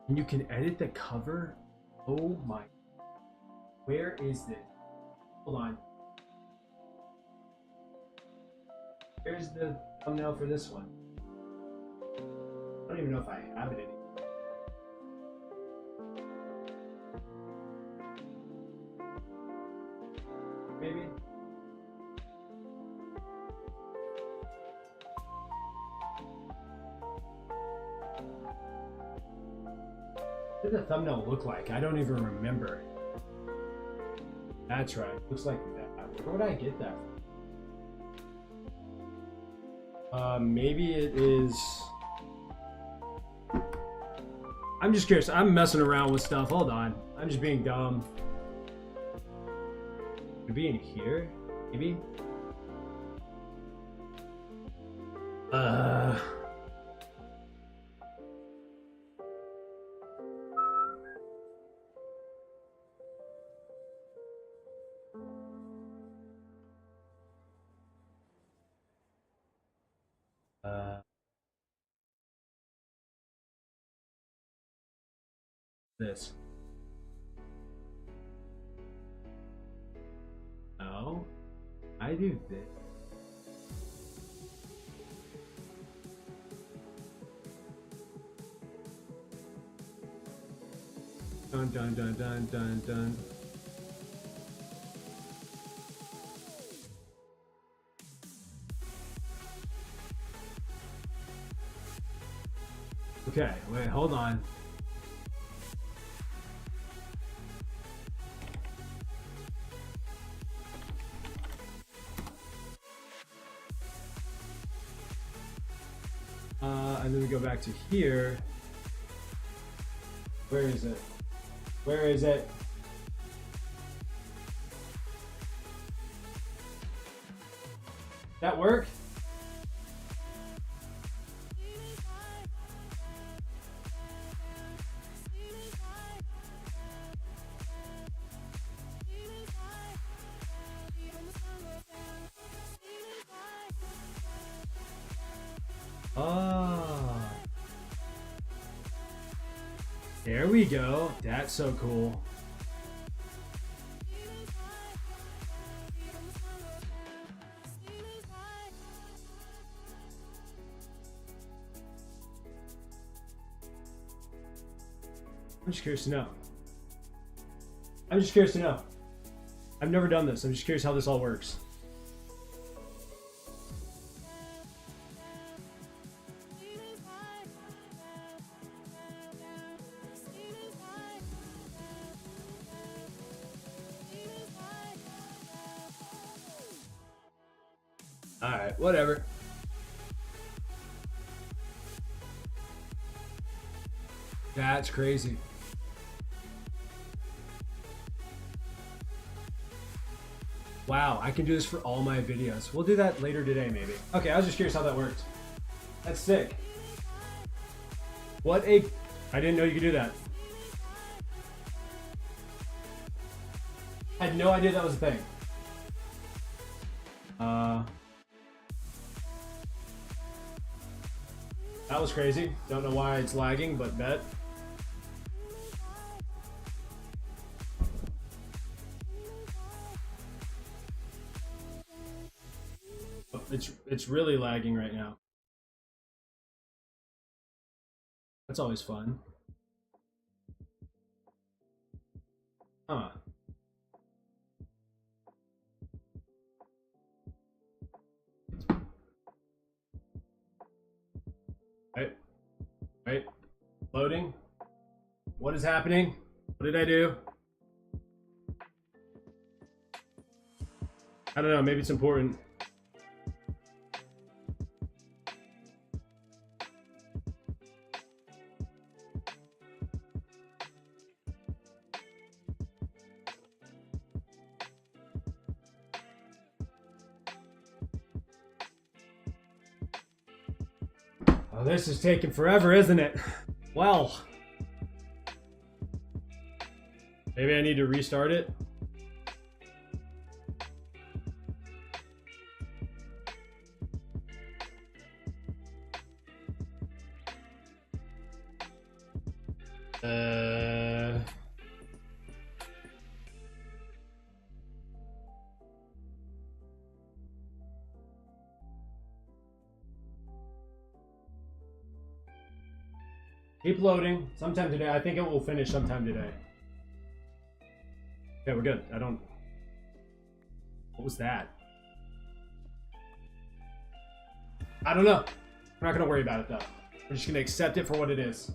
And you can edit the cover? Oh my. Where is this? Hold on. Here's the thumbnail for this one. I don't even know if I have it anymore. Maybe? What did the thumbnail look like? I don't even remember. That's right. Looks like that. Where would I get that from? Maybe it is. I'm just curious. I'm messing around with stuff. Hold on. I'm just being dumb. Could it be in here? Maybe? This. No. I do this. Dun dun dun dun dun dun. Okay, wait, hold on. And then we go back to here. Where is it? Where is it? That work? Ah. There we go. That's so cool. I'm just curious to know. I'm just curious to know. I've never done this. I'm just curious how this all works. Alright, whatever. That's crazy. Wow, I can do this for all my videos. We'll do that later today, maybe. Okay, I was just curious how that worked. That's sick. What a... I didn't know you could do that. I had no idea that was a thing. That was crazy. Don't know why it's lagging, but bet. Oh, it's really lagging right now. That's always fun. Huh. Right. Loading. What is happening? What did I do? I don't know, maybe it's important. Oh, this is taking forever, isn't it? Well, maybe I need to restart it. Keep loading. Sometime today. I think it will finish sometime today. Okay, we're good. What was that? I don't know. We're not gonna worry about it though. We're just gonna accept it for what it is.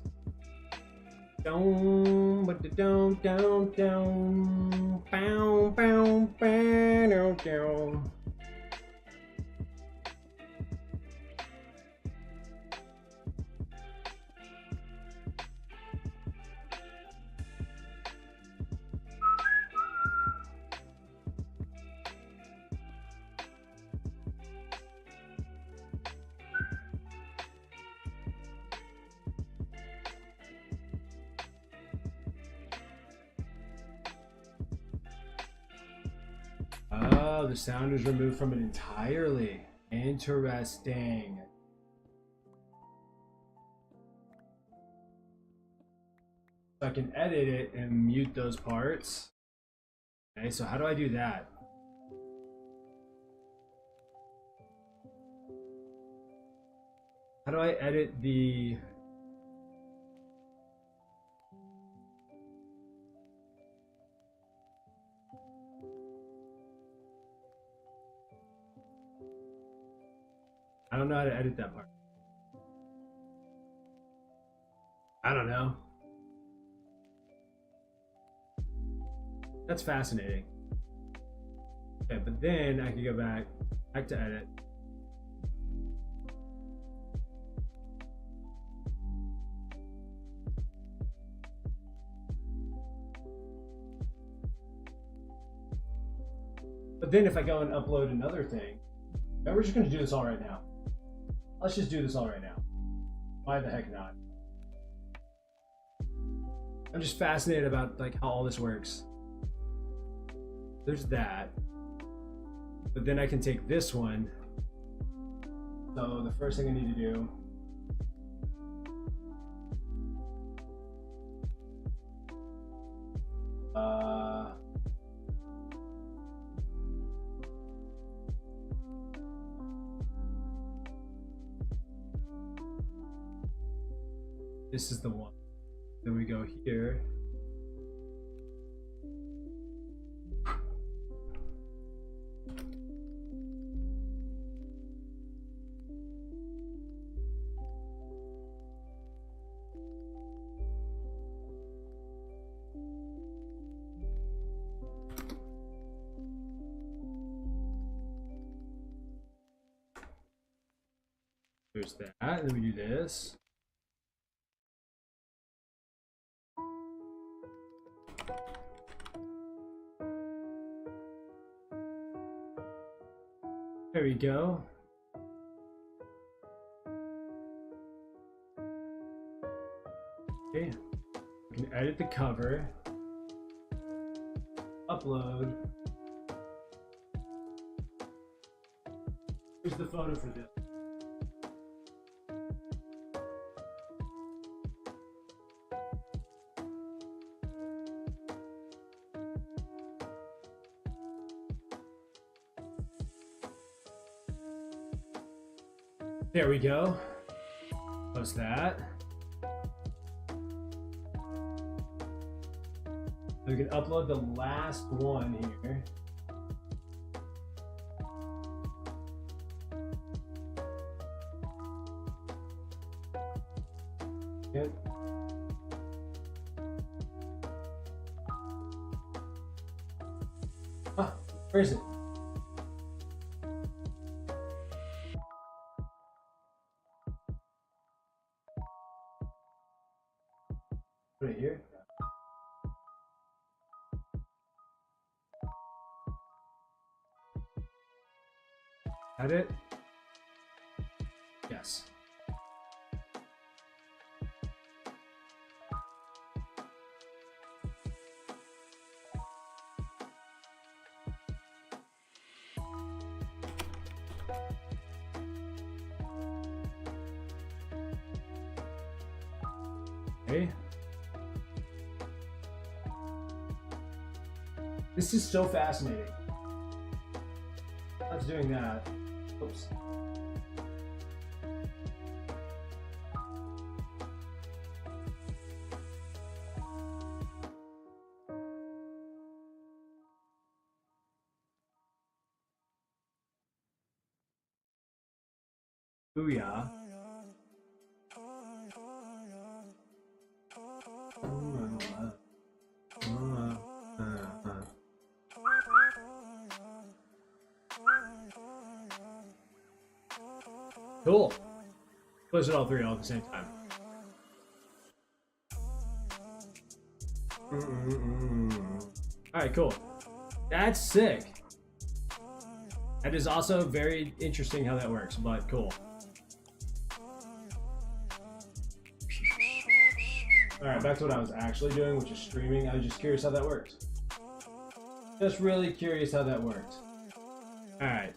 Down, down, down, down, bow, bow, bow, down. Oh, the sound is removed from it entirely. Interesting. So I can edit it and mute those parts. Okay, so how do I do that? How do I edit the... I don't know how to edit that part. I don't know. That's fascinating. Okay, but then I can go back to edit. But then if I go and upload another thing, Yeah, we're just gonna do this all right now. Let's just do this all right now. Why the heck not? I'm just fascinated about like how all this works. There's that. But then I can take this one. So the first thing I need to do this is the one. Then we go here. There's that, and then we do this. There we go. Okay, we can edit the cover, upload. Here's the photo for this. There we go. Post that. We can upload the last one here. Good. Ah, where is it? Put it here. Edit. Yes. Okay. This is so fascinating. I was doing that. Oops. Booyah. Cool. Close it all three all at the same time. Alright, cool. That's sick. That is also very interesting how that works, but cool. Alright, back to what I was actually doing, which is streaming. I was just curious how that works. Just really curious how that worked. Alright,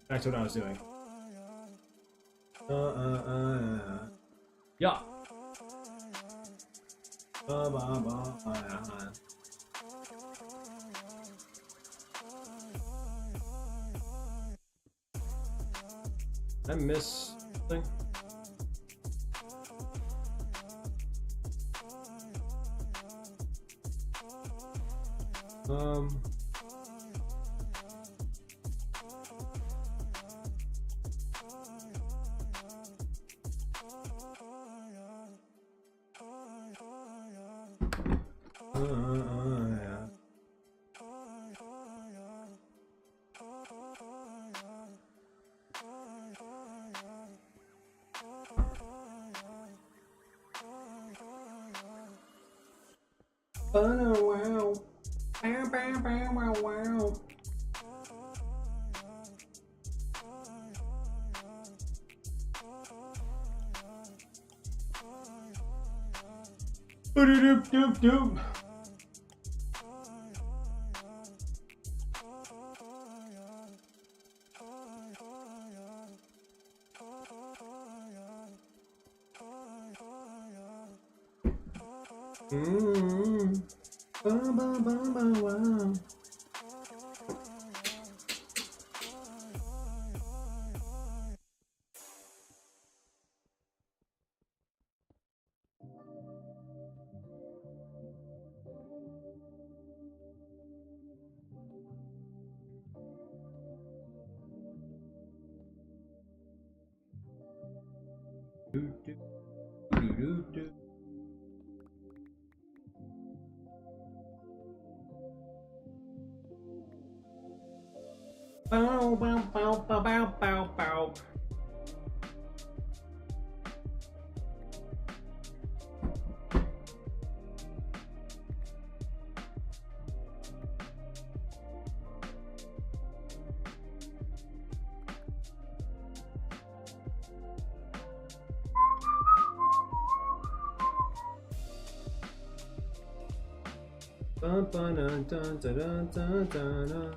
back to what I was doing. Yeah. Did I miss something? Yeah. Oh, wow. Bow, bow, bow, wow, wow. Doop doop doop. Bum, bum, bum, bum, wow. Doop, doop, doop, doop, doop. Bow, bow, bow, bow, bow, bow, bow. Dun, dun, dun, dun, dun, dun, dun, dun.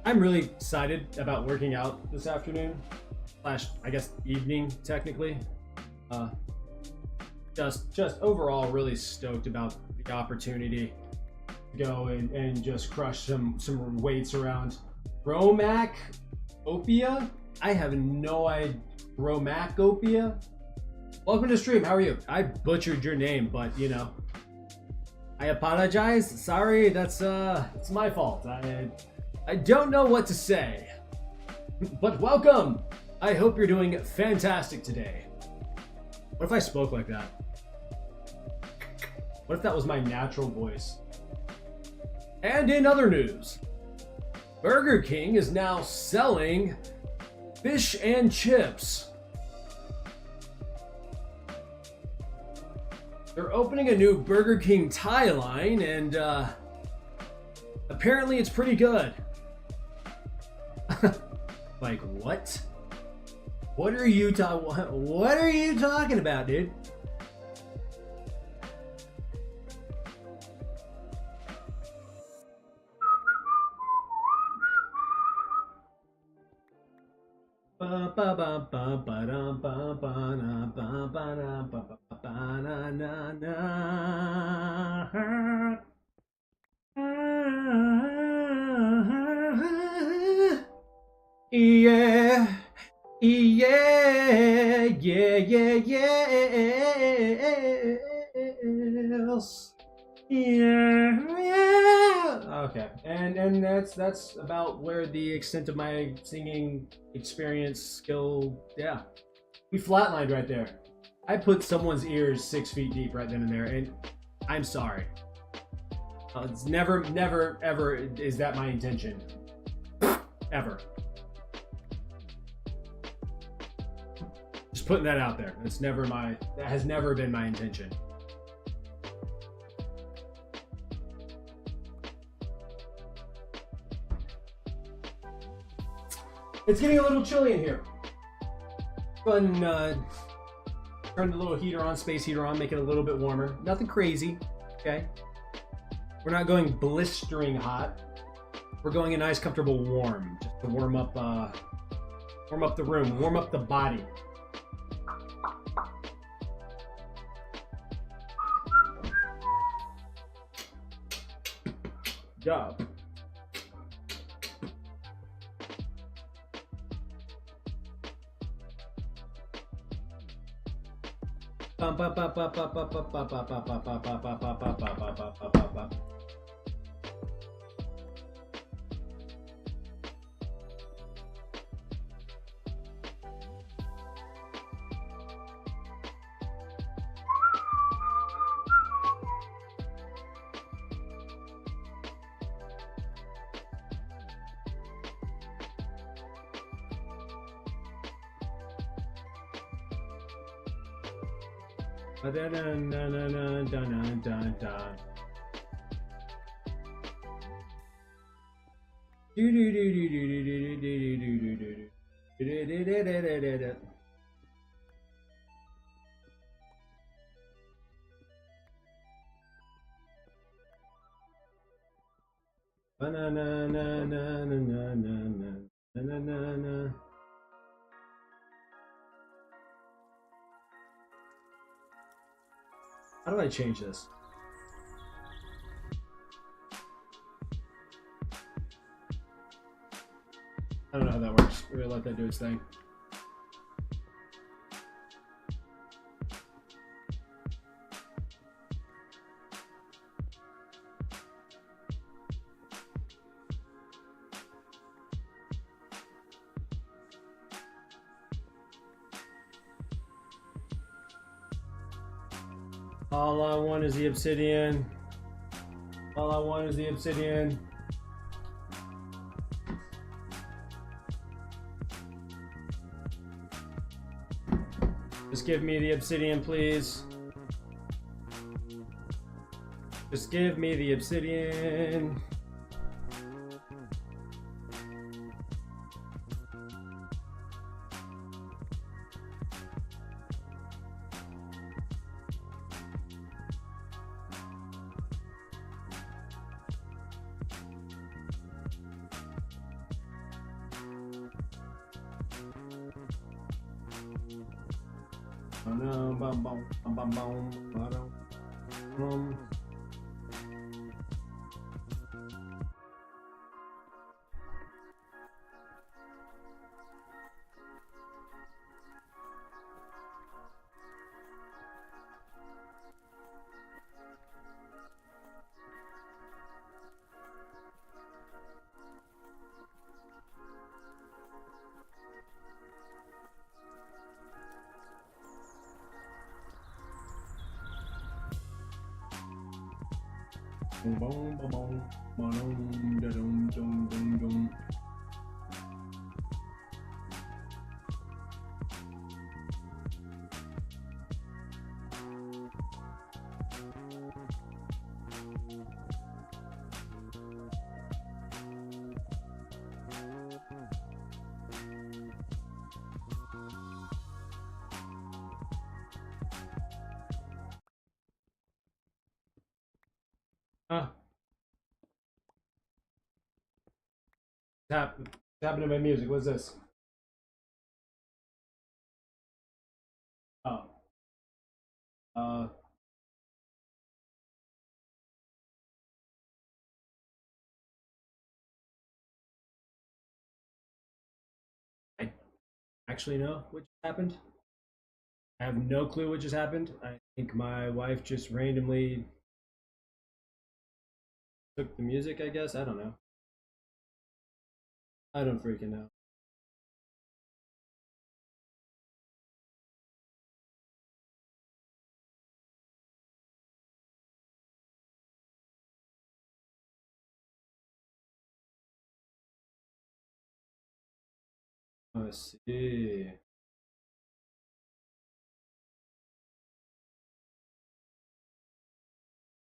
I'm really excited about working out this afternoon, slash, I guess, evening, technically. Just overall really stoked about the opportunity to go and just crush some weights around. Romacopia? I have no idea. Romacopia? Welcome to stream. How are you? I butchered your name, but you know, I apologize. Sorry, that's it's my fault. I don't know what to say. But welcome. I hope you're doing fantastic today. What if I spoke like that? What if that was my natural voice? And in other news, Burger King is now selling fish and chips. They're opening a new Burger King Thai line, and apparently it's pretty good. Like what? What are you talking about, dude? Ba ba ba ba ba da ba ba na ba ba na ba ba ba na na na. Yeah, yeah, yeah, yeah, yes. Yeah, yeah. Okay, and that's about where the extent of my singing experience, skill, yeah. We flatlined right there. I put someone's ears 6 feet deep right then and there, and I'm sorry. It's never, ever is that my intention. Ever. Just putting that out there. That has never been my intention. It's getting a little chilly in here. Go ahead and turn the little heater on, space heater on, make it a little bit warmer. Nothing crazy, okay? We're not going blistering hot. We're going a nice, comfortable warm, just to warm up the room, warm up the body. Job. How do I change this? I don't know how that works. We're gonna let that do its thing. All I want is the obsidian. All I want is the obsidian. Just give me the obsidian, please. Just give me the obsidian. Ah, what's happening to my music? What's this? Oh, uh, I actually know what just happened. I have no clue what just happened. I think my wife just randomly took the music, I guess. I don't know. I don't freaking know. Let's see.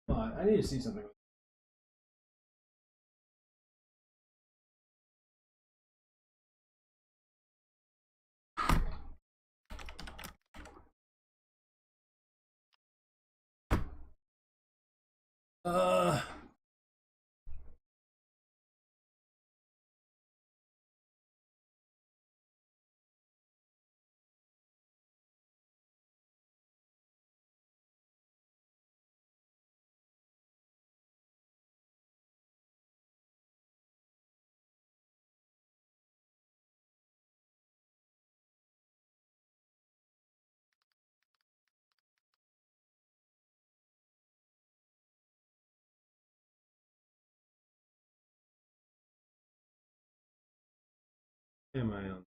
Hold on, I need to see something. Uh, am I on?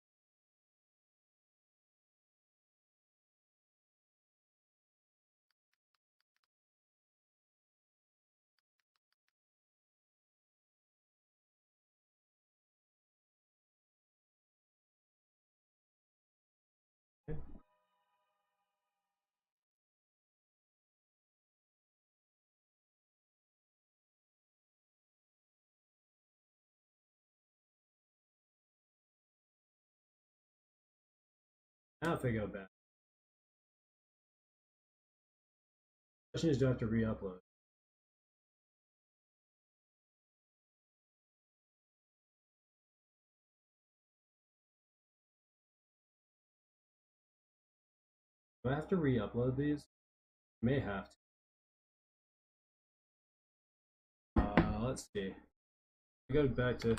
Now if I go back. Question is, do I have to re-upload? Do I have to re-upload these? I may have to. Let's see. I go back to.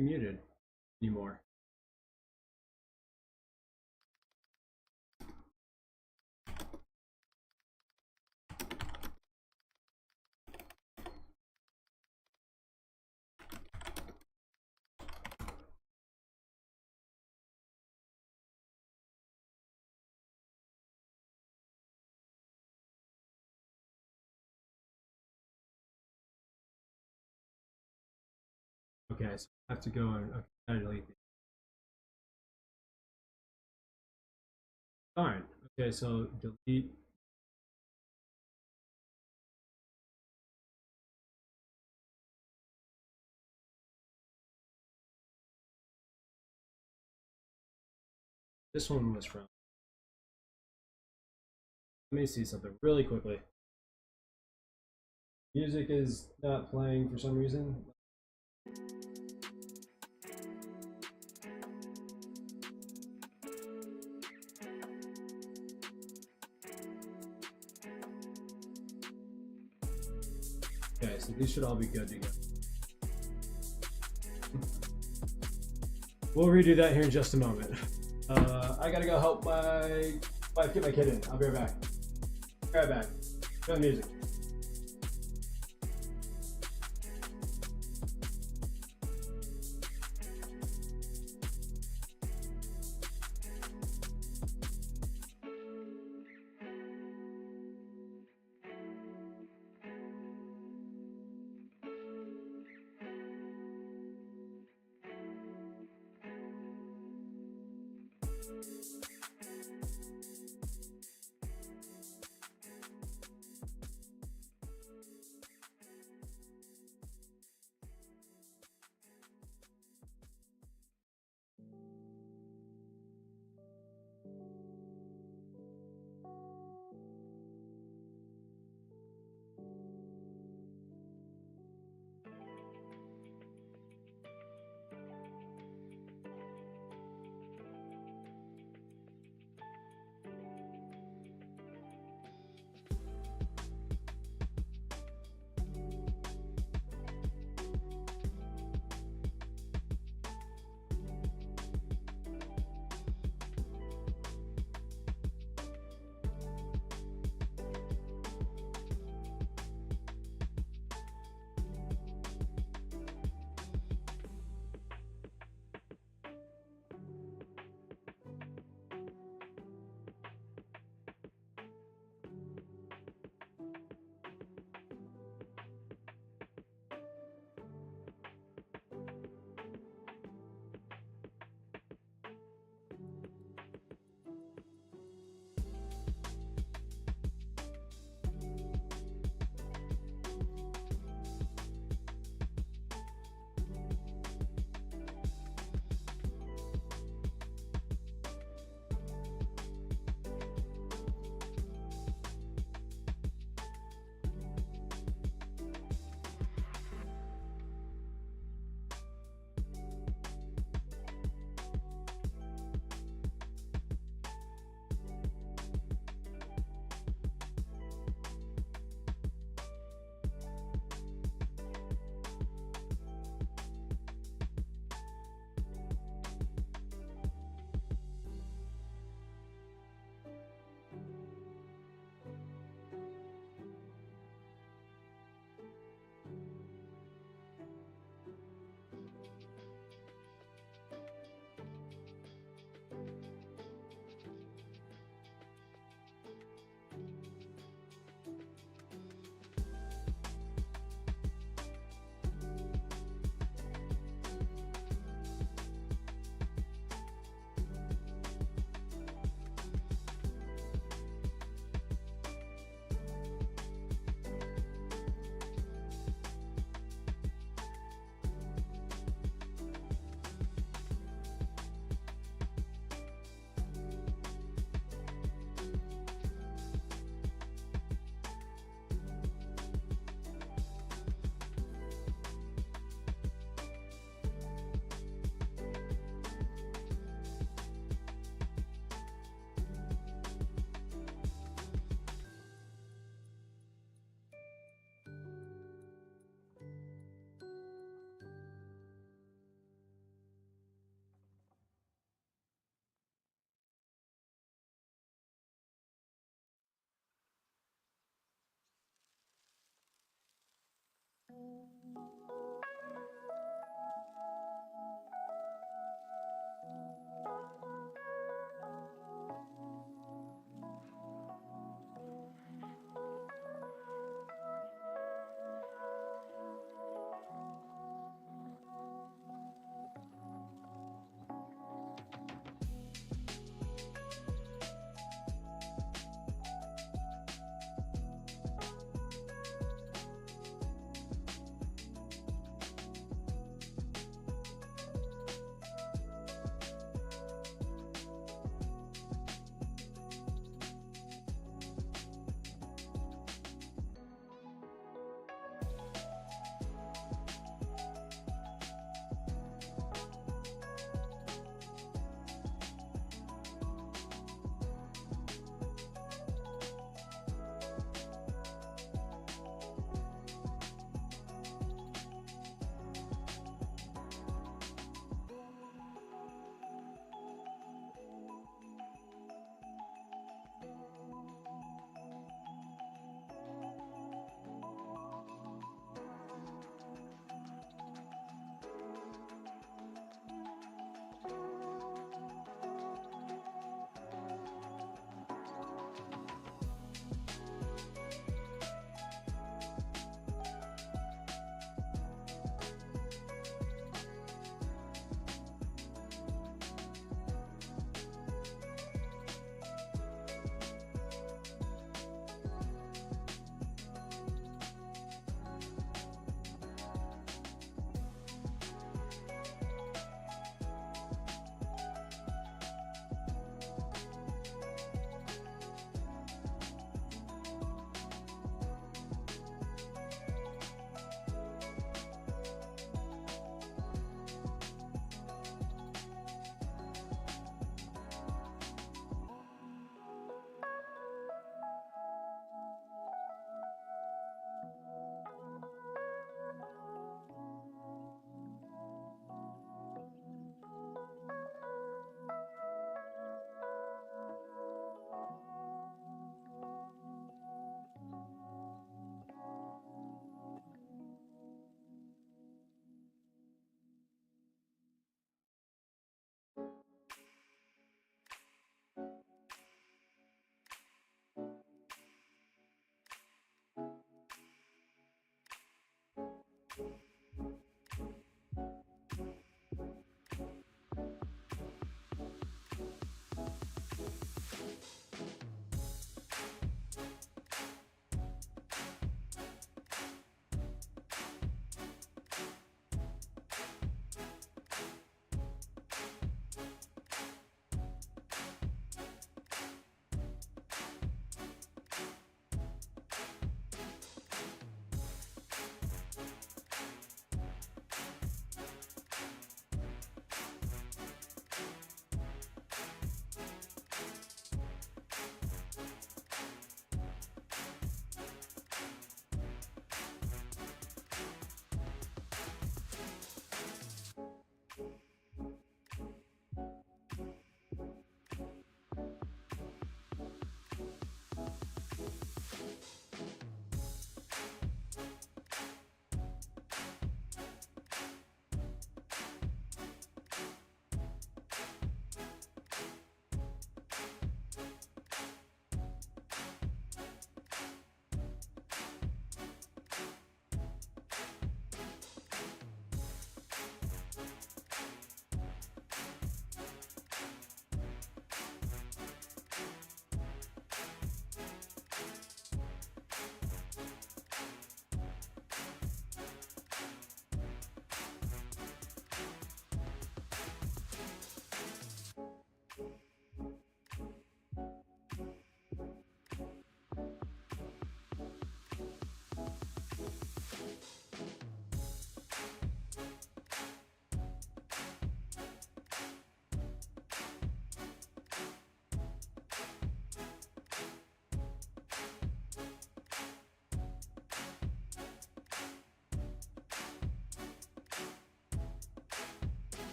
Muted anymore. Okay, so I have to go and okay, I delete these. Darn. Okay, so delete. This one was from. Let me see something really quickly. Music is not playing for some reason. Okay, so these should all be good to go. We'll redo that here in just a moment. I gotta go help my wife get my kid in. I'll be right back. Be right back. Go to music.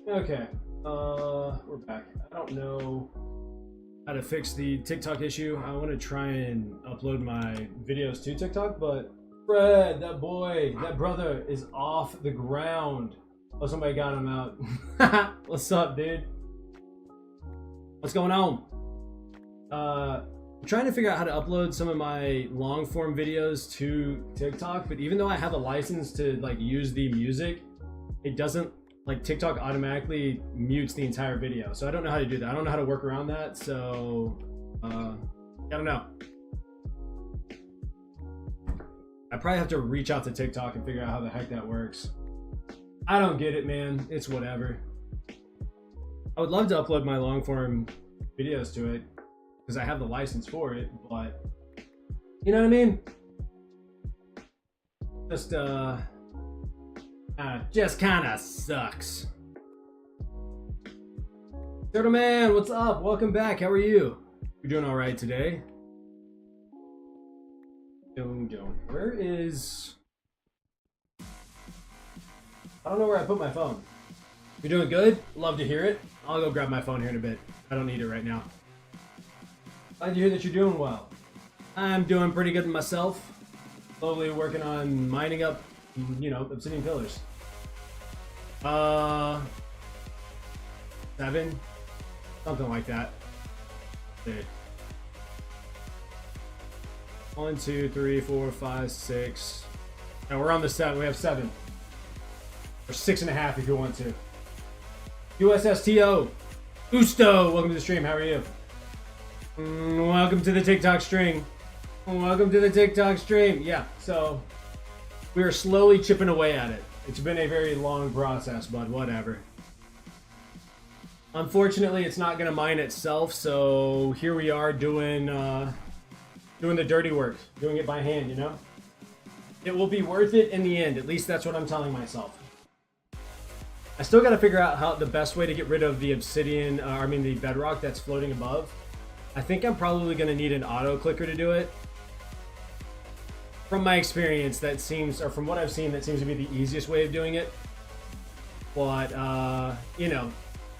Okay. We're back. I don't know How to fix the TikTok issue. I want to try and upload my videos to TikTok, but Fred, that boy, that brother is off the ground. Oh, somebody got him out. What's up, dude? What's going on? I'm trying to figure out how to upload some of my long form videos to TikTok, but even though I have a license to like use the music, it doesn't, like, TikTok automatically mutes the entire video. So I don't know how to do that. I don't know how to work around that. So I don't know. I probably have to reach out to TikTok and figure out how the heck that works. I don't get it, man. It's whatever. I would love to upload my long form videos to it because I have the license for it, but you know what I mean? Just kind of sucks. Turtle Man, what's up? Welcome back. How are you? You're doing all right today. Where is? I don't know where I put my phone. You're doing good? Love to hear it. I'll go grab my phone here in a bit. I don't need it right now. Glad to hear that you're doing well. I'm doing pretty good myself. Slowly working on mining up, you know, obsidian pillars. 7? Something like that. Dude. 1, 2, 3, 4, 5, 6. Now we're on the 7. We have 7. Or 6.5 if you want to. USSTO. Usto. Welcome to the stream. How are you? Welcome to the TikTok stream. Welcome to the TikTok stream. Yeah, so we are slowly chipping away at it. It's been a very long process, but whatever. Unfortunately, it's not going to mine itself, so here we are doing the dirty work, doing it by hand, you know? It will be worth it in the end. At least that's what I'm telling myself. I still got to figure out how the best way to get rid of the obsidian, the bedrock that's floating above. I think I'm probably going to need an auto clicker to do it. From my experience, that seems, or from what I've seen, that seems to be the easiest way of doing it. But, you know,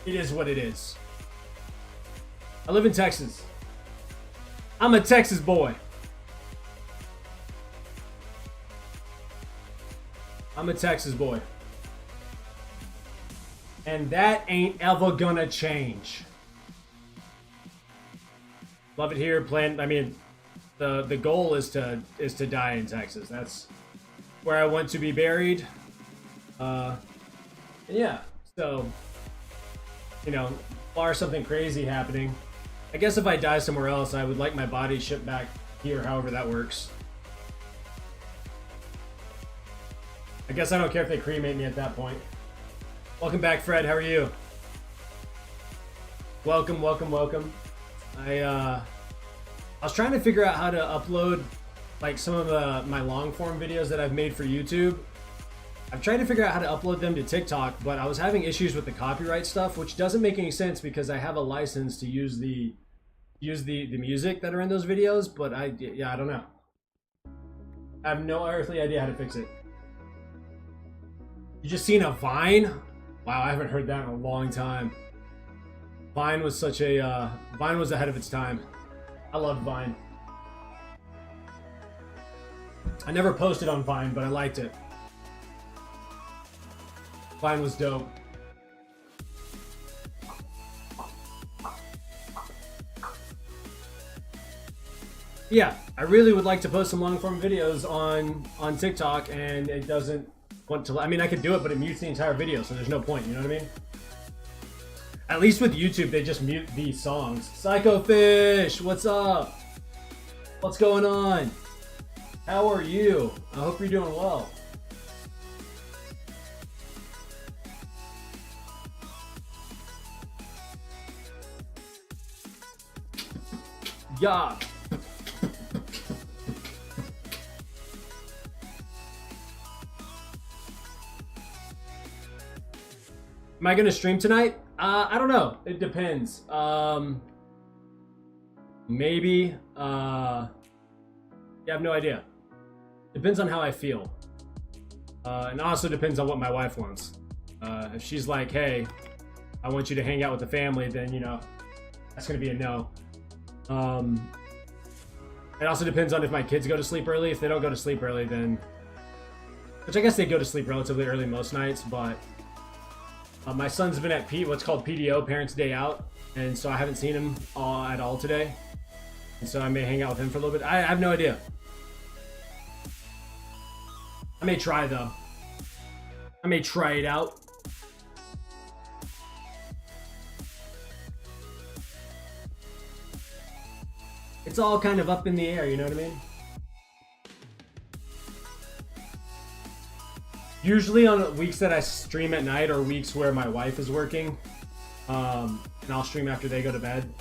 it is what it is. I live in Texas. I'm a Texas boy. I'm a Texas boy. And that ain't ever gonna change. Love it here. The goal is to die in Texas. That's where I want to be buried. And yeah, so, you know, bar something crazy happening. I guess if I die somewhere else, I would like my body shipped back here, however that works. I guess I don't care if they cremate me at that point. Welcome back, Fred. How are you? Welcome, welcome, welcome. I was trying to figure out how to upload like some of my long form videos that I've made for YouTube. I've tried to figure out how to upload them to TikTok, but I was having issues with the copyright stuff, which doesn't make any sense because I have a license to use the music that are in those videos, but I don't know. I have no earthly idea how to fix it. You just seen a Vine? Wow, I haven't heard that in a long time. Vine was Vine was ahead of its time. I loved Vine. I never posted on Vine, but I liked it. Vine was dope. Yeah, I really would like to post some long form videos on TikTok, and it doesn't want to. I mean, I could do it, but it mutes the entire video, so there's no point. You know what I mean? At least with YouTube, they just mute these songs. Psychofish, what's up? What's going on? How are you? I hope you're doing well. Yeah. Am I gonna stream tonight? I don't know. It depends. Maybe. Yeah, I have no idea. Depends on how I feel. And also depends on what my wife wants. If she's like, hey, I want you to hang out with the family, then, you know, that's going to be a no. It also depends on if my kids go to sleep early. If they don't go to sleep early, then... Which I guess they go to sleep relatively early most nights, but... my son's been at what's called PDO, Parents' Day Out, and so I haven't seen him at all today. And so I may hang out with him for a little bit. I have no idea. I may try, though. I may try it out. It's all kind of up in the air, you know what I mean? Usually on weeks that I stream at night or weeks where my wife is working, and I'll stream after they go to bed.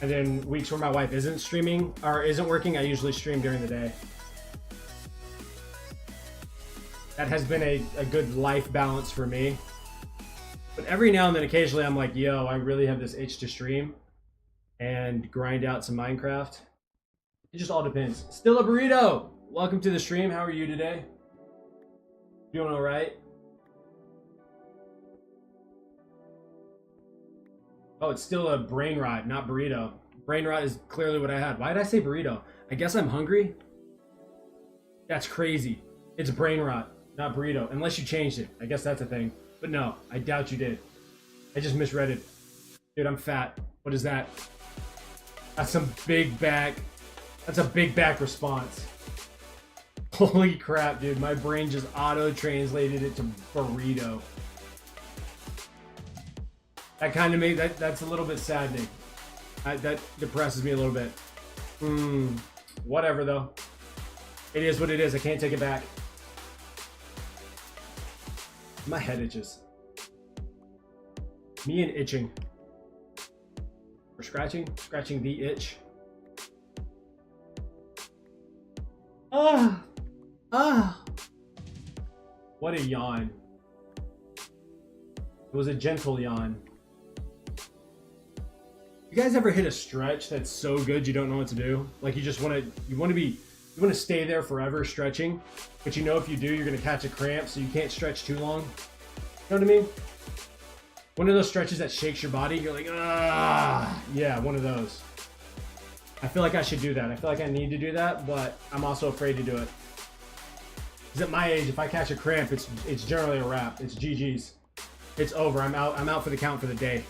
And then weeks where my wife isn't streaming or isn't working, I usually stream during the day. That has been a good life balance for me. But every now and then, occasionally, I'm like, yo, I really have this itch to stream and grind out some Minecraft. It just all depends. Still a burrito! Welcome to the stream. How are you today? Doing all right? Oh, it's still a brain rot, not burrito. Brain rot is clearly what I had. Why did I say burrito? I guess I'm hungry? That's crazy. It's brain rot, not burrito. Unless you changed it. I guess that's a thing. But no, I doubt you did. I just misread it. Dude, I'm fat. What is that? That's some big back. That's a big back response. Holy crap, dude. My brain just auto-translated it to burrito. That kind of that's a little bit saddening. That depresses me a little bit. Whatever, though. It is what it is. I can't take it back. My head itches. Me and itching. Or scratching? Scratching the itch. What a yawn. It was a gentle yawn. You guys ever hit a stretch that's so good you don't know what to do? Like you just want to stay there forever stretching, but you know if you do you're gonna catch a cramp, so you can't stretch too long. You know what I mean? One of those stretches that shakes your body. You're like, yeah, one of those. I feel like I should do that. I feel like I need to do that, but I'm also afraid to do it. Because at my age, if I catch a cramp, it's generally a wrap. It's GG's. It's over. I'm out. I'm out for the count for the day.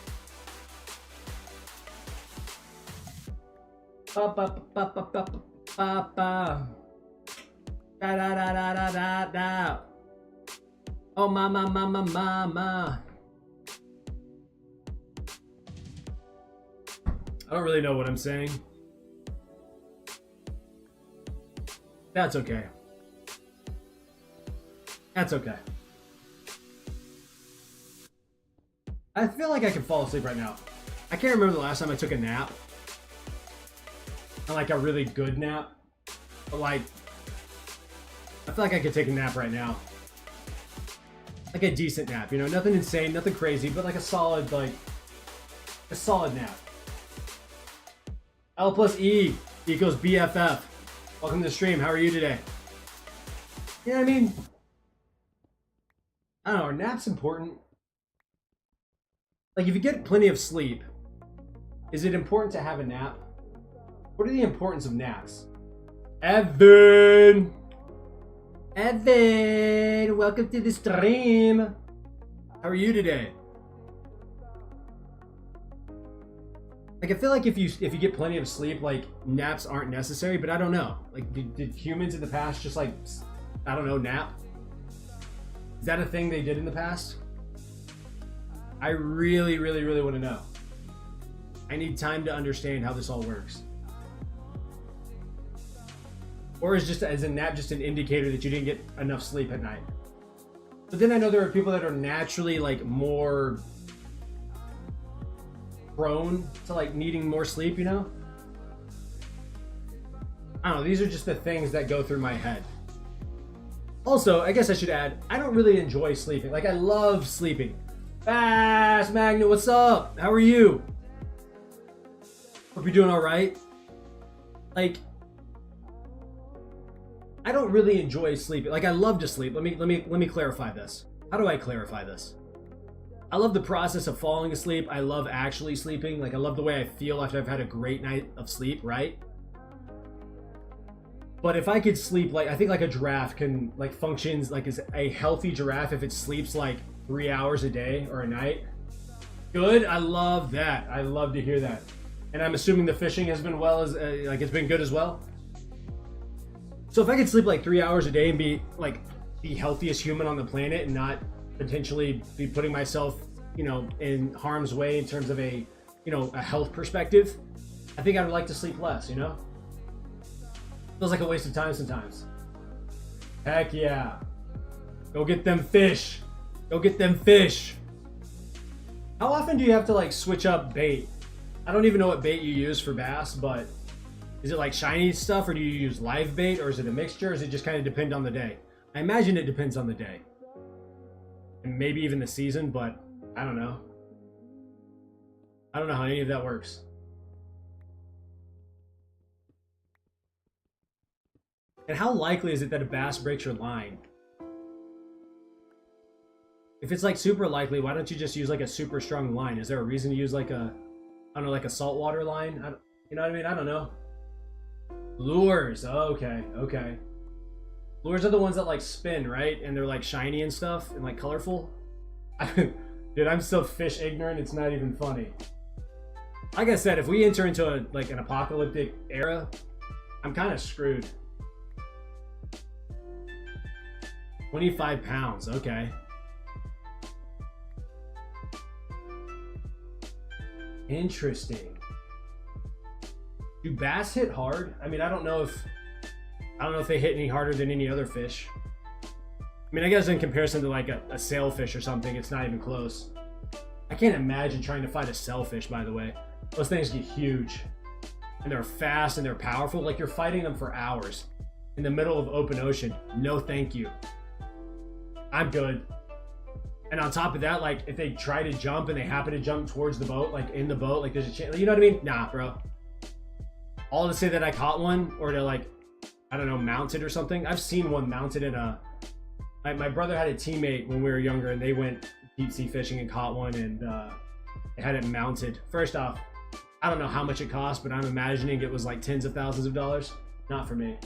Ba ba ba ba ba ba ba. Da da da da da da da. Oh mama mama mama. I don't really know what I'm saying. That's okay. That's okay. I feel like I can fall asleep right now. I can't remember the last time I took a nap. And like a really good nap. But like, I feel like I could take a nap right now. Like a decent nap, you know? Nothing insane, nothing crazy, but like a solid nap. L plus E equals BFF. Welcome to the stream. How are you today? You know what I mean? I don't know, are naps important? Like if you get plenty of sleep, is it important to have a nap? What are the importance of naps? Evan! Evan! Welcome to the stream! How are you today? Like I feel like if you get plenty of sleep, like naps aren't necessary, but I don't know. Like did humans in the past just like, I don't know, nap? Is that a thing they did in the past? I really, really, really want to know. I need time to understand how this all works. Or is a nap just an indicator that you didn't get enough sleep at night? But then I know there are people that are naturally like more prone to like needing more sleep, you know? I don't know, these are just the things that go through my head. Also, I guess I should add, I don't really enjoy sleeping. Like I love sleeping. Fast Magna, what's up? How are you? Hope you're doing all right. Like, I don't really enjoy sleeping. Like I love to sleep. Let me clarify this. How do I clarify this? I love the process of falling asleep. I love actually sleeping. Like, I love the way I feel after I've had a great night of sleep, right? But if I could sleep, like, I think like a giraffe can, like, functions like as a healthy giraffe if it sleeps like 3 hours a day or a night. Good. I love that. I love to hear that. And I'm assuming the fishing has been well as like it's been good as well. So if I could sleep like 3 hours a day and be like the healthiest human on the planet and not potentially be putting myself, you know, in harm's way in terms of a, you know, a health perspective, I think I would like to sleep less, you know? Feels like a waste of time sometimes. Heck yeah. Go get them fish. Go get them fish. How often do you have to like switch up bait? I don't even know what bait you use for bass, but is it like shiny stuff, or do you use live bait, or is it a mixture, or does it just kind of depend on the day? I imagine it depends on the day. And maybe even the season, but I don't know. I don't know how any of that works. And how likely is it that a bass breaks your line? If it's like super likely, why don't you just use like a super strong line? Is there a reason to use like a, I don't know, like a saltwater line? You know what I mean? I don't know. Lures. Okay, okay. Lures are the ones that like spin, right? And they're like shiny and stuff and like colorful. Dude, I'm so fish ignorant, it's not even funny. Like I said, if we enter into a like an apocalyptic era, I'm kind of screwed. 25 pounds, okay. Interesting. Do bass hit hard? I mean, I don't know if they hit any harder than any other fish. I mean, I guess in comparison to like a sailfish or something, it's not even close. I can't imagine trying to fight a sailfish, by the way. Those things get huge. And they're fast and they're powerful. Like, you're fighting them for hours in the middle of open ocean. No thank you. I'm good. And on top of that, like, if they try to jump and they happen to jump towards the boat, like in the boat, like there's a chance, you know what I mean? Nah, bro. All to say that I caught one, or to like, I don't know, mount it or something. I've seen one mounted in a, my brother had a teammate when we were younger, and they went deep sea fishing and caught one, and they had it mounted. First off, I don't know how much it cost, but I'm imagining it was like tens of thousands of dollars. Not for me.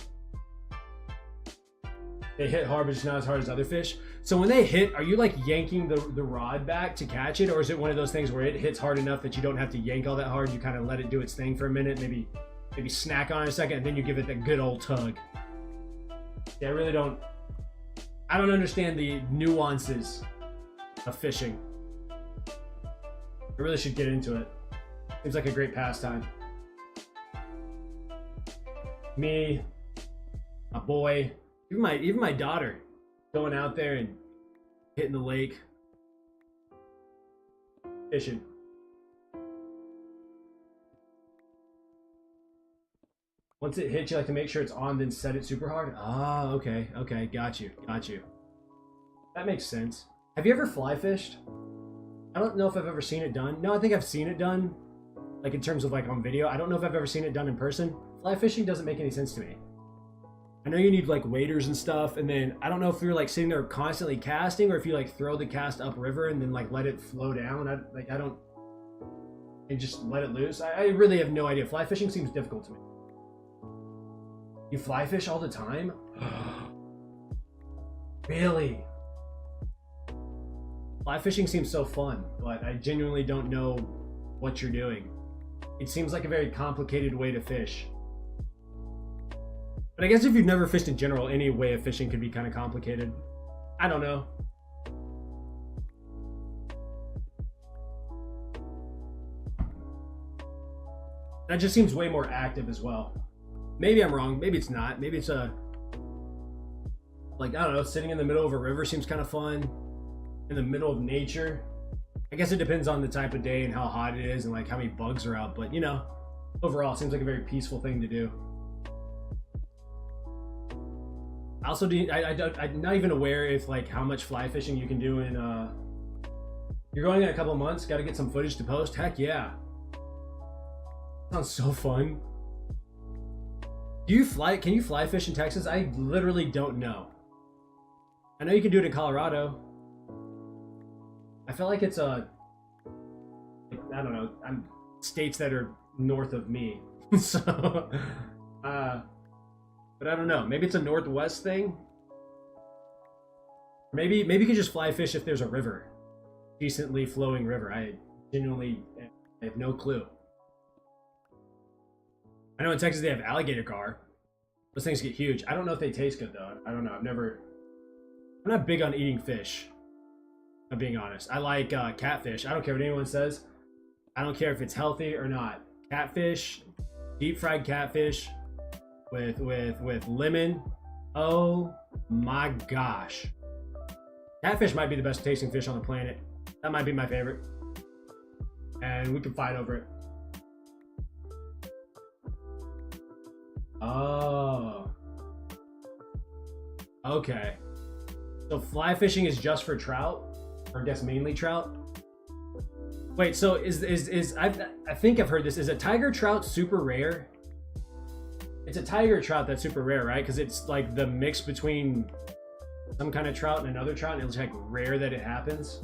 They hit hard, but just not as hard as other fish. So when they hit, are you like yanking the rod back to catch it? Or is it one of those things where it hits hard enough that you don't have to yank all that hard? You kind of let it do its thing for a minute, maybe snack on it a second, and then you give it that good old tug. Yeah, I don't understand the nuances of fishing. I really should get into it. Seems like a great pastime. Me, my boy, even my daughter, going out there and hitting the lake, fishing. Once it hits, you like to make sure it's on, then set it super hard. Ah, okay, got you. That makes sense. Have you ever fly fished? I don't know if I've ever seen it done. No, I think I've seen it done, like in terms of like on video. I don't know if I've ever seen it done in person. Fly fishing doesn't make any sense to me. I know you need like waders and stuff, and then I don't know if you're like sitting there constantly casting, or if you like throw the cast upriver and then like let it flow down. And just let it loose. I really have no idea. Fly fishing seems difficult to me. You fly fish all the time? Really? Fly fishing seems so fun, but I genuinely don't know what you're doing. It seems like a very complicated way to fish. But I guess if you've never fished in general, any way of fishing can be kind of complicated. I don't know. That just seems way more active as well. Maybe I'm wrong. Maybe it's not. Maybe it's like, I don't know, sitting in the middle of a river seems kind of fun. In the middle of nature. I guess it depends on the type of day and how hot it is and like how many bugs are out. But, you know, overall, it seems like a very peaceful thing to do. Also, I'm not even aware if like how much fly fishing you can do in. You're going in a couple of months. Got to get some footage to post. Heck yeah! Sounds so fun. Do you fly? Can you fly fish in Texas? I literally don't know. I know you can do it in Colorado. I feel like it's a, I don't know, I'm states that are north of me. So, but I don't know. Maybe it's a Northwest thing. Maybe you can just fly fish if there's a river, decently flowing river. I genuinely have no clue. I know in Texas they have alligator gar. Those things get huge. I don't know if they taste good though. I don't know. I'm not big on eating fish. I'm being honest. I like catfish. I don't care what anyone says. I don't care if it's healthy or not. Catfish, deep fried catfish with lemon. Oh my gosh. Catfish might be the best tasting fish on the planet. That might be my favorite. And we can fight over it. Oh. Okay. So fly fishing is just for trout? Or I guess mainly trout? Wait, so is I think I've heard this. Is a tiger trout super rare? It's a tiger trout that's super rare, right? Because it's like the mix between some kind of trout and another trout, and it's like rare that it happens.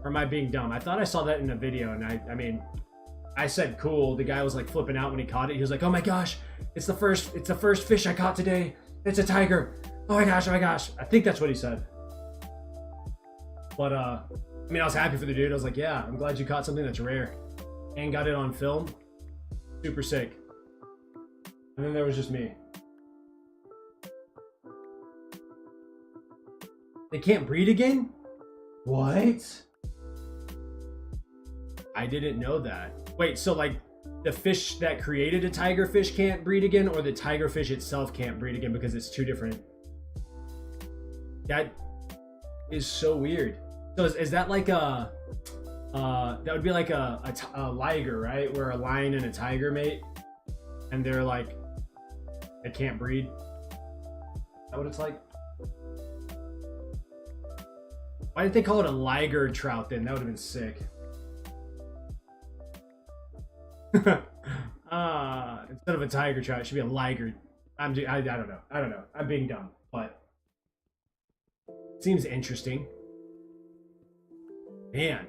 Or am I being dumb? I thought I saw that in a video, and I mean, I said cool. The guy was like flipping out when he caught it. He was like, "Oh my gosh, it's the first fish I caught today. It's a tiger. Oh my gosh, oh my gosh." I think that's what he said. But I mean, I was happy for the dude. I was like, "Yeah, I'm glad you caught something that's rare and got it on film. Super sick." And then there was just me. They can't breed again? What? I didn't know that. Wait, so like the fish that created a tiger fish can't breed again, or the tiger fish itself can't breed again because it's two different? That is so weird. So is that like a that would be like a liger, right? Where a lion and a tiger mate, and they're like, they can't breed. Is that what it's like? Why didn't they call it a liger trout then? That would have been sick. Instead of a tiger trout, it should be a liger. I don't know. I don't know. I'm being dumb, but it seems interesting. Man,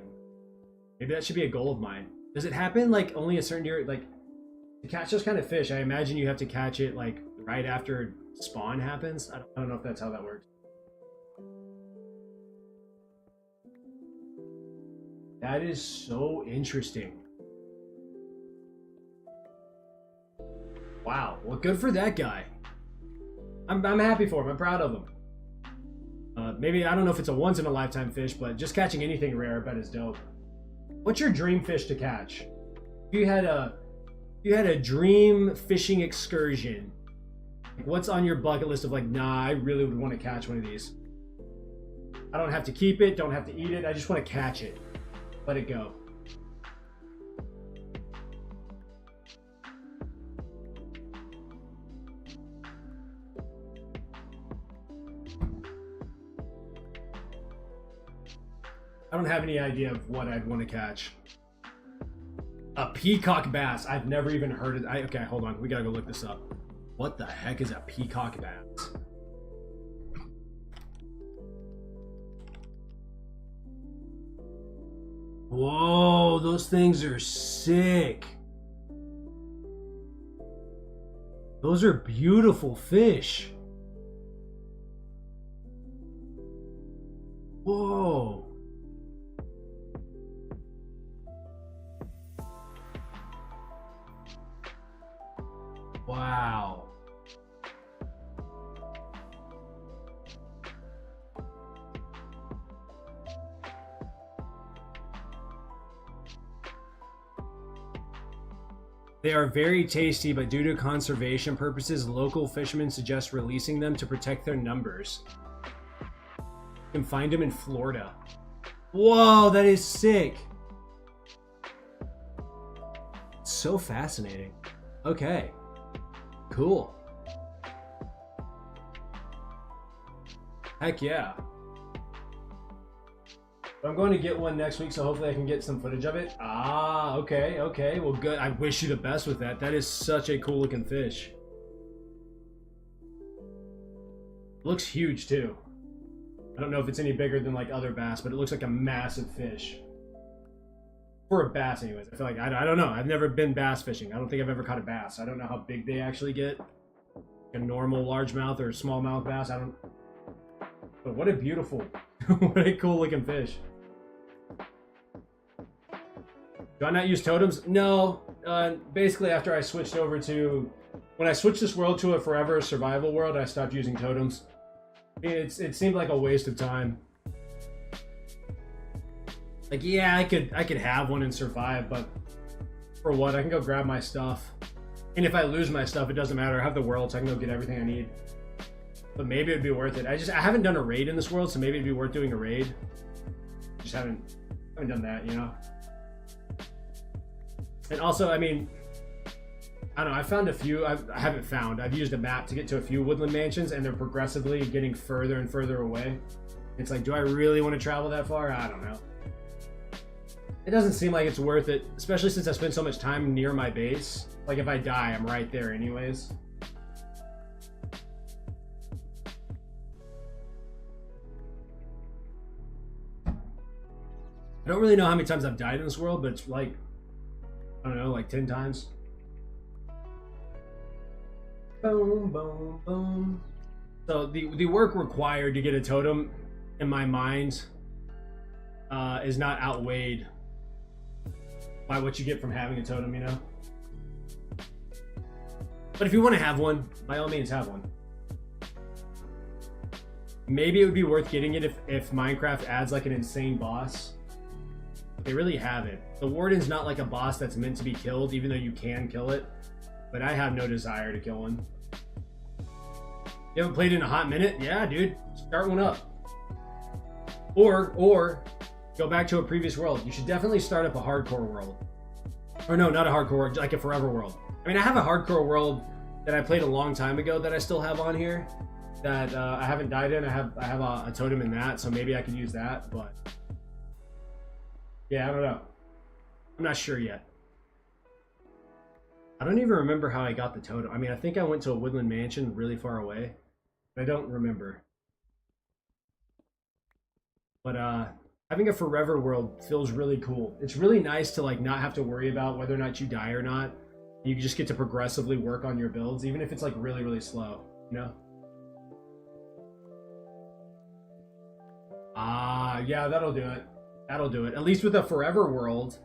maybe that should be a goal of mine. Does it happen like only a certain year? Like to catch those kind of fish, I imagine you have to catch it like right after spawn happens. I don't know if that's how that works. That is so interesting. Wow. Well, good for that guy. I'm happy for him. I'm proud of him. Maybe, I don't know if it's a once in a lifetime fish, but just catching anything rare, I bet is dope. What's your dream fish to catch? If you had a dream fishing excursion, what's on your bucket list of like, nah, I really would want to catch one of these. I don't have to keep it, don't have to eat it. I just want to catch it. Let it go. I don't have any idea of what I'd want to catch. A peacock bass. I've never even heard of it. Okay, hold on. We gotta go look this up. What the heck is a peacock bass? Whoa, those things are sick. Those are beautiful fish. Whoa. Wow. They are very tasty, but due to conservation purposes, local fishermen suggest releasing them to protect their numbers. You can find them in Florida. Whoa, that is sick. So fascinating. Okay. Cool. Heck yeah. I'm going to get one next week, so hopefully I can get some footage of it. Ah, okay, okay. Well, good. I wish you the best with that. That is such a cool looking fish. Looks huge, too. I don't know if it's any bigger than like other bass, but it looks like a massive fish. For a bass anyways. I feel like, I don't know. I've never been bass fishing. I don't think I've ever caught a bass. I don't know how big they actually get. A normal largemouth or smallmouth bass. I don't. But what a beautiful, what a cool looking fish. Do I not use totems? No. Basically, after I switched over to, when I switched this world to a forever survival world, I stopped using totems. It seemed like a waste of time. Like, yeah, I could have one and survive, but for what? I can go grab my stuff. And if I lose my stuff, it doesn't matter. I have the world, so I can go get everything I need. But maybe it'd be worth it. I haven't done a raid in this world, so maybe it'd be worth doing a raid. Just haven't done that, you know? And also, I mean, I don't know, I found a few, I've used a map to get to a few woodland mansions, and they're progressively getting further and further away. It's like, do I really want to travel that far? I don't know. It doesn't seem like it's worth it, especially since I spend so much time near my base. Like, if I die, I'm right there anyways. I don't really know how many times I've died in this world, but it's like, I don't know, like 10 times. Boom, boom, boom. So the work required to get a totem, in my mind, is not outweighed by what you get from having a totem, you know? But if you want to have one, by all means have one. Maybe it would be worth getting it if Minecraft adds like an insane boss. They really haven't. The Warden's not like a boss that's meant to be killed, even though you can kill it. But I have no desire to kill one. You haven't played in a hot minute? Yeah, dude. Start one up. Or go back to a previous world. You should definitely start up a hardcore world. Or no, not a hardcore world, like a forever world. I mean, I have a hardcore world that I played a long time ago that I still have on here. That I haven't died in. I have a totem in that, so maybe I could use that, but... yeah, I don't know. I'm not sure yet. I don't even remember how I got the totem. I mean, I think I went to a woodland mansion really far away. But I don't remember. But having a forever world feels really cool. It's really nice to like not have to worry about whether or not you die or not. You just get to progressively work on your builds, even if it's like really, really slow, you know? Yeah, that'll do it. That'll do it. At least with a forever world,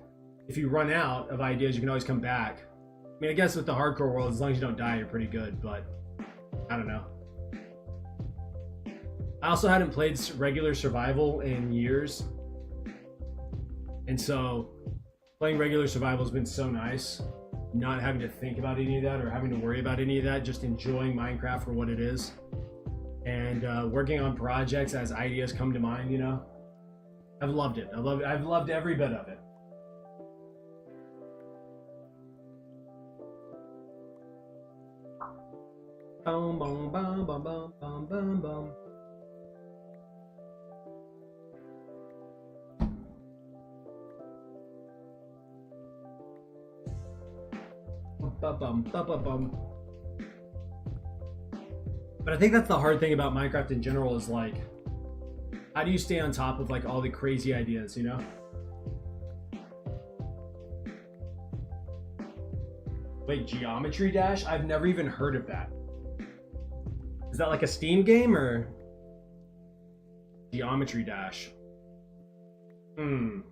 if you run out of ideas, you can always come back. I mean, I guess with the hardcore world, as long as you don't die, you're pretty good, but I don't know. I also hadn't played regular survival in years. And so playing regular survival has been so nice. Not having to think about any of that or having to worry about any of that, just enjoying Minecraft for what it is. And working on projects as ideas come to mind, you know? I've loved it. I've loved every bit of it. Boom, boom, boom, boom, boom, boom, boom, boom. Bum, bum, bum, bum. But I think that's the hard thing about Minecraft in general is like, how do you stay on top of like all the crazy ideas, you know? Wait, Geometry Dash? I've never even heard of that. Is that like a Steam game or Geometry Dash? I don't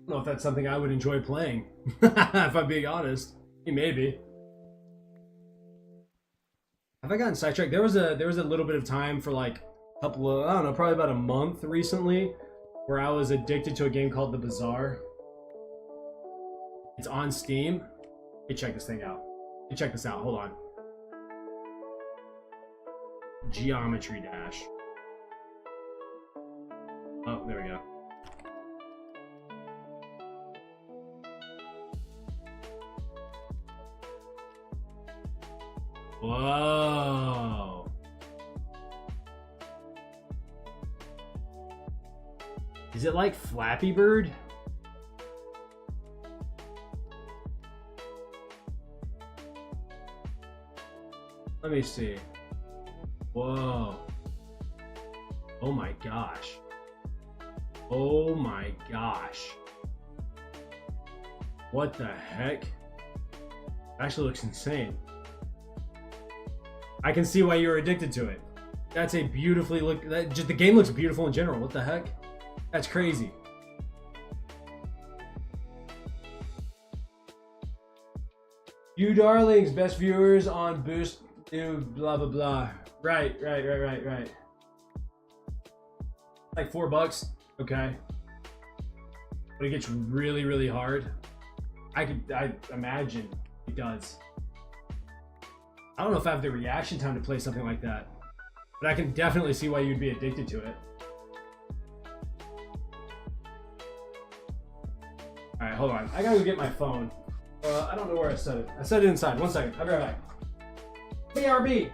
know if that's something I would enjoy playing. If I'm being honest, maybe. Have I gotten sidetracked? There was a little bit of time for like a couple of, I don't know, probably about a month recently, where I was addicted to a game called The Bazaar. It's on Steam. Hey, check this thing out. Hey, check this out. Hold on. Geometry Dash. Oh, there we go. Whoa. Is it like Flappy Bird? Let me see. Whoa. Oh my gosh. Oh my gosh. What the heck? Actually looks insane. I can see why you're addicted to it. That's a beautifully the game looks beautiful in general. What the heck? That's crazy. You darlings, best viewers on Boost, do blah blah blah. Right. Like $4. Okay. But it gets really, really hard. I imagine it does. I don't know if I have the reaction time to play something like that, but I can definitely see why you'd be addicted to it. All right, hold on. I gotta go get my phone. I don't know where I set it. I set it inside. 1 second. I'll be right back. BRB.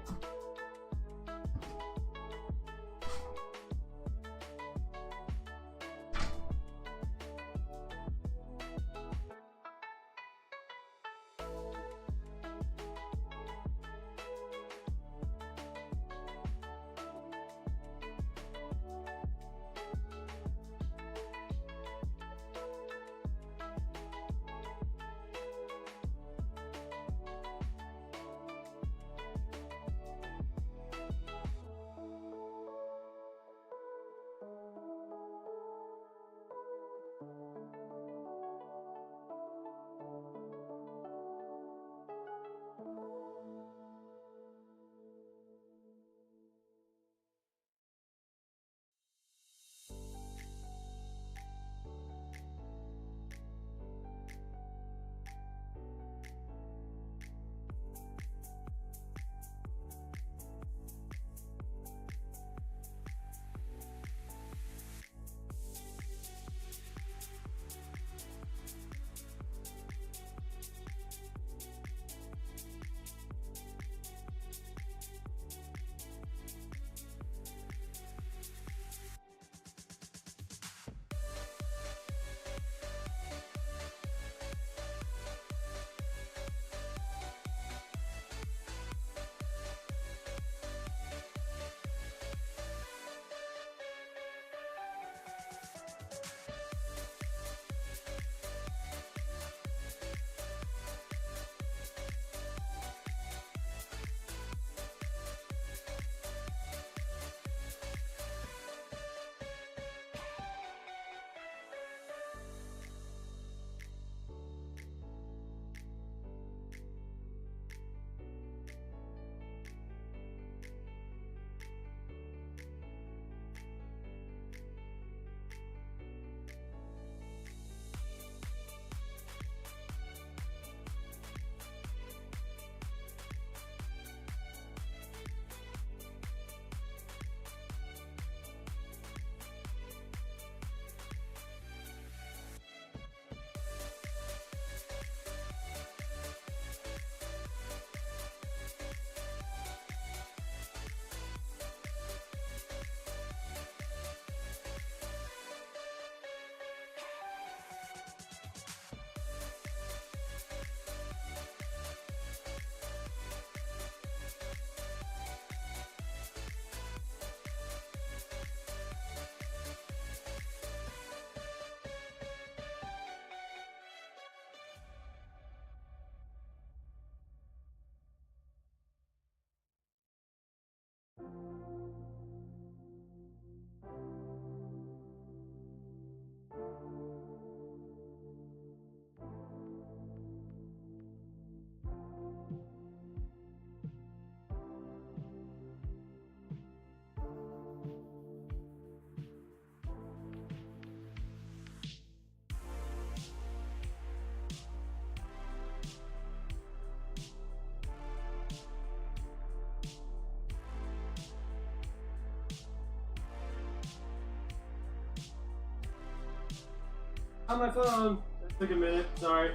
On my phone. It took a minute. Sorry.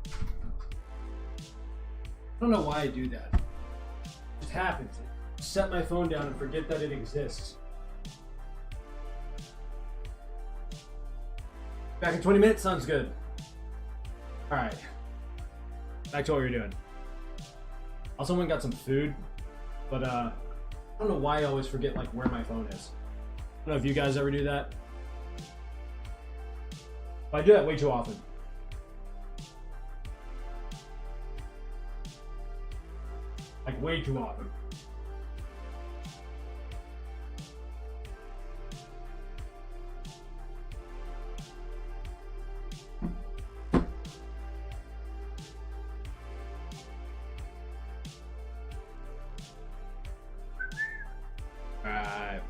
I don't know why I do that. It just happens. I set my phone down and forget that it exists. Back in 20 minutes? Sounds good. Alright. Back to what we were doing. Also went and got some food, but I don't know why I always forget like where my phone is. know if you guys ever do that. I do that way too often. Like way too often. Alright.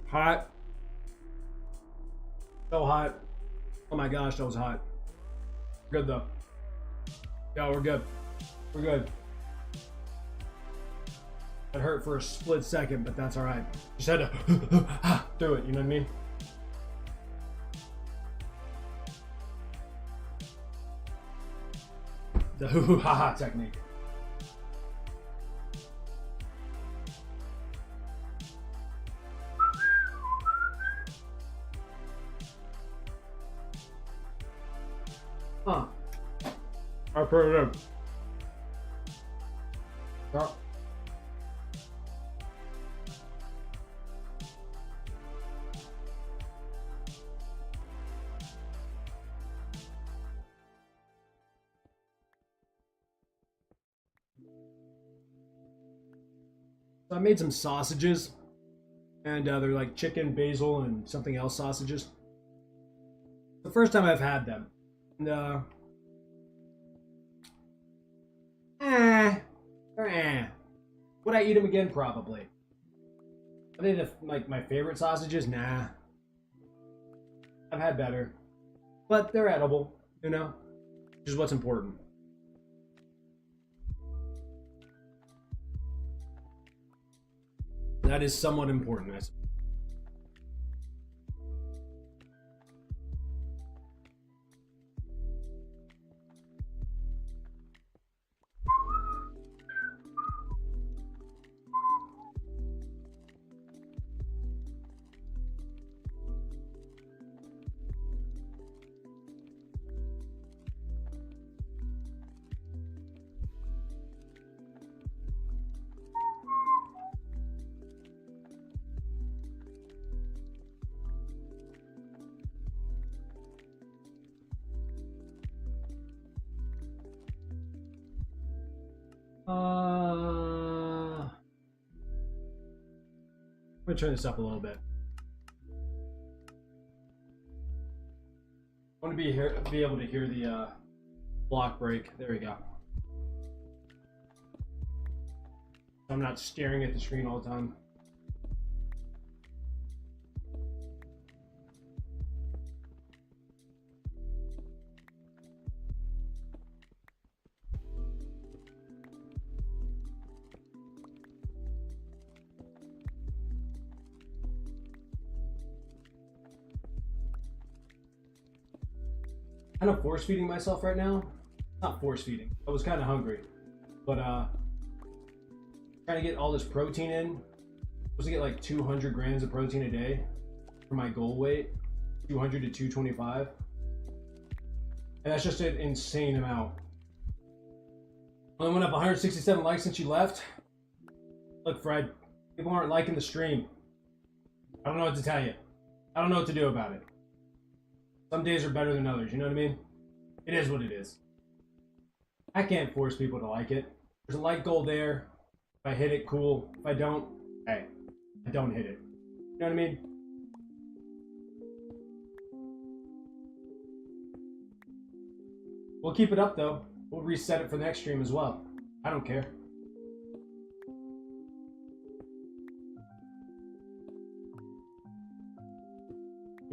Hot. So hot. Oh my gosh, that was hot. Good though. Yeah, we're good. We're good. It hurt for a split second, but that's alright. Just had to do it, you know what I mean? The hoo-hoo-ha-ha technique. Huh. I put it in. Yeah. So I made some sausages, and they're like chicken, basil, and something else sausages. The first time I've had them. And, would I eat them again? Probably. Are they like my favorite sausages? Nah. I've had better. But they're edible, you know? Which is what's important. That is somewhat important, I suppose. I'm gonna turn this up a little bit. I want to be able to hear the block break. There we go. I'm not staring at the screen all the time. Kind of force feeding myself right now. Not force feeding. I was kind of hungry, but trying to get all this protein in. I'm supposed to get like 200 grams of protein a day for my goal weight, 200 to 225, and that's just an insane amount. Only went up 167 likes since you left. Look, Fred, people aren't liking the stream. I don't know what to tell you. I don't know what to do about it. Some days are better than others, you know what I mean? It is what it is. I can't force people to like it. There's a like goal there. If I hit it, cool. If I don't, hey, I don't hit it. You know what I mean? We'll keep it up though. We'll reset it for the next stream as well. I don't care.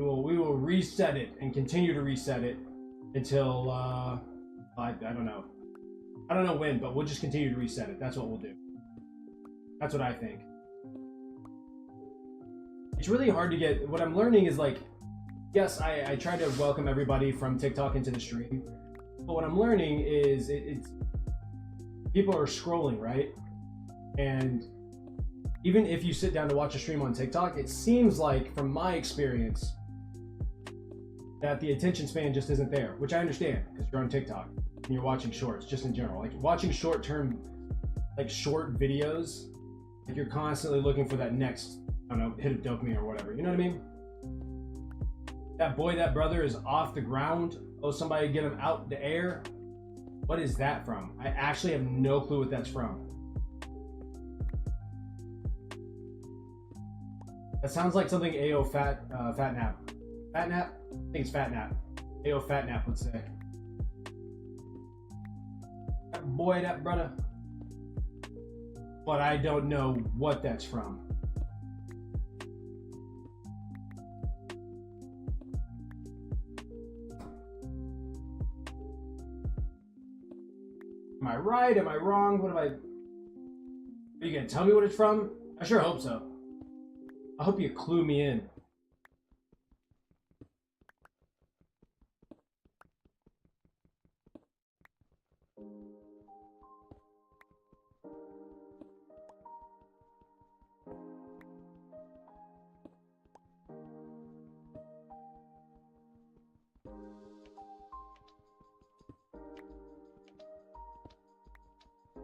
We will reset it and continue to reset it until I don't know. I don't know when, but we'll just continue to reset it. That's what we'll do. That's what I think. It's really hard to get. What I'm learning is like yes, I try to welcome everybody from TikTok into the stream, but what I'm learning is it's people are scrolling, right? And even if you sit down to watch a stream on TikTok, it seems like, from my experience, that the attention span just isn't there, which I understand because you're on TikTok and you're watching shorts just in general. Like watching short-term, like short videos, like you're constantly looking for that next, I don't know, hit of dopamine or whatever. You know what I mean? That boy, that brother is off the ground. Oh, somebody get him out the air. What is that from? I actually have no clue what that's from. That sounds like something AO Fatnap. Fatnap? I think it's Fatnap. AO Fatnap would say. That boy, that brother. But I don't know what that's from. Am I right? Am I wrong? What am I... Are you gonna tell me what it's from? I sure hope so. I hope you clue me in.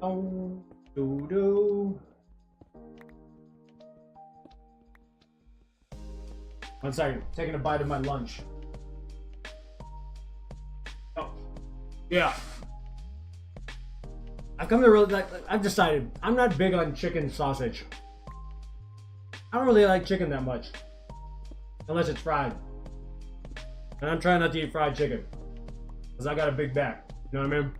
Oh, do. One second, taking a bite of my lunch. Oh, yeah. I've come to really like. I've decided I'm not big on chicken sausage. I don't really like chicken that much, unless it's fried. And I'm trying not to eat fried chicken, cause I got a big back. You know what I mean?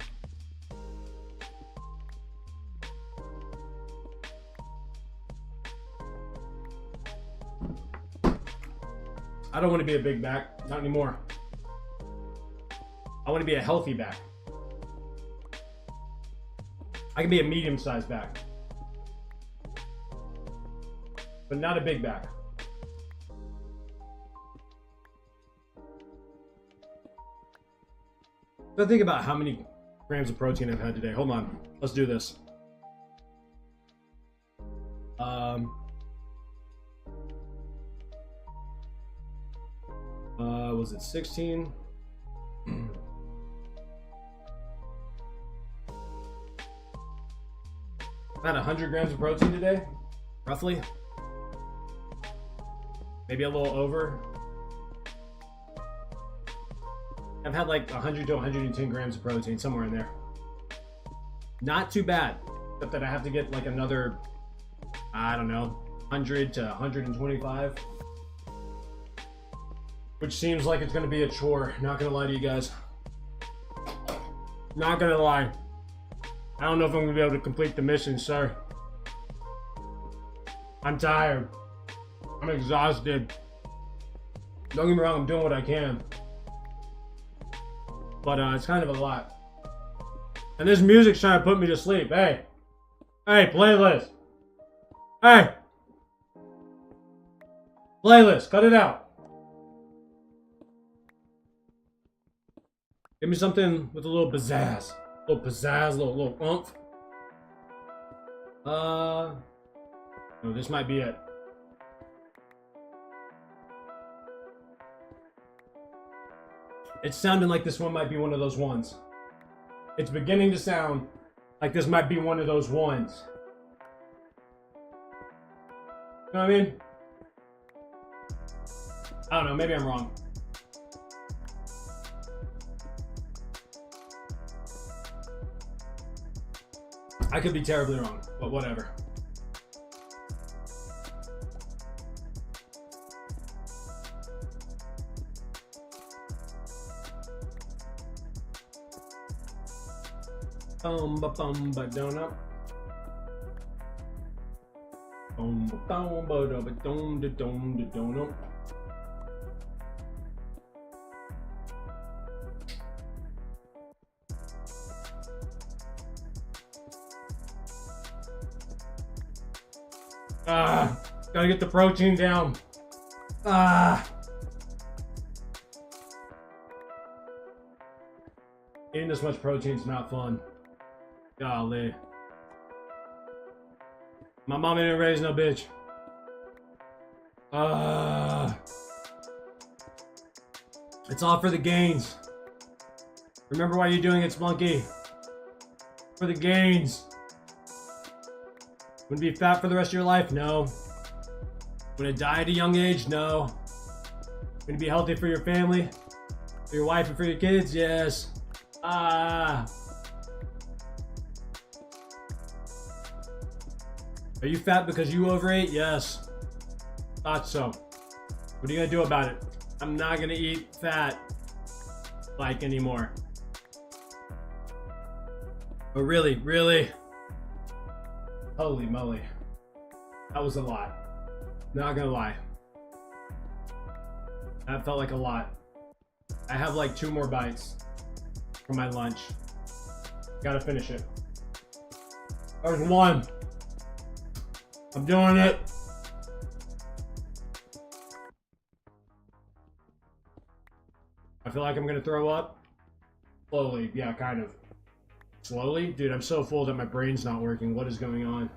I don't want to be a big back, not anymore. I want to be a healthy back. I can be a medium-sized back, but not a big back. So think about how many grams of protein I've had today. Hold on, let's do this. Was it 16? About 100 grams of protein today, roughly. Maybe a little over. I've had like 100 to 110 grams of protein, somewhere in there. Not too bad, except that I have to get like another, I don't know, 100 to 125. Which seems like it's gonna be a chore, not gonna lie to you guys. Not gonna lie. I don't know if I'm gonna be able to complete the mission, sir. I'm tired. I'm exhausted. Don't get me wrong, I'm doing what I can. But it's kind of a lot. And this music's trying to put me to sleep. Hey. Hey, playlist. Hey. Playlist, cut it out. Give me something with a little pizzazz. A little oomph. No, this might be it. It's sounding like this one might be one of those ones. It's beginning to sound like this might be one of those ones. You know what I mean? I don't know, maybe I'm wrong. I could be terribly wrong, but whatever. Ba donut. Donut. Gotta get the protein down. Eating this much protein's not fun. Golly. My mom didn't raise no bitch. It's all for the gains. Remember why you're doing it, Splunky. For the gains. Wanna be fat for the rest of your life? No. Wanna die at a young age? No. Wanna be healthy for your family? For your wife and for your kids? Yes. Are you fat because you overate? Yes. Thought so. What are you gonna do about it? I'm not gonna eat fat like anymore. But really, really, holy moly, that was a lot. Not gonna lie. That felt like a lot. I have like 2 more bites for my lunch. Gotta finish it. There's 1. I'm doing it. I feel like I'm gonna throw up. Slowly, yeah, kind of. Slowly? Dude, I'm so full that my brain's not working. What is going on?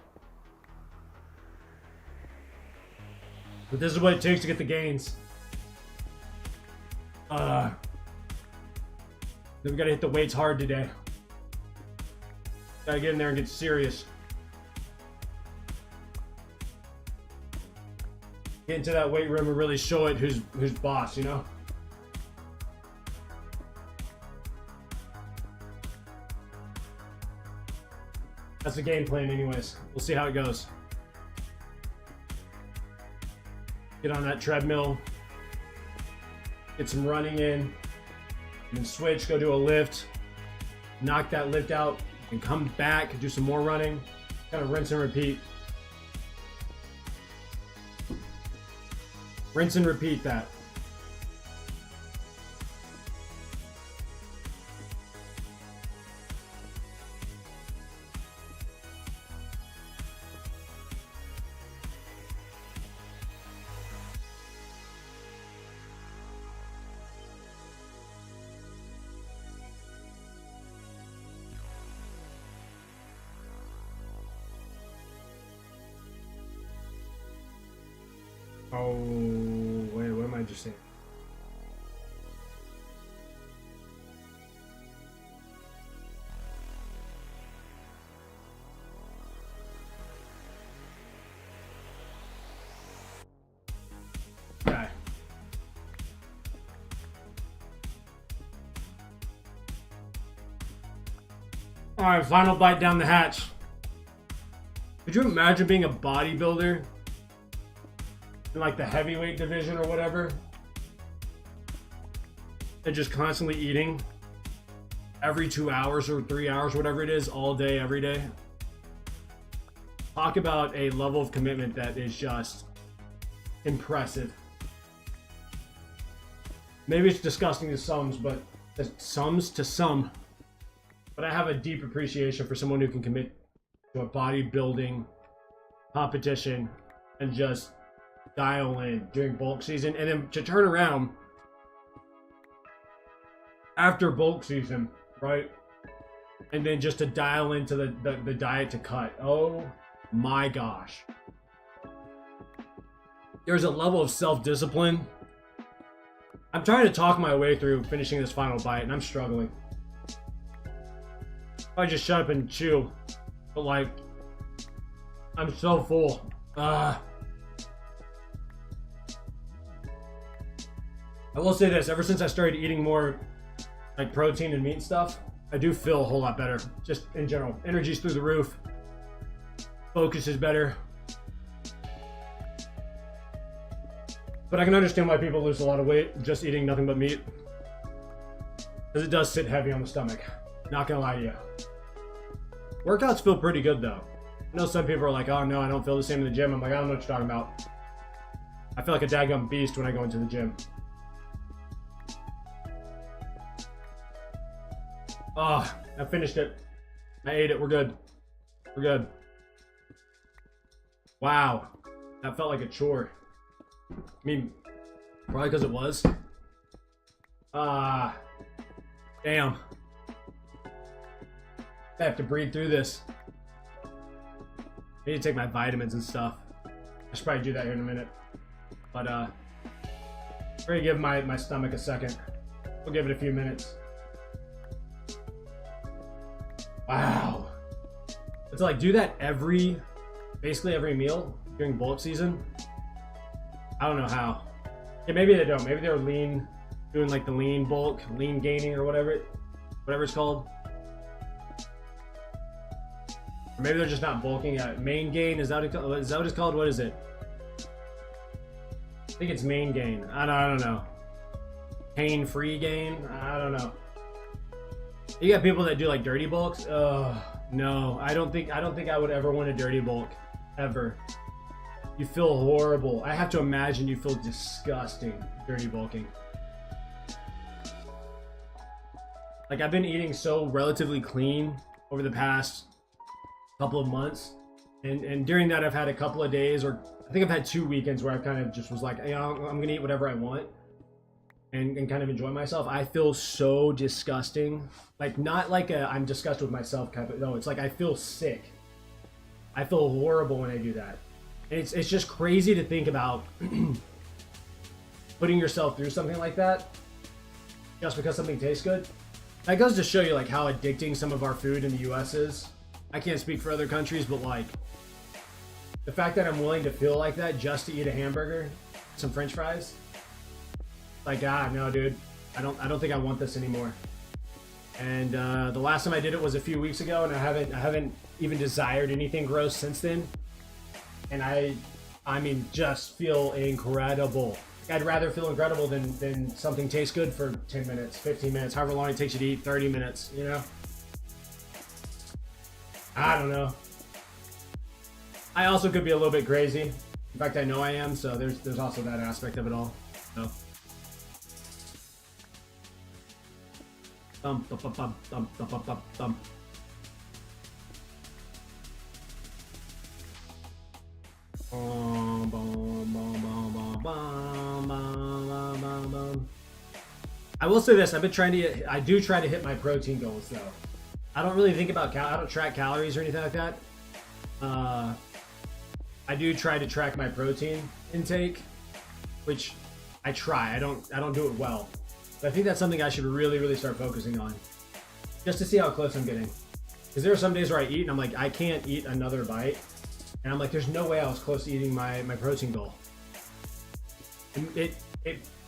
But this is what it takes to get the gains. Then we gotta hit the weights hard today. Gotta get in there and get serious. Get into that weight room and really show it who's boss, you know? That's the game plan anyways. We'll see how it goes. Get on that treadmill. Get some running in. And then switch, go do a lift. Knock that lift out. And come back, do some more running. Kind of rinse and repeat. Rinse and repeat that. Oh, wait, what am I just saying? Okay. Alright, final bite down the hatch. Could you imagine being a bodybuilder? In like the heavyweight division or whatever, and just constantly eating every 2 hours or 3 hours, whatever it is, all day, every day. Talk about a level of commitment that is just impressive. Maybe it's disgusting to some, but but I have a deep appreciation for someone who can commit to a bodybuilding competition and just dial in during bulk season, and then to turn around after bulk season, right? And then just to dial into the diet to cut. Oh my gosh. There's a level of self-discipline. I'm trying to talk my way through finishing this final bite, and I'm struggling. If I just shut up and chew, but like, I'm so full. I will say this, ever since I started eating more like protein and meat and stuff, I do feel a whole lot better. Just in general. Energy's through the roof. Focus is better. But I can understand why people lose a lot of weight just eating nothing but meat. Because it does sit heavy on the stomach. Not gonna lie to you. Workouts feel pretty good though. I know some people are like, oh no, I don't feel the same in the gym. I'm like, I don't know what you're talking about. I feel like a daggum beast when I go into the gym. Oh, I finished it. I ate it. We're good. We're good. Wow. That felt like a chore. I mean, probably because it was. Damn. I have to breathe through this. I need to take my vitamins and stuff. I should probably do that here in a minute. But we're gonna give my stomach a second. We'll give it a few minutes. Wow. It's like do that basically every meal during bulk season. I don't know how. Yeah, maybe they don't. Maybe they're doing like the lean bulk, lean gaining or whatever it's called. Or maybe they're just not bulking at main gain. Is that what it's called? What is it? I think it's main gain. I don't know. Pain-free gain? I don't know. You got people that do like dirty bulks. No, I don't think I would ever want a dirty bulk, ever. You feel horrible. I have to imagine you feel disgusting dirty bulking. Like I've been eating so relatively clean over the past couple of months, and during that I've had a couple of days, or I think I've had 2 weekends where I kind of just was like, hey, I'm gonna eat whatever I want. And kind of enjoy myself. I feel so disgusting. Like not like I'm disgusted with myself kind of, no, it's like I feel sick. I feel horrible when I do that. And it's just crazy to think about putting yourself through something like that just because something tastes good. That goes to show you like how addicting some of our food in the US is. I can't speak for other countries, but like the fact that I'm willing to feel like that just to eat a hamburger, some french fries, like, no, dude, I don't think I want this anymore. And the last time I did it was a few weeks ago, and I haven't even desired anything gross since then. And I mean, just feel incredible. I'd rather feel incredible than something tastes good for 10 minutes, 15 minutes, however long it takes you to eat, 30 minutes, you know? I don't know. I also could be a little bit crazy. In fact, I know I am, so there's also that aspect of it all. So. Thump, thump, thump, thump, thump, thump, thump, thump. I will say this: I do try to hit my protein goals though. I don't really think about I don't track calories or anything like that. I do try to track my protein intake, which I try. I don't do it well. But I think that's something I should really start focusing on, just to see how close I'm getting. Because there are some days where I eat and I'm like, I can't eat another bite, and I'm like, there's no way I was close to eating my protein goal. And it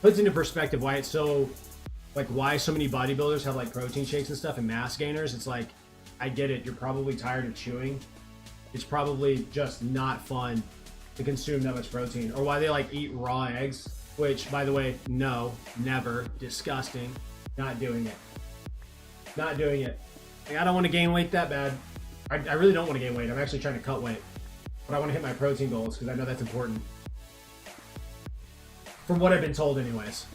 puts into perspective why it's so, like why so many bodybuilders have like protein shakes and stuff and mass gainers. It's like, I get it. You're probably tired of chewing. It's probably just not fun to consume that much protein, or why they like eat raw eggs. Which, by the way, no, never, disgusting, not doing it. Not doing it. Like, I don't want to gain weight that bad. I really don't want to gain weight. I'm actually trying to cut weight. But I want to hit my protein goals because I know that's important. From what I've been told anyways.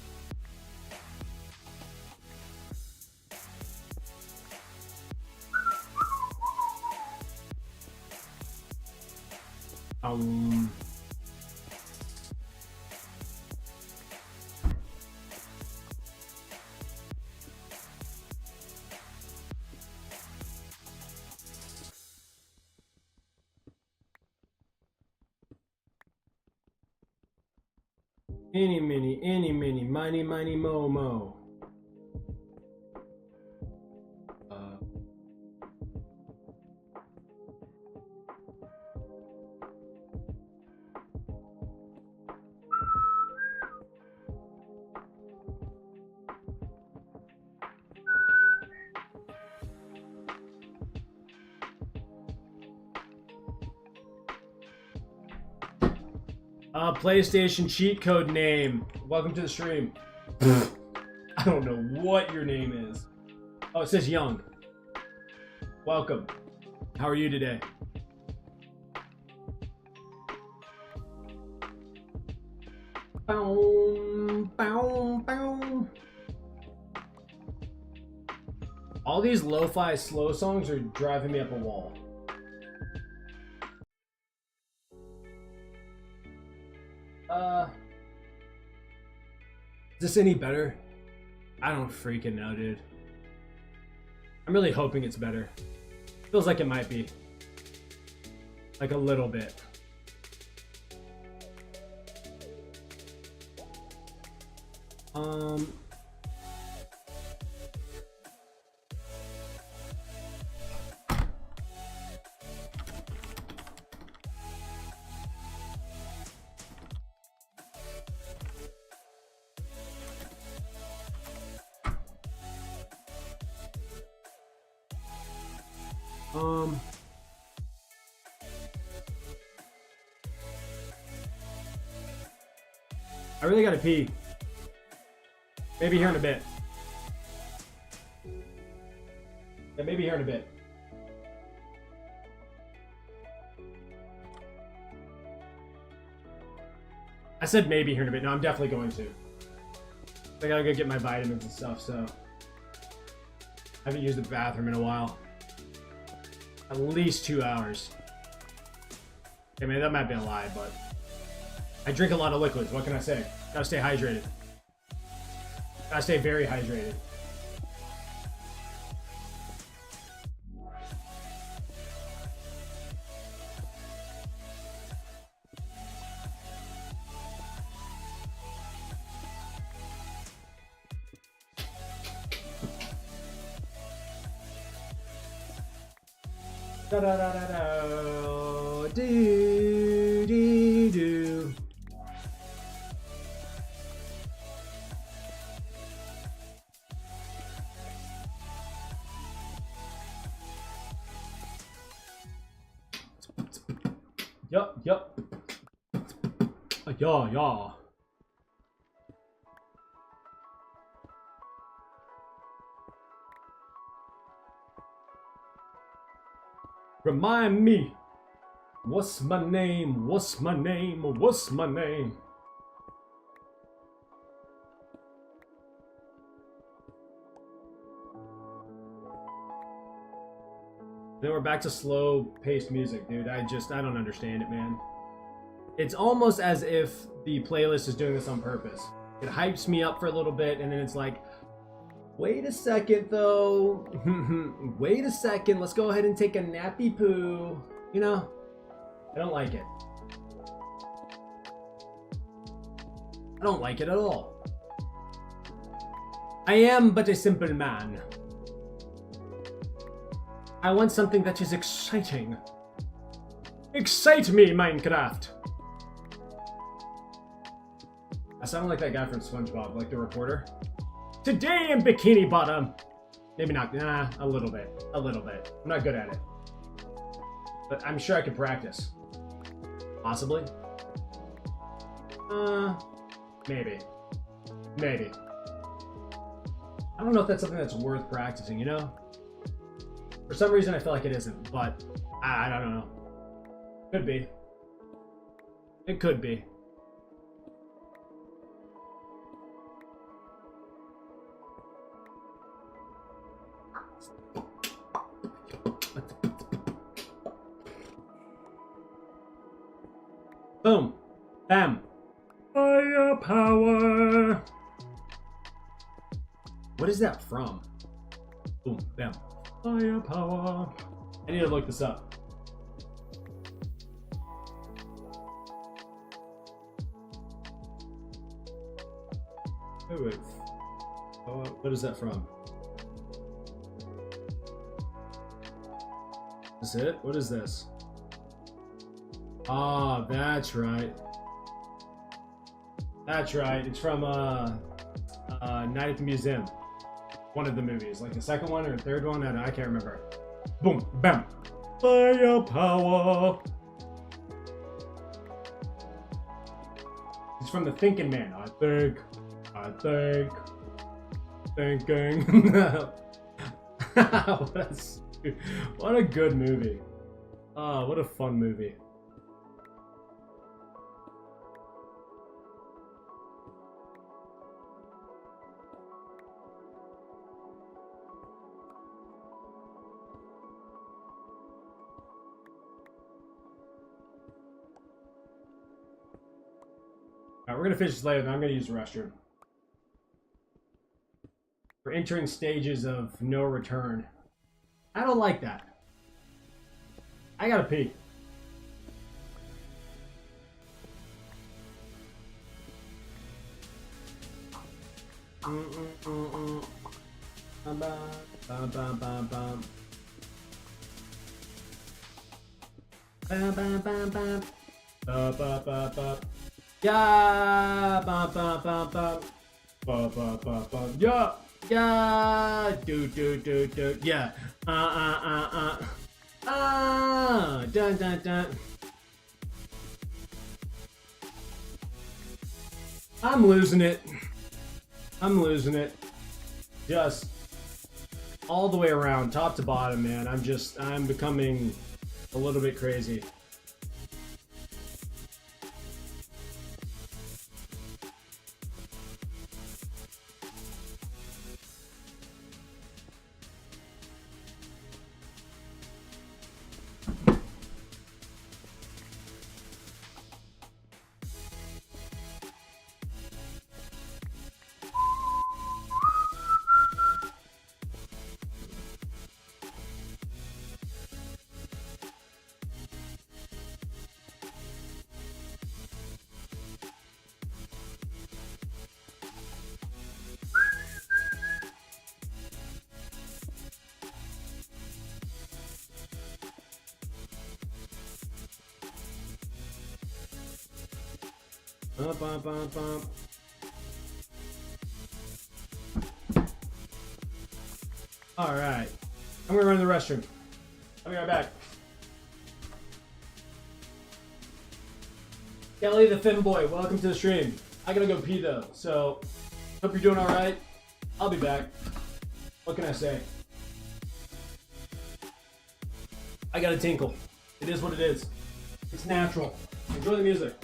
Any, miny, mo. PlayStation cheat code name. Welcome to the stream. I don't know what your name is. Oh, it says Young. Welcome. How are you today? Boom, boom, boom. All these lo-fi slow songs are driving me up a wall. Is this any better? I don't freaking know, dude. I'm really hoping it's better. Feels like it might be. Like a little bit. I really gotta pee. Maybe here in a bit. Yeah, maybe here in a bit. I said maybe here in a bit. No, I'm definitely going to. I gotta go get my vitamins and stuff, so. I haven't used the bathroom in a while. At least 2 hours. Okay, man, that might be a lie, but I drink a lot of liquids. What can I say? Gotta stay hydrated. Gotta stay very hydrated. Da da da da da, do do do. Yup, yup. Yeah, yeah. Remind me, what's my name? What's my name? What's my name? Then we're back to slow-paced music, dude. I don't understand it, man. It's almost as if the playlist is doing this on purpose. It hypes me up for a little bit, and then it's like, wait a second, though. Wait a second. Let's go ahead and take a nappy poo. You know, I don't like it. I don't like it at all. I am but a simple man. I want something that is exciting. Excite me, Minecraft! I sound like that guy from SpongeBob, like the reporter. Today in Bikini Bottom! Maybe not, nah, a little bit. A little bit. I'm not good at it. But I'm sure I could practice. Possibly? Maybe. Maybe. I don't know if that's something that's worth practicing, you know? For some reason I feel like it isn't, but I don't know. Could be. It could be. Boom. Bam. Fire power. What is that from? Boom. Bam. Fire power. I need to look this up. Wait. What is that from? Is this it? What is this? Ah, that's right. That's right. It's from Night at the Museum. One of the movies, like the second one or the third one, I can't remember. Boom, bam. Fire power. It's from The Thinking Man. I think. Thinking. What a good movie. Oh, what a fun movie. Alright, we're gonna finish this later, then I'm gonna use the restroom. We're entering stages of no return. I don't like that. I gotta pee. Bum, bum, bum, bum, bum, bum. Bum, bum, bum, bum. Bum, bum, bum, bum. Yeah, bum, bum, bum, bum. Bum, bum, bum, bum. Yeah, yeah. Do. Yeah. Dun, dun, dun. I'm losing it. I'm losing it. Just all the way around, top to bottom, man. I'm becoming a little bit crazy. Bum, bum, bum, bum. All right, I'm gonna run to the restroom. I'll be right back. Kelly the Femboy, welcome to the stream. I gotta go pee though, so hope you're doing all right. I'll be back. What can I say? I got a tinkle. It is what it is. It's natural. Enjoy the music.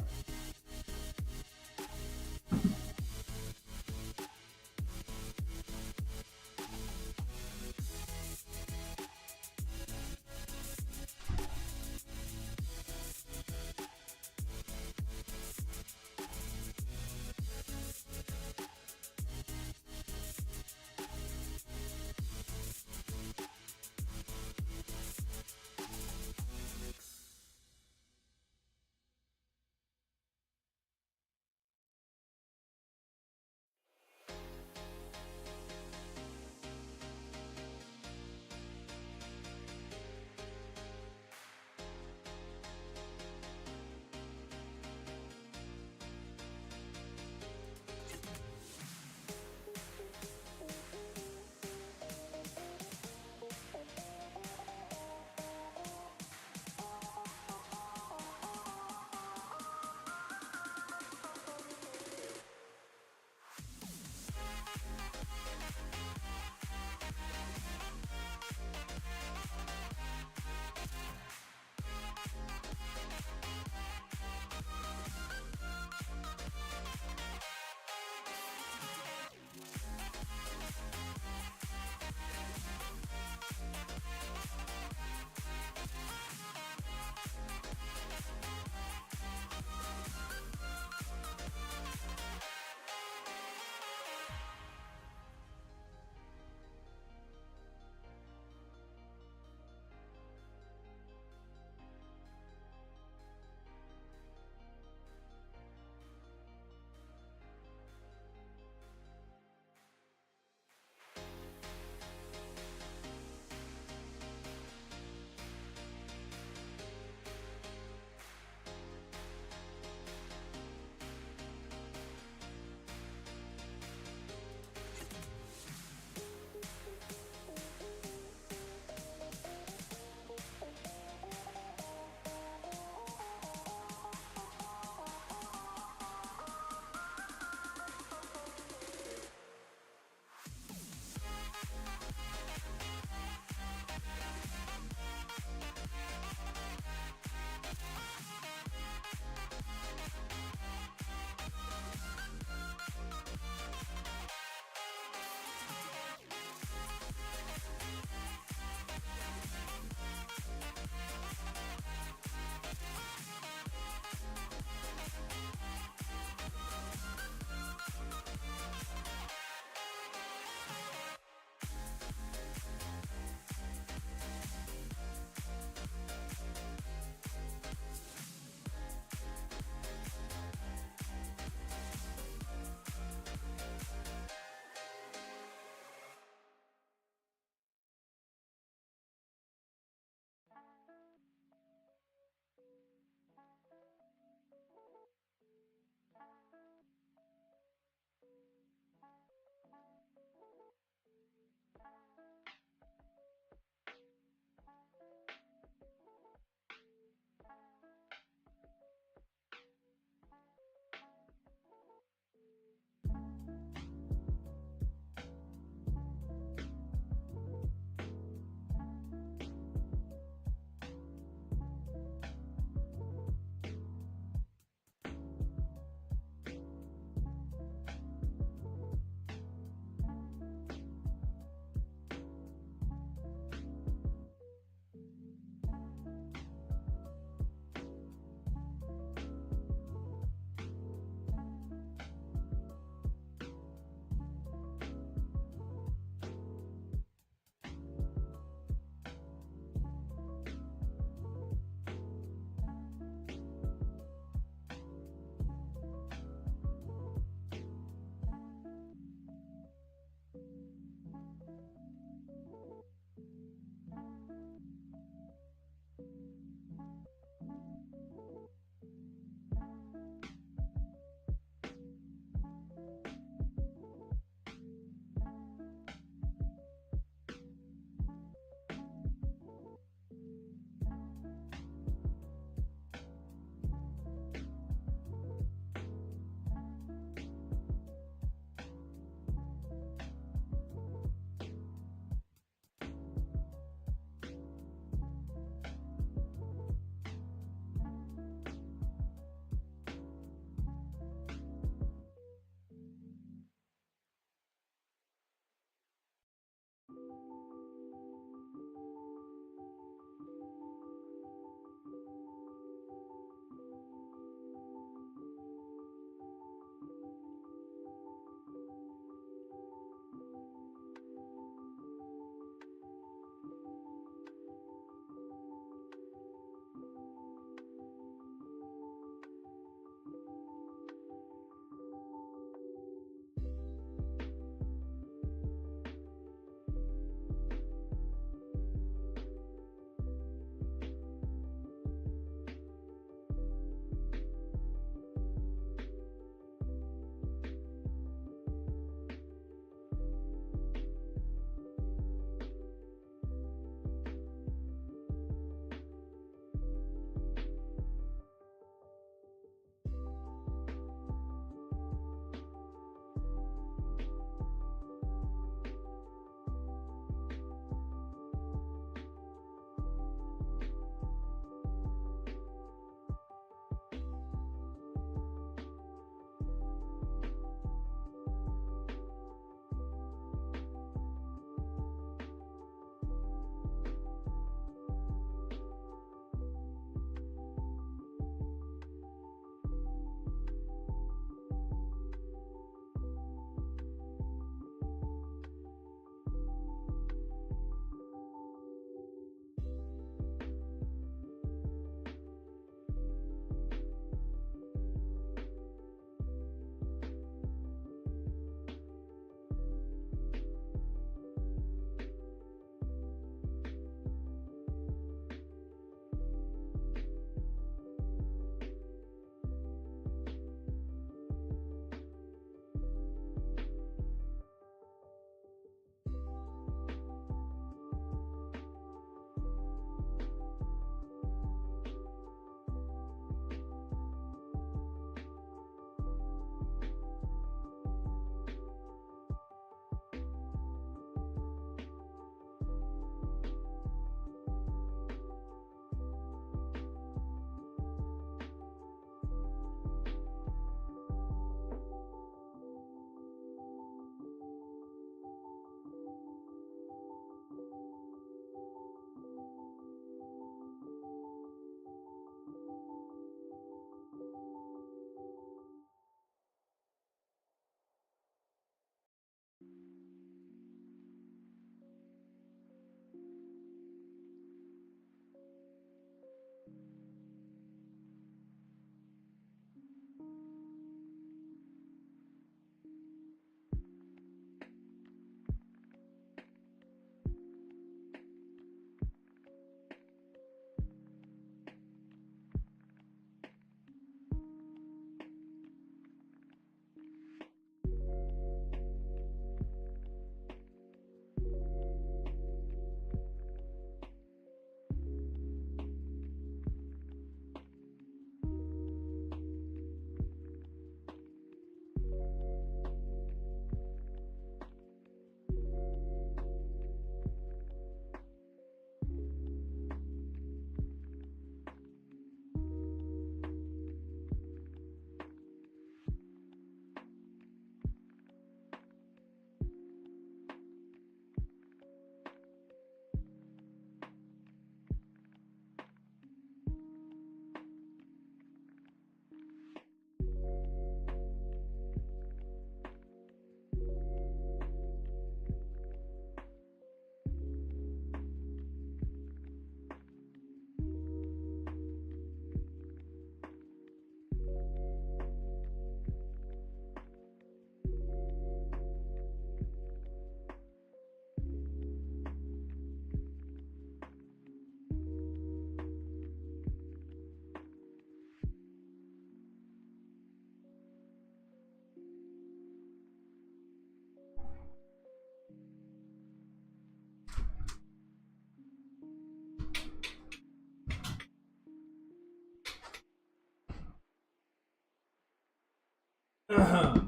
Closer,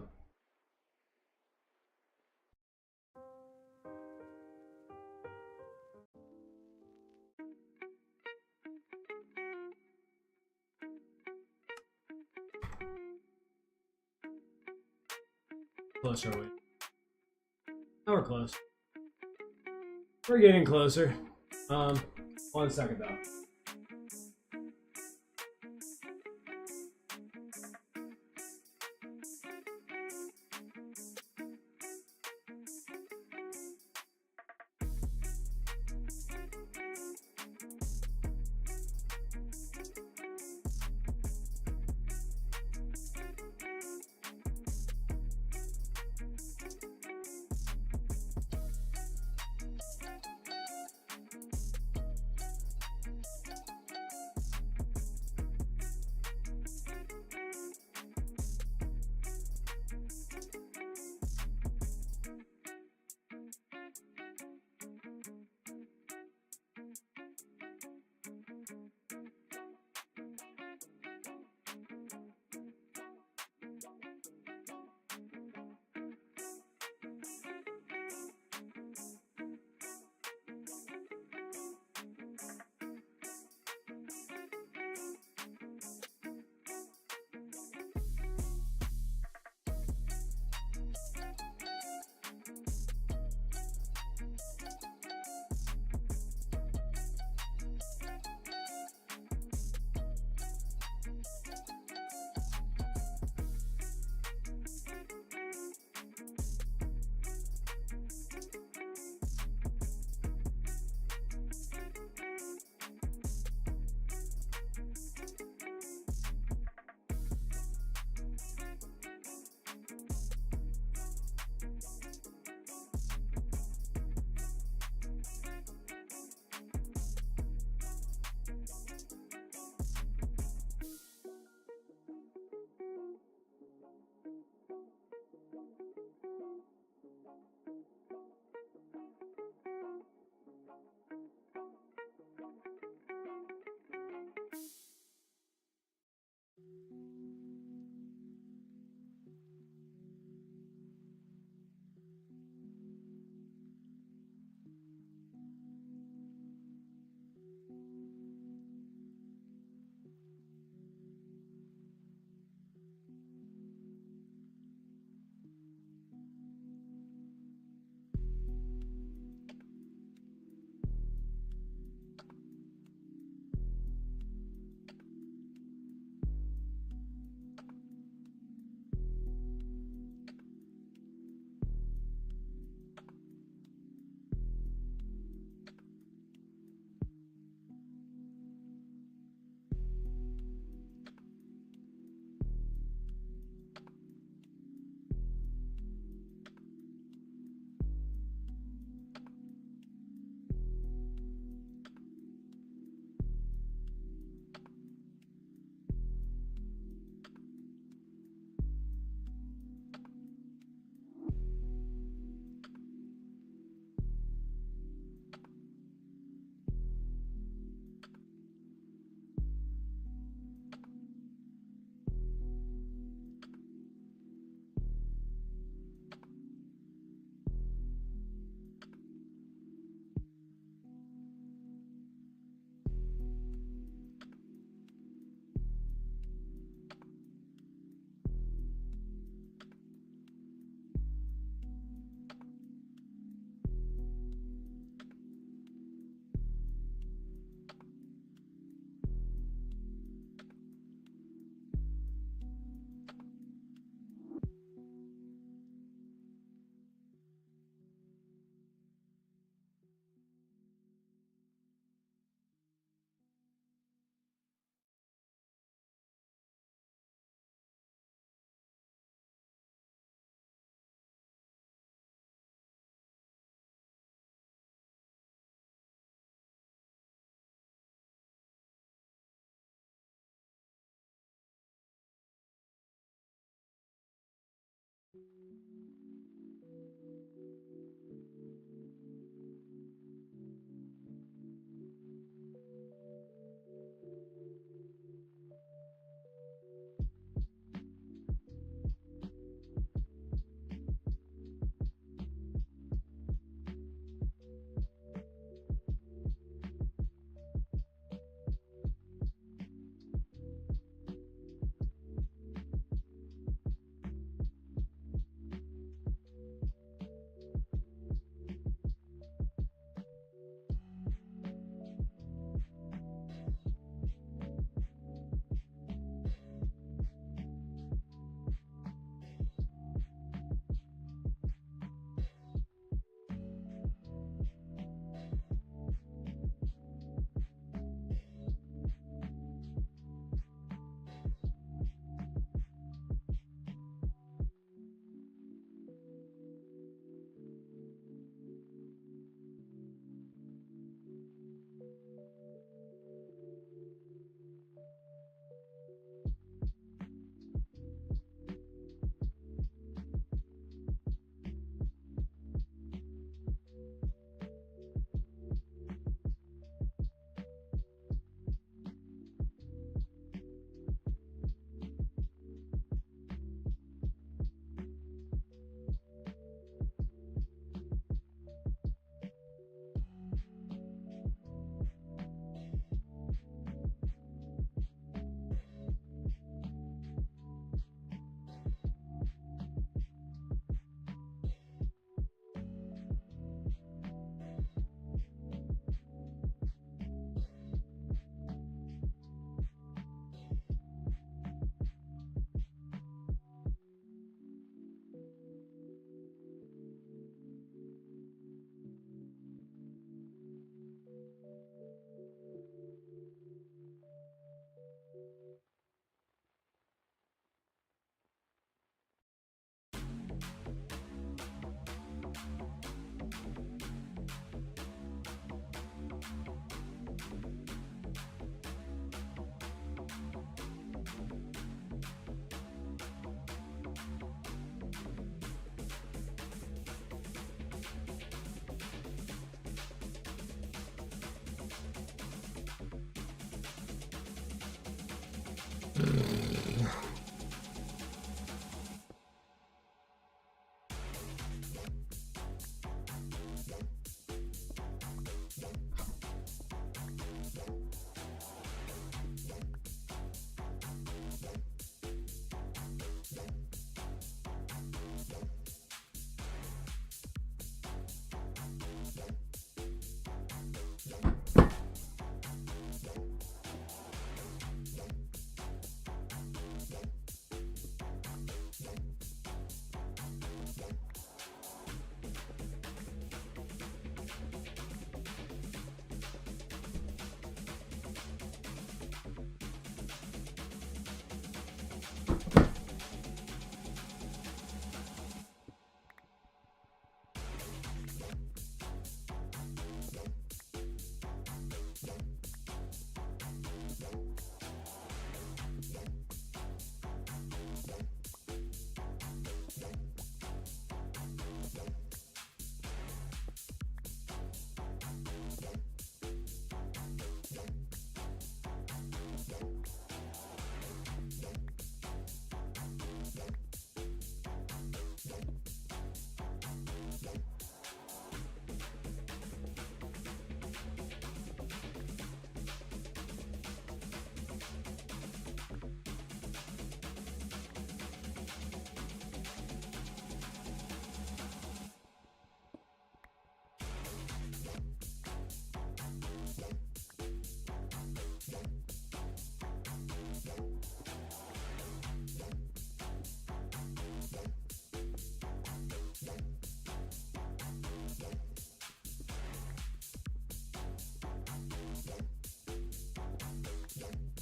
we. Now we're close. We're getting closer. 1 second though.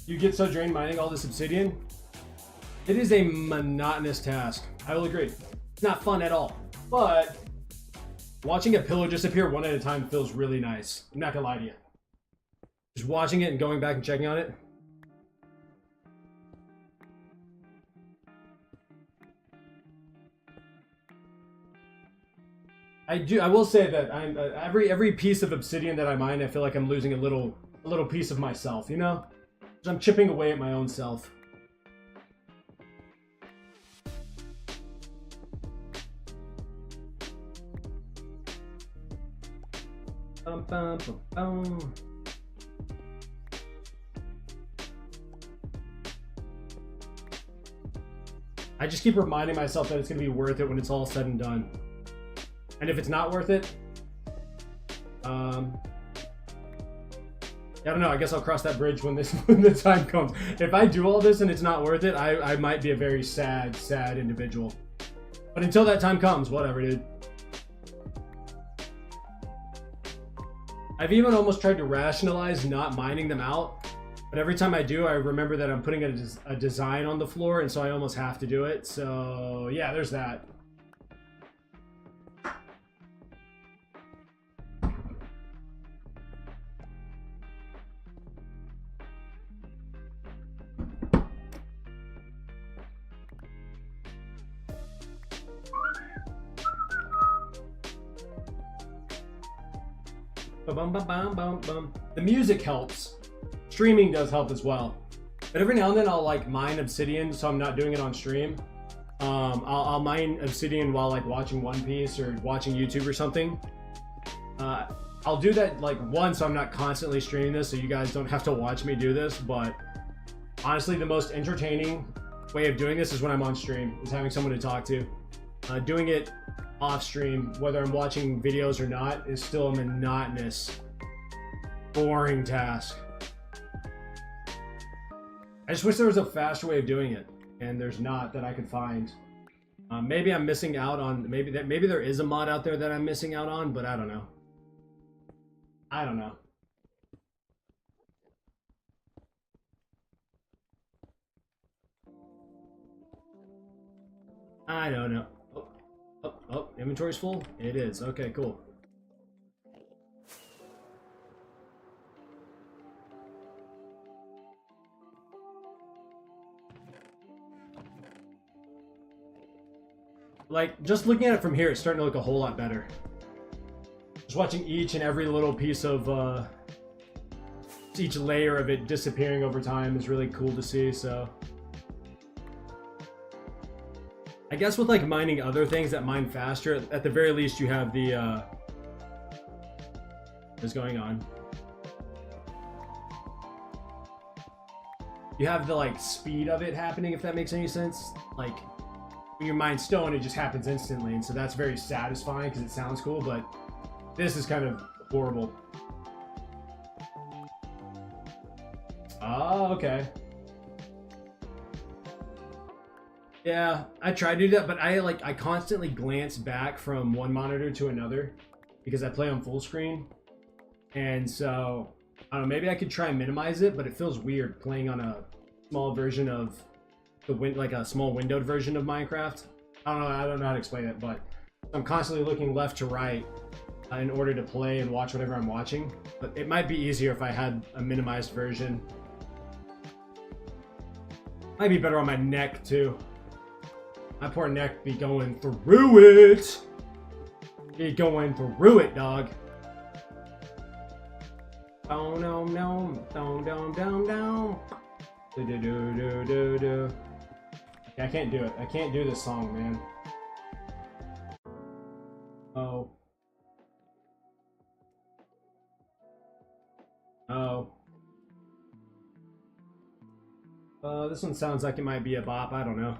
You get so drained mining all this obsidian. It is a monotonous task. I will agree. It's not fun at all. But watching a pillar disappear one at a time feels really nice. I'm not gonna lie to you. Just watching it and going back and checking on it. I will say that I'm every piece of obsidian that I mine, I feel like I'm losing a little piece of myself, you know? I'm chipping away at my own self. Bum, bum, bum, bum. I just keep reminding myself that it's going to be worth it when it's all said and done. And if it's not worth it, I don't know. I guess I'll cross that bridge when the time comes. If I do all this and it's not worth it, I might be a very sad individual. But until that time comes, whatever, dude. I've even almost tried to rationalize not mining them out. But every time I do, I remember that I'm putting a design on the floor, and so I almost have to do it. So, yeah, there's that. The music helps. Streaming does help as well. But every now and then I'll like mine obsidian, so I'm not doing it on stream. I'll mine obsidian while like watching One Piece or watching YouTube or something. I'll do that like once, so I'm not constantly streaming this, so you guys don't have to watch me do this. But honestly, the most entertaining way of doing this is when I'm on stream, is having someone to talk to. Doing it off stream, whether I'm watching videos or not, is still a monotonous, boring task. I just wish there was a faster way of doing it, and there's not that I could find. Maybe I'm missing out on, maybe there is a mod out there that I'm missing out on, but I don't know. I don't know. I don't know. Oh, inventory's full? It is. Okay, cool. Like, just looking at it from here, it's starting to look a whole lot better. Just watching each and every little piece of each layer of it disappearing over time is really cool to see. So I guess with like mining other things that mine faster, at the very least you have the what's going on. You have the like speed of it happening, if that makes any sense. Like when you mine stone, it just happens instantly, and so that's very satisfying because it sounds cool. But this is kind of horrible. Oh, okay. Yeah, I tried to do that, but I constantly glance back from one monitor to another because I play on full screen, and so I don't know. Maybe I could try and minimize it, but it feels weird playing on a small version of the like a small windowed version of Minecraft. I don't know how to explain it, but I'm constantly looking left to right in order to play and watch whatever I'm watching. But it might be easier if I had a minimized version. Might be better on my neck too. My poor neck be going through it. Be going through it, dog. Oh no no, down down down down. Do do do do do do. Okay, I can't do it. I can't do this song, man. Oh. Oh. This one sounds like it might be a bop. I don't know.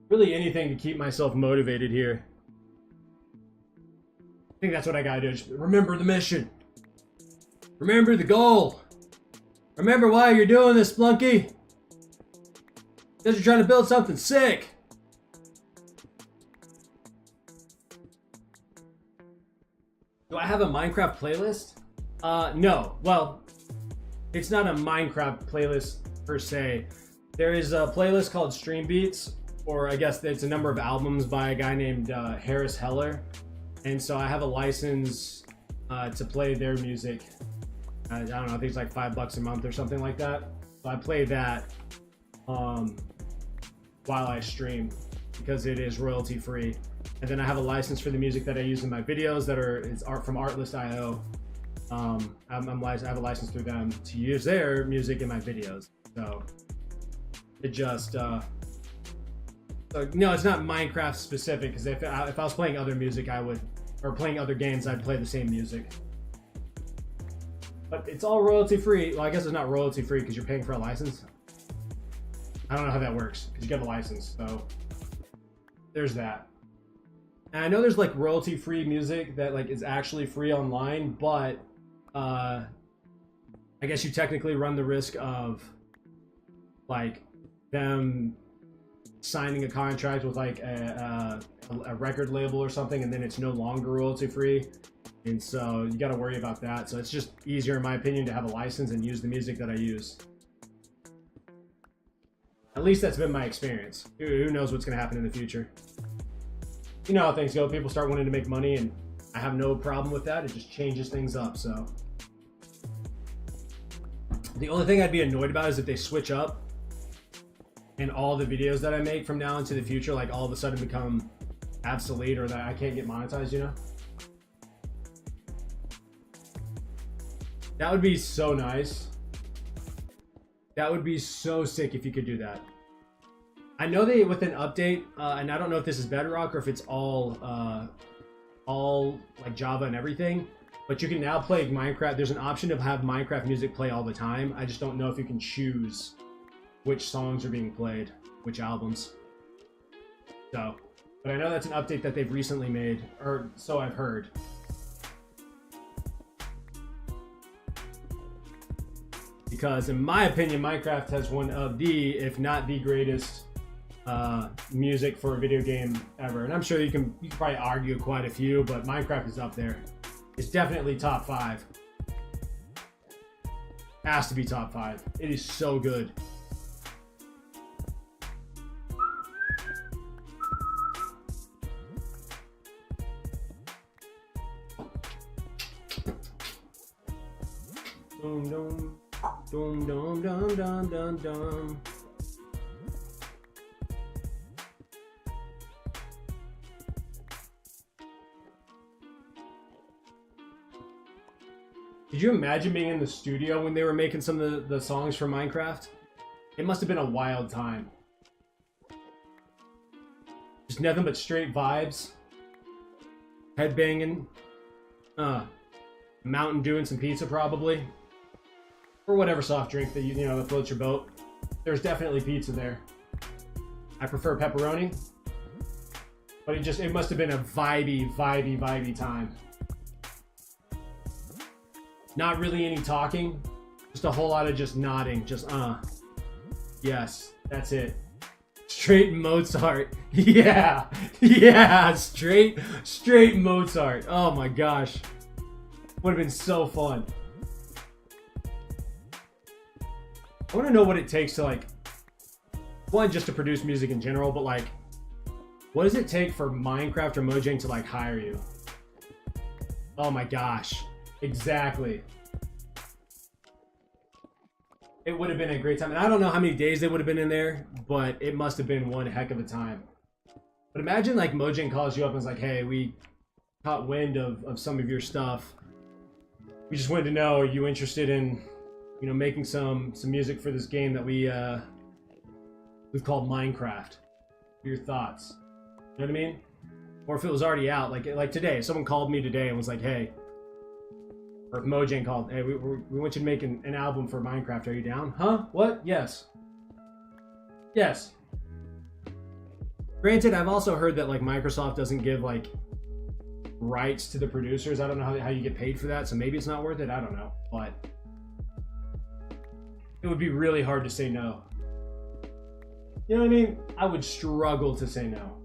Really anything to keep myself motivated here. I think that's what I gotta do. Just remember the mission. Remember the goal. Remember why you're doing this, Splunky. Because you're trying to build something sick. Do I have a Minecraft playlist? No. Well, it's not a Minecraft playlist per se. There is a playlist called Stream Beats, or I guess it's a number of albums by a guy named Harris Heller. And so I have a license to play their music. I don't know, I think it's like $5 a month or something like that. So I play that while I stream because it is royalty free. And then I have a license for the music that I use in my videos that is art from Artlist.io. I have a license through them to use their music in my videos. So it just no, it's not Minecraft specific, because if I was playing other music, or playing other games, I'd play the same music. But it's all royalty free. Well, I guess it's not royalty free because you're paying for a license. I don't know how that works because you get a license. So there's that. And I know there's like royalty free music that like is actually free online, but I guess you technically run the risk of like them signing a contract with like a record label or something, and then it's no longer royalty free, and so you got to worry about that. So it's just easier, in my opinion, to have a license and use the music that I use. At least that's been my experience. Who knows what's going to happen in the future? You know how things go. People start wanting to make money, and I have no problem with that. It just changes things up. So the only thing I'd be annoyed about is if they switch up and all the videos that I make from now into the future, like all of a sudden become obsolete, or that I can't get monetized, you know? That would be so nice. That would be so sick if you could do that. I know they, with an update, and I don't know if this is Bedrock or if it's all like Java and everything, but you can now play Minecraft. There's an option to have Minecraft music play all the time. I just don't know if you can choose which songs are being played, which albums. So, but I know that's an update that they've recently made, or so I've heard. Because in my opinion, Minecraft has one of the, if not the greatest music for a video game ever. And I'm sure you can probably argue quite a few, but Minecraft is up there. It's definitely top 5. Has to be top 5. It is so good. Dum dum dum dum dum dum dum dum. Could you imagine being in the studio when they were making some of the songs for Minecraft? It must have been a wild time. Just nothing but straight vibes. Headbanging. Mountain Dew and some pizza probably. Or whatever soft drink that you know that floats your boat. There's definitely pizza there. I prefer pepperoni. But it must have been a vibey time. Not really any talking. Just a whole lot of just nodding. Just, yes, that's it. Straight Mozart. Yeah. Yeah, straight Mozart. Oh my gosh. Would have been so fun. I want to know what it takes to, like, one, just to produce music in general, but like, what does it take for Minecraft or Mojang to like hire you? Oh my gosh. Exactly. It would have been a great time. And I don't know how many days they would have been in there, but it must have been one heck of a time. But imagine like Mojang calls you up and is like, hey, we caught wind of some of your stuff. We just wanted to know, are you interested in, you know, making some music for this game that we've called Minecraft? What are your thoughts? You know what I mean? Or if it was already out, like today, if someone called me today and was like, hey, or if Mojang called, hey, we want you to make an album for Minecraft, are you down? Huh? What? Yes. Yes. Granted, I've also heard that like Microsoft doesn't give like rights to the producers. I don't know how you get paid for that, so maybe it's not worth it. I don't know, but it would be really hard to say no. You know what I mean? I would struggle to say no.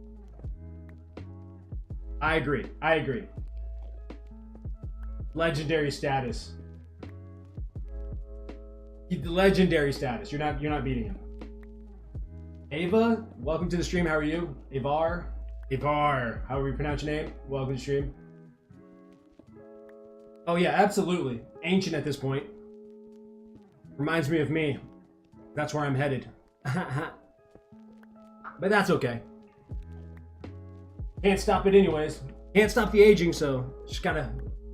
I agree. Legendary status. Legendary status. You're not beating him. Ava, welcome to the stream. How are you? Avar, however you pronounce your name. Welcome to the stream. Oh yeah, absolutely. Ancient at this point. Reminds me of me. That's where I'm headed. But that's okay. Can't stop it anyways. Can't stop the aging, so just gotta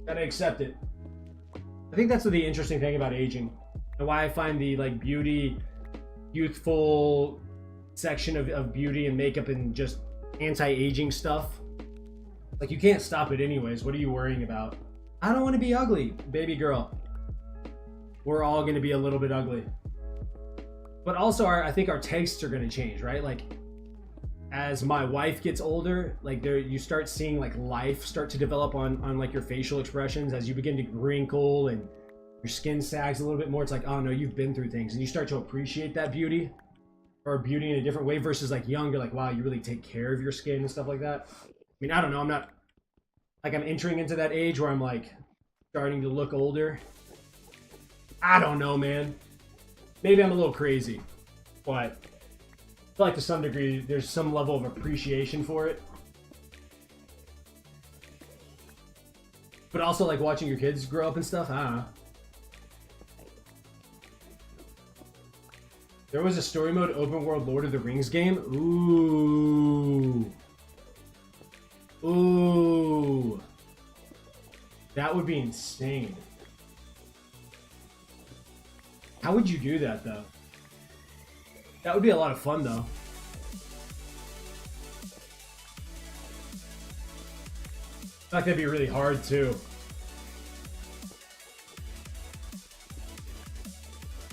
accept it. I think that's the interesting thing about aging, and why I find the like beauty, youthful section of beauty and makeup and just anti-aging stuff. Like, you can't stop it anyways. What are you worrying about? I don't want to be ugly, baby girl. We're all going to be a little bit ugly. But also, I think our tastes are going to change, right? Like, as my wife gets older, like you start seeing like life start to develop on like your facial expressions as you begin to wrinkle and your skin sags a little bit more. It's like, oh no, you've been through things, and you start to appreciate that beauty, or beauty in a different way, versus like younger, like, wow, you really take care of your skin and stuff like that. I mean, I don't know, I'm not like, I'm entering into that age where I'm like starting to look older. I don't know, man. Maybe I'm a little crazy, but I feel like to some degree there's some level of appreciation for it. But also like watching your kids grow up and stuff, I don't know. There was a story mode open world Lord of the Rings game. Ooh. Ooh. That would be insane. How would you do that though? That would be a lot of fun though. I feel like that'd be really hard too.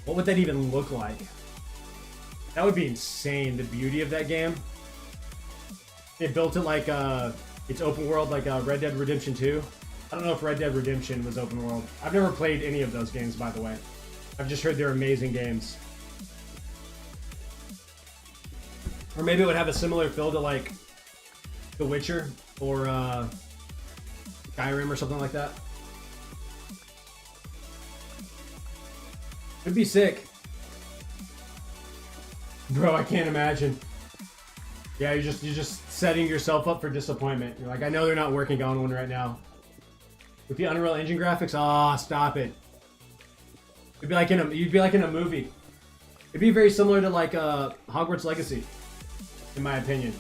What would that even look like? That would be insane, the beauty of that game. They built it like it's open world, like Red Dead Redemption 2. I don't know if Red Dead Redemption was open world. I've never played any of those games, by the way. I've just heard they're amazing games. Or maybe it would have a similar feel to like The Witcher or Skyrim or something like that. It'd be sick. Bro, I can't imagine. Yeah, you're just setting yourself up for disappointment. You're like, I know they're not working on one right now. With the Unreal Engine graphics, stop it. You'd be like in a movie. It'd be very similar to like Hogwarts Legacy, in my opinion.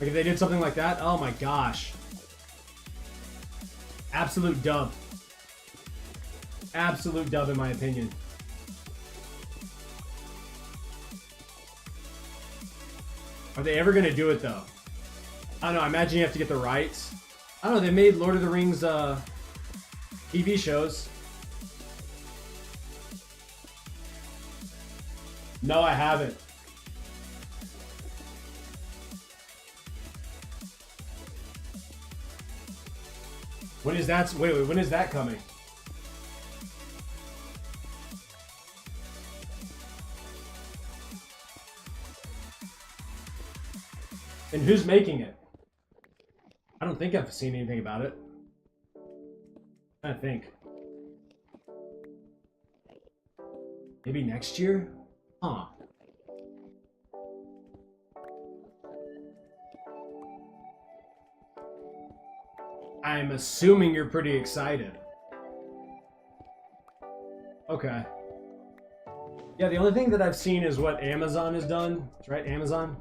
Like if they did something like that, oh my gosh. Absolute dub. Absolute dub in my opinion. Are they ever gonna do it though? I don't know, I imagine you have to get the rights. I don't know, they made Lord of the Rings TV shows. No, I haven't. When is that? Wait, when is that coming? And who's making it? I don't think I've seen anything about it. I think. Maybe next year? Huh. I'm assuming you're pretty excited. Okay. Yeah, the only thing that I've seen is what Amazon has done. That's right, Amazon.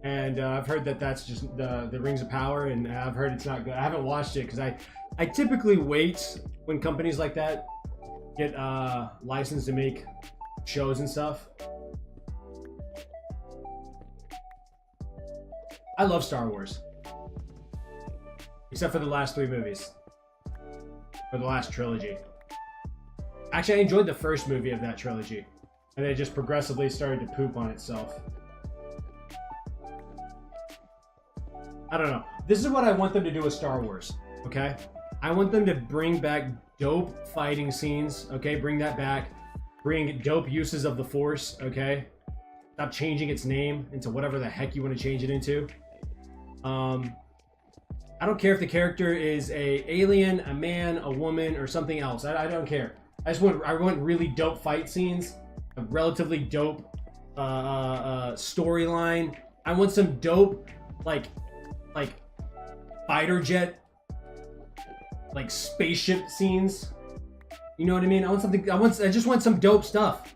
And I've heard that that's just the Rings of Power, and I've heard it's not good. I haven't watched it because I typically wait when companies like that get licensed to make shows and stuff. I love Star Wars. Except for the last 3 movies. Or the last trilogy. Actually, I enjoyed the first movie of that trilogy. And it just progressively started to poop on itself. I don't know. This is what I want them to do with Star Wars, okay? I want them to bring back dope fighting scenes, okay? Bring that back. Bring dope uses of the Force, okay? Stop changing its name into whatever the heck you want to change it into. I don't care if the character is a alien, a man, a woman, or something else. I don't care. I want really dope fight scenes, a relatively dope storyline. I want some dope like fighter jet, like spaceship scenes. You know what I mean? I want something. I just want some dope stuff.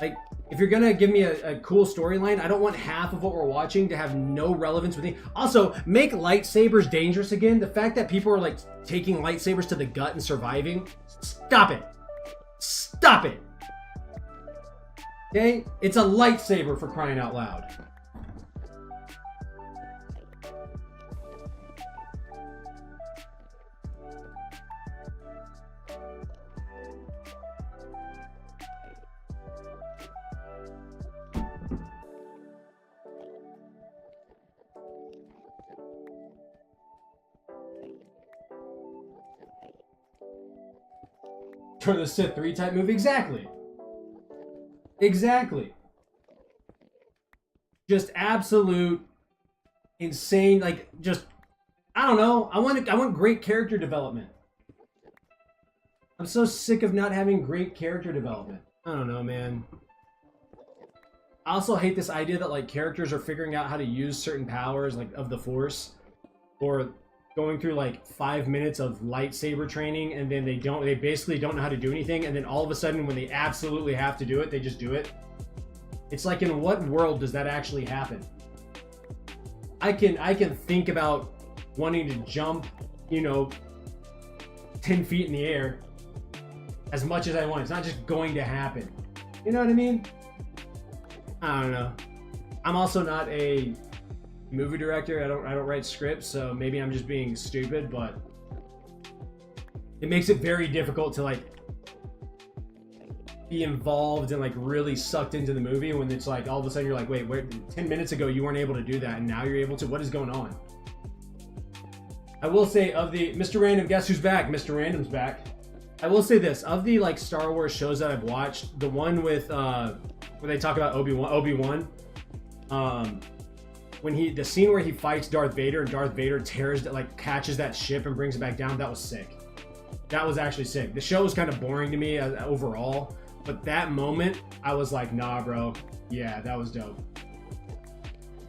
Like, if you're gonna give me a cool storyline, I don't want half of what we're watching to have no relevance with me. Also, make lightsabers dangerous again. The fact that people are like taking lightsabers to the gut and surviving, stop it. Stop it. Okay? It's a lightsaber, for crying out loud. For the Sith 3 type movie? Exactly. Exactly. Just absolute insane, like, just, I don't know. I want great character development. I'm so sick of not having great character development. I don't know, man. I also hate this idea that like characters are figuring out how to use certain powers like of the Force, or going through like 5 minutes of lightsaber training, and then they basically don't know how to do anything, and then all of a sudden when they absolutely have to do it, they just do it. It's like, in what world does that actually happen? I can think about wanting to jump, you know, 10 feet in the air as much as I want. It's not just going to happen. You know what I mean? I don't know. I'm also not a movie director. I don't write scripts, so maybe I'm just being stupid, but it makes it very difficult to like be involved and like really sucked into the movie when it's like all of a sudden you're like, wait, 10 minutes ago you weren't able to do that and now you're able to. What is going on? I will say, of the Mr. Random, guess who's back? Mr. Random's back. I will say this, of the like Star Wars shows that I've watched, the one with where they talk about Obi-Wan, when the scene where he fights Darth Vader and Darth Vader catches that ship and brings it back down, that was sick. That was actually sick. The show was kind of boring to me overall, but that moment, I was like, nah, bro. Yeah, that was dope.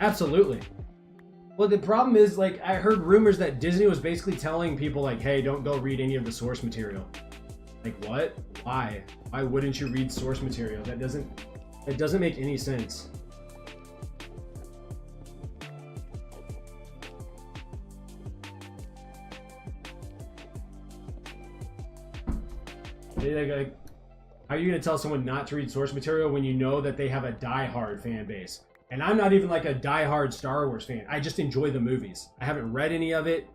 Absolutely. Well, the problem is, like, I heard rumors that Disney was basically telling people, like, hey, don't go read any of the source material. Like, what? Why? Why wouldn't you read source material? It doesn't make any sense. like, how are you going to tell someone not to read source material when you know that they have a diehard fan base? And I'm not even like a diehard Star Wars fan. I just enjoy the movies. I haven't read any of it.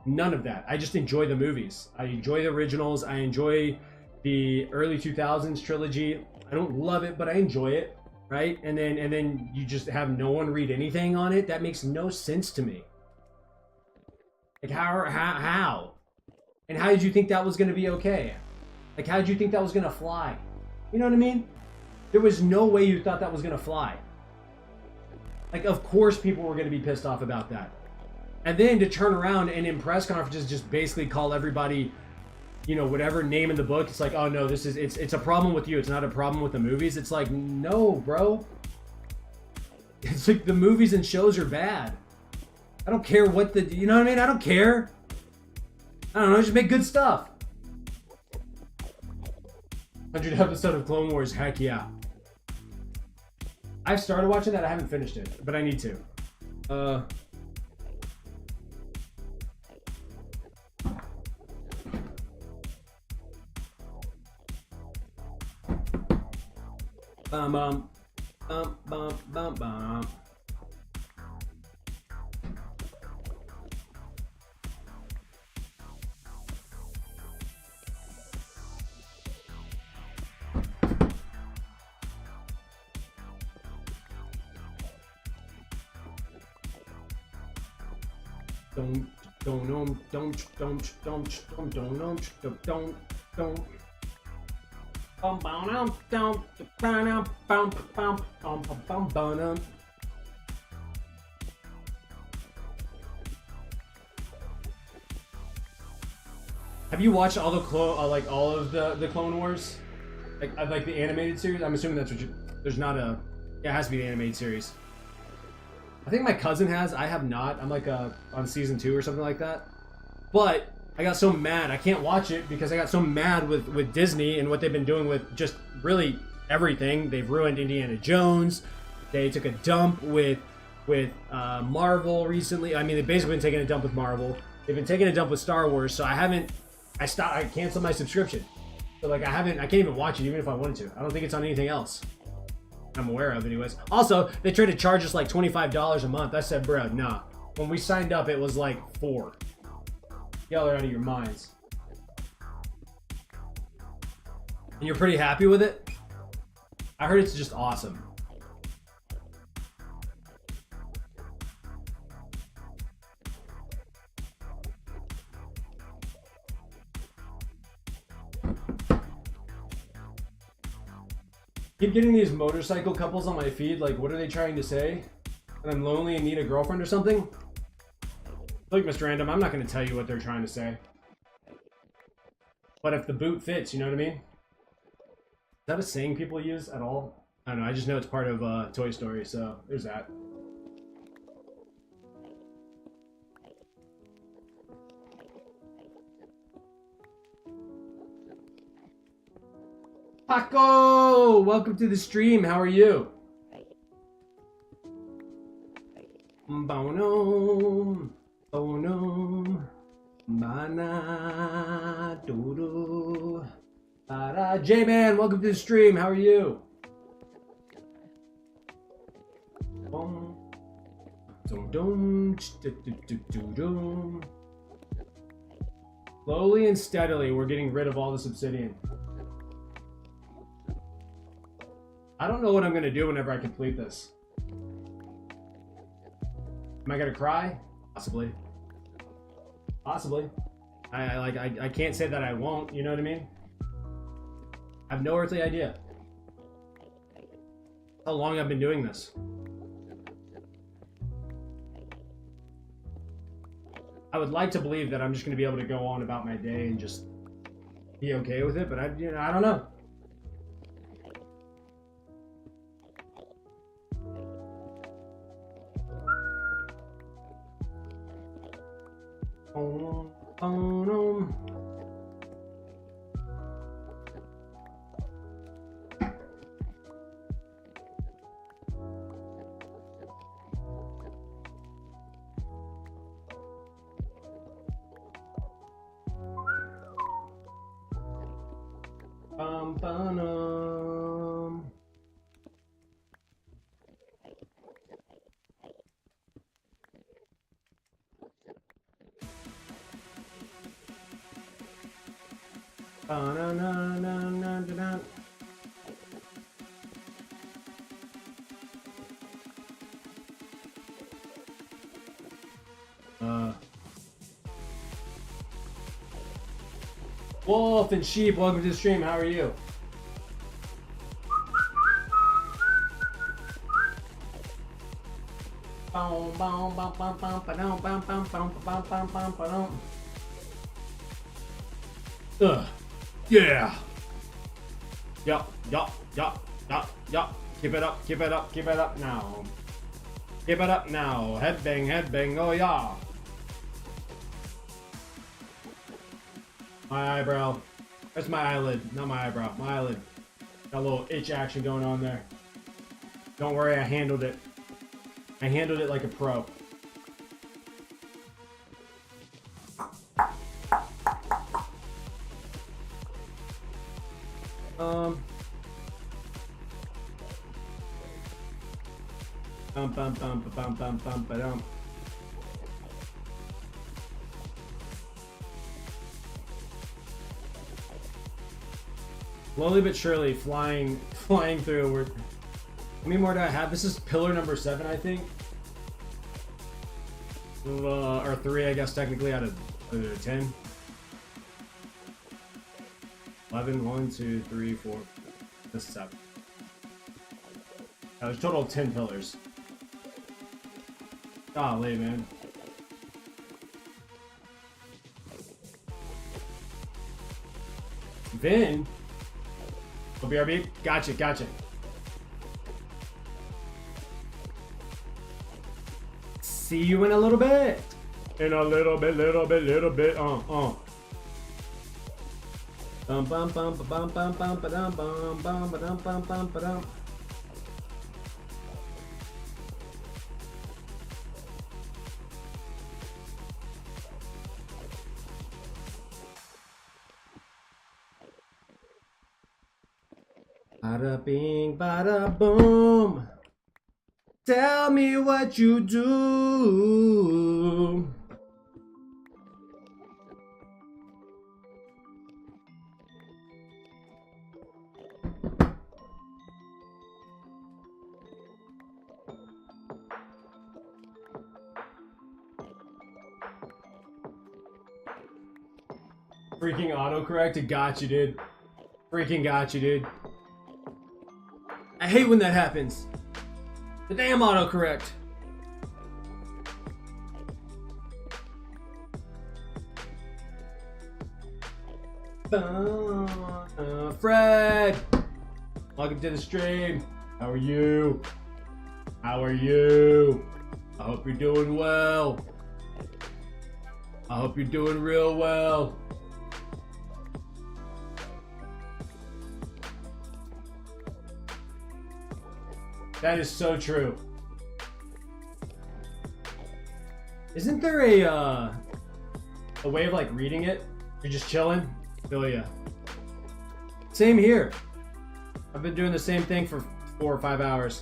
None of that. I just enjoy the movies. I enjoy the originals. I enjoy the early 2000s trilogy. I don't love it, but I enjoy it, right? And then you just have no one read anything on it. That makes no sense to me. Like how? And how did you think that was going to be okay? Like how did you think that was going to fly? You know what I mean? There was no way you thought that was going to fly. Like of course people were going to be pissed off about that. And then to turn around and in press conferences just basically call everybody, you know, whatever name in the book. It's like, oh no, it's a problem with you. It's not a problem with the movies. It's like, no, bro. It's like the movies and shows are bad. I don't care what the, you know what I mean? I don't care. I don't know, just make good stuff. 100th episode of Clone Wars, heck yeah. I've started watching that, I haven't finished it, but I need to. Bum bum bum bum bum. Have you watched all the all of the Clone Wars, like the animated series? I'm assuming that's what you. There's not a. Yeah, it has to be the animated series. I think my cousin has. I have not. I'm like on season 2 or something like that. But I got so mad. I can't watch it because I got so mad with Disney and what they've been doing with just really everything. They've ruined Indiana Jones. They took a dump with Marvel recently. I mean, they've basically been taking a dump with Marvel. They've been taking a dump with Star Wars. So I canceled my subscription. So like I can't even watch it even if I wanted to. I don't think it's on anything else I'm aware of anyways. Also, they tried to charge us like $25 a month. I said, bro, nah. When we signed up, it was like $4. Y'all are out of your minds. And you're pretty happy with it? I heard it's just awesome. Keep getting these motorcycle couples on my feed. Like, what are they trying to say? That I'm lonely and need a girlfriend or something? Look, Mr. Random, I'm not going to tell you what they're trying to say. But if the boot fits, you know what I mean? Is that a saying people use at all? I don't know. I just know it's part of Toy Story, so there's that. Paco! Welcome to the stream. How are you? Bonum, bonum, mana, doodoo. J-Man, welcome to the stream. How are you? Slowly and steadily, we're getting rid of all this obsidian. I don't know what I'm going to do whenever I complete this. Am I going to cry? Possibly. Possibly. I can't say that I won't, you know what I mean? I have no earthly idea how long I've been doing this. I would like to believe that I'm just going to be able to go on about my day and just be okay with it, but I don't know. Bum-ba-dum. Ba-na-na-na-na-na-na. Wolf and Sheep, welcome to the stream. How are you? Yeah. Yup. Keep it up. Keep it up now. Keep it up now. Head bang. Oh yeah. My eyebrow. That's my eyelid, not my eyebrow. My eyelid. Got a little itch action going on there. Don't worry, I handled it. I handled it like a pro. Bum. Slowly but surely, flying through. How many more do I have? This is pillar number 7, I think. Or 3, I guess, technically, out of 10. 11, 1, 2, 3, 4. This is 7. There's a total of 10 pillars. Golly, man. Vin? Oh, BRB? Gotcha. See you in a little bit. In a little bit. Bum bum bum bum bum bum ba-dum bum bum ba-dum bum bum ba-dum. Bada bing, bada boom. Tell me what you do. Freaking autocorrect, it got you, dude. Freaking got you, dude. I hate when that happens. The damn autocorrect. Fred! Welcome to the stream. How are you? I hope you're doing well. I hope you're doing real well. That is so true. Isn't there a way of like reading it? You're just chilling? Feel ya. Same here. I've been doing the same thing for 4 or 5 hours.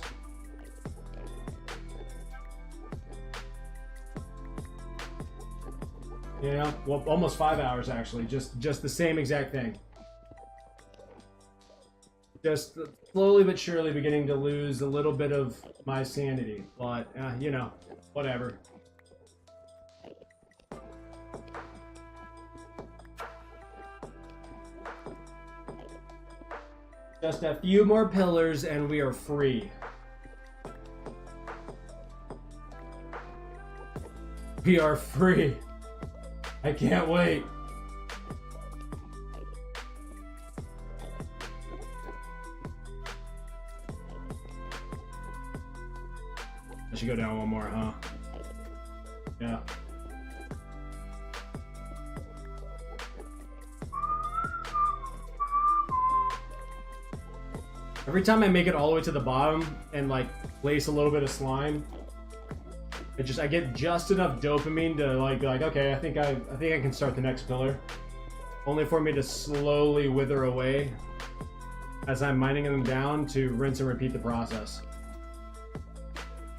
Yeah, well, almost 5 hours actually. Just the same exact thing. Just slowly but surely beginning to lose a little bit of my sanity, but you know, whatever. Just a few more pillars and we are free. We are free. I can't wait. I should go down one more, huh? Yeah. Every time I make it all the way to the bottom and like place a little bit of slime, I get just enough dopamine to like okay, I think I can start the next pillar. Only for me to slowly wither away as I'm mining them down to rinse and repeat the process.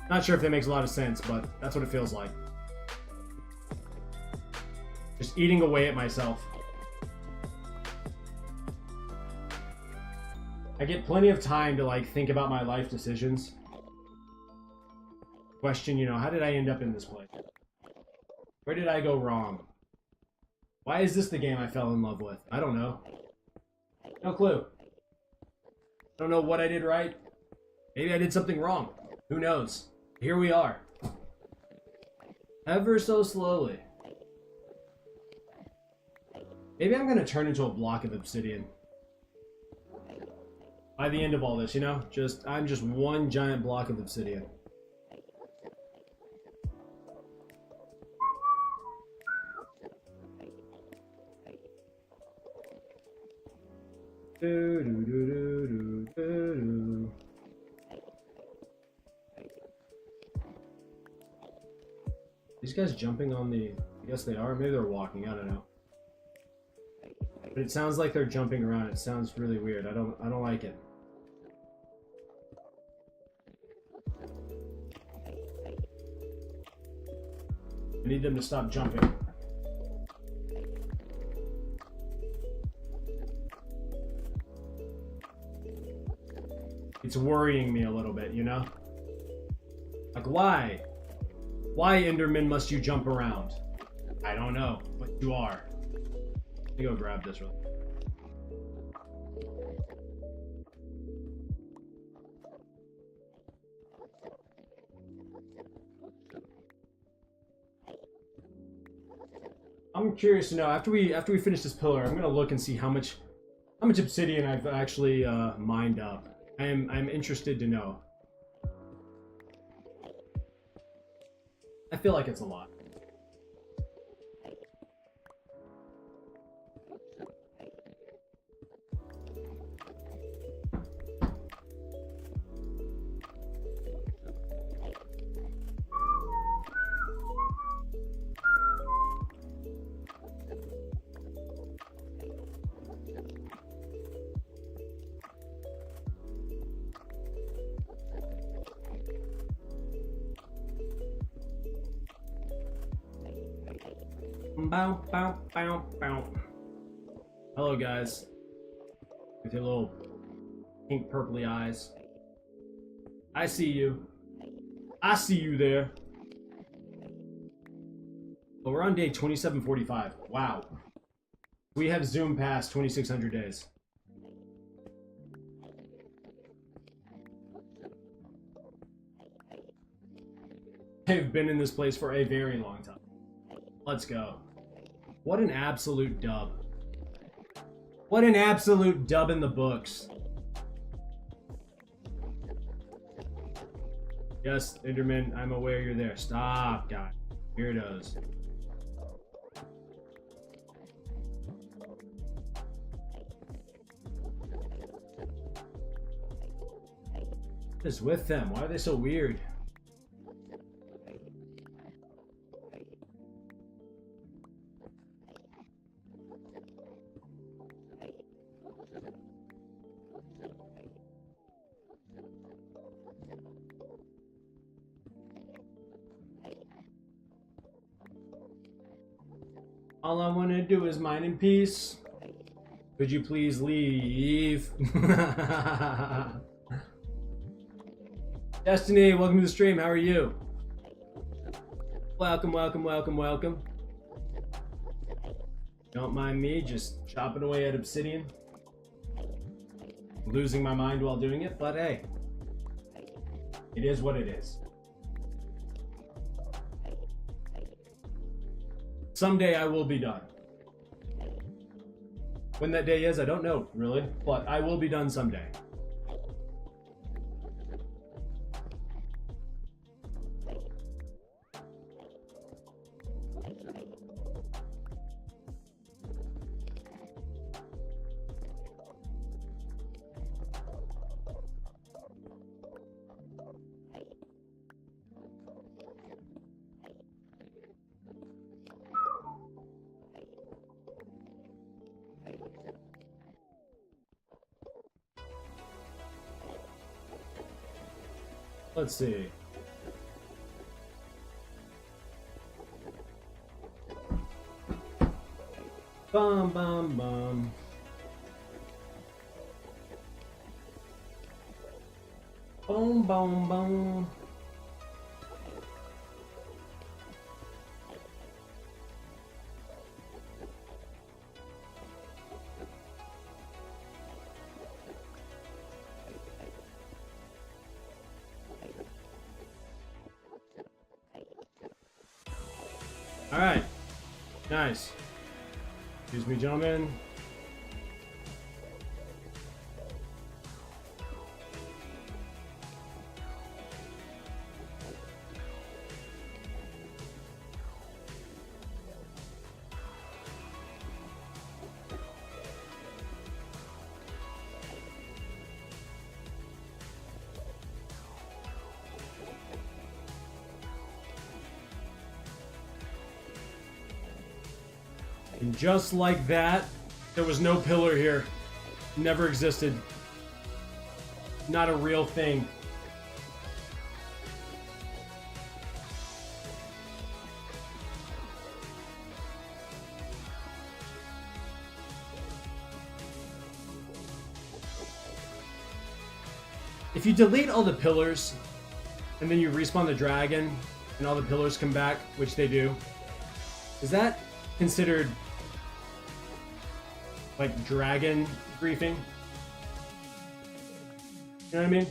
Not sure if that makes a lot of sense, but that's what it feels like. Just eating away at myself. I get plenty of time to like think about my life decisions. Question, you know, how did I end up in this place? Where did I go wrong? Why is this the game I fell in love with? I don't know. No clue. I don't know what I did right. Maybe I did something wrong. Who knows? Here we are. Ever so slowly. Maybe I'm gonna turn into a block of obsidian. By the end of all this, you know? I'm just one giant block of obsidian. These guys jumping on the... I guess they are. Maybe they're walking. I don't know. But it sounds like they're jumping around. It sounds really weird. I don't like it. I need them to stop jumping. It's worrying me a little bit, you know? Like, why? Why, Enderman, must you jump around? I don't know, but you are. Let me go grab this real quick. I'm curious to know, after we finish this pillar, I'm gonna look and see how much obsidian I've actually mined up. I'm interested to know. I feel like it's a lot. Bow, bow, bow, bow. Hello, guys. With your little pink purpley eyes. I see you. I see you there. Well, we're on day 2745. Wow. We have zoomed past 2600 days. I've been in this place for a very long time. Let's go. What an absolute dub. What an absolute dub in the books. Yes, Enderman, I'm aware you're there. Stop, guy. Weirdos. What is with them? Why are they so weird? All I want to do is mine in peace. Could you please leave? Destiny, welcome to the stream. How are you? Welcome, welcome, welcome, welcome. Don't mind me just chopping away at obsidian. Losing my mind while doing it, but hey. It is what it is. Someday I will be done. When that day is, I don't know, really, but I will be done someday. Let's see. Bum bum bum. Boom boom boom. All right, nice. Excuse me, gentlemen. And just like that, there was no pillar here. Never existed. Not a real thing. If you delete all the pillars, and then you respawn the dragon, and all the pillars come back, which they do, is that considered like dragon griefing? You know what I mean?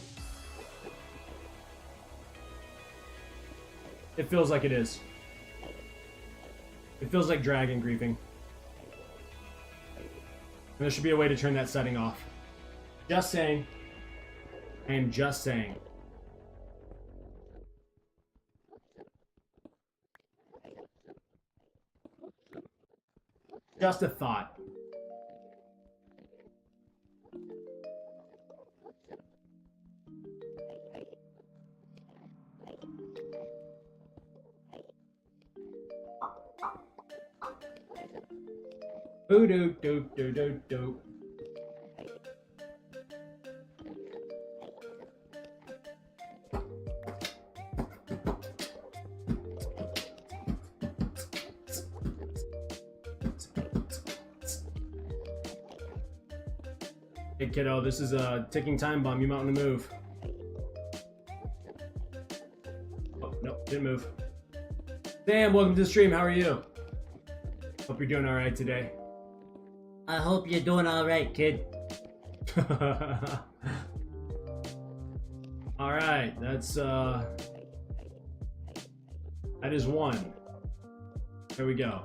It feels like it is. It feels like dragon griefing. And there should be a way to turn that setting off. Just saying. I am just saying. Just a thought. Boo doo doo doo doo doo. Hey kiddo, this is a ticking time bomb. You might want to move. Oh, no, didn't move. Sam, welcome to the stream. How are you? Hope you're doing alright today. I hope you're doing alright, kid. Alright, that's that is one. There we go.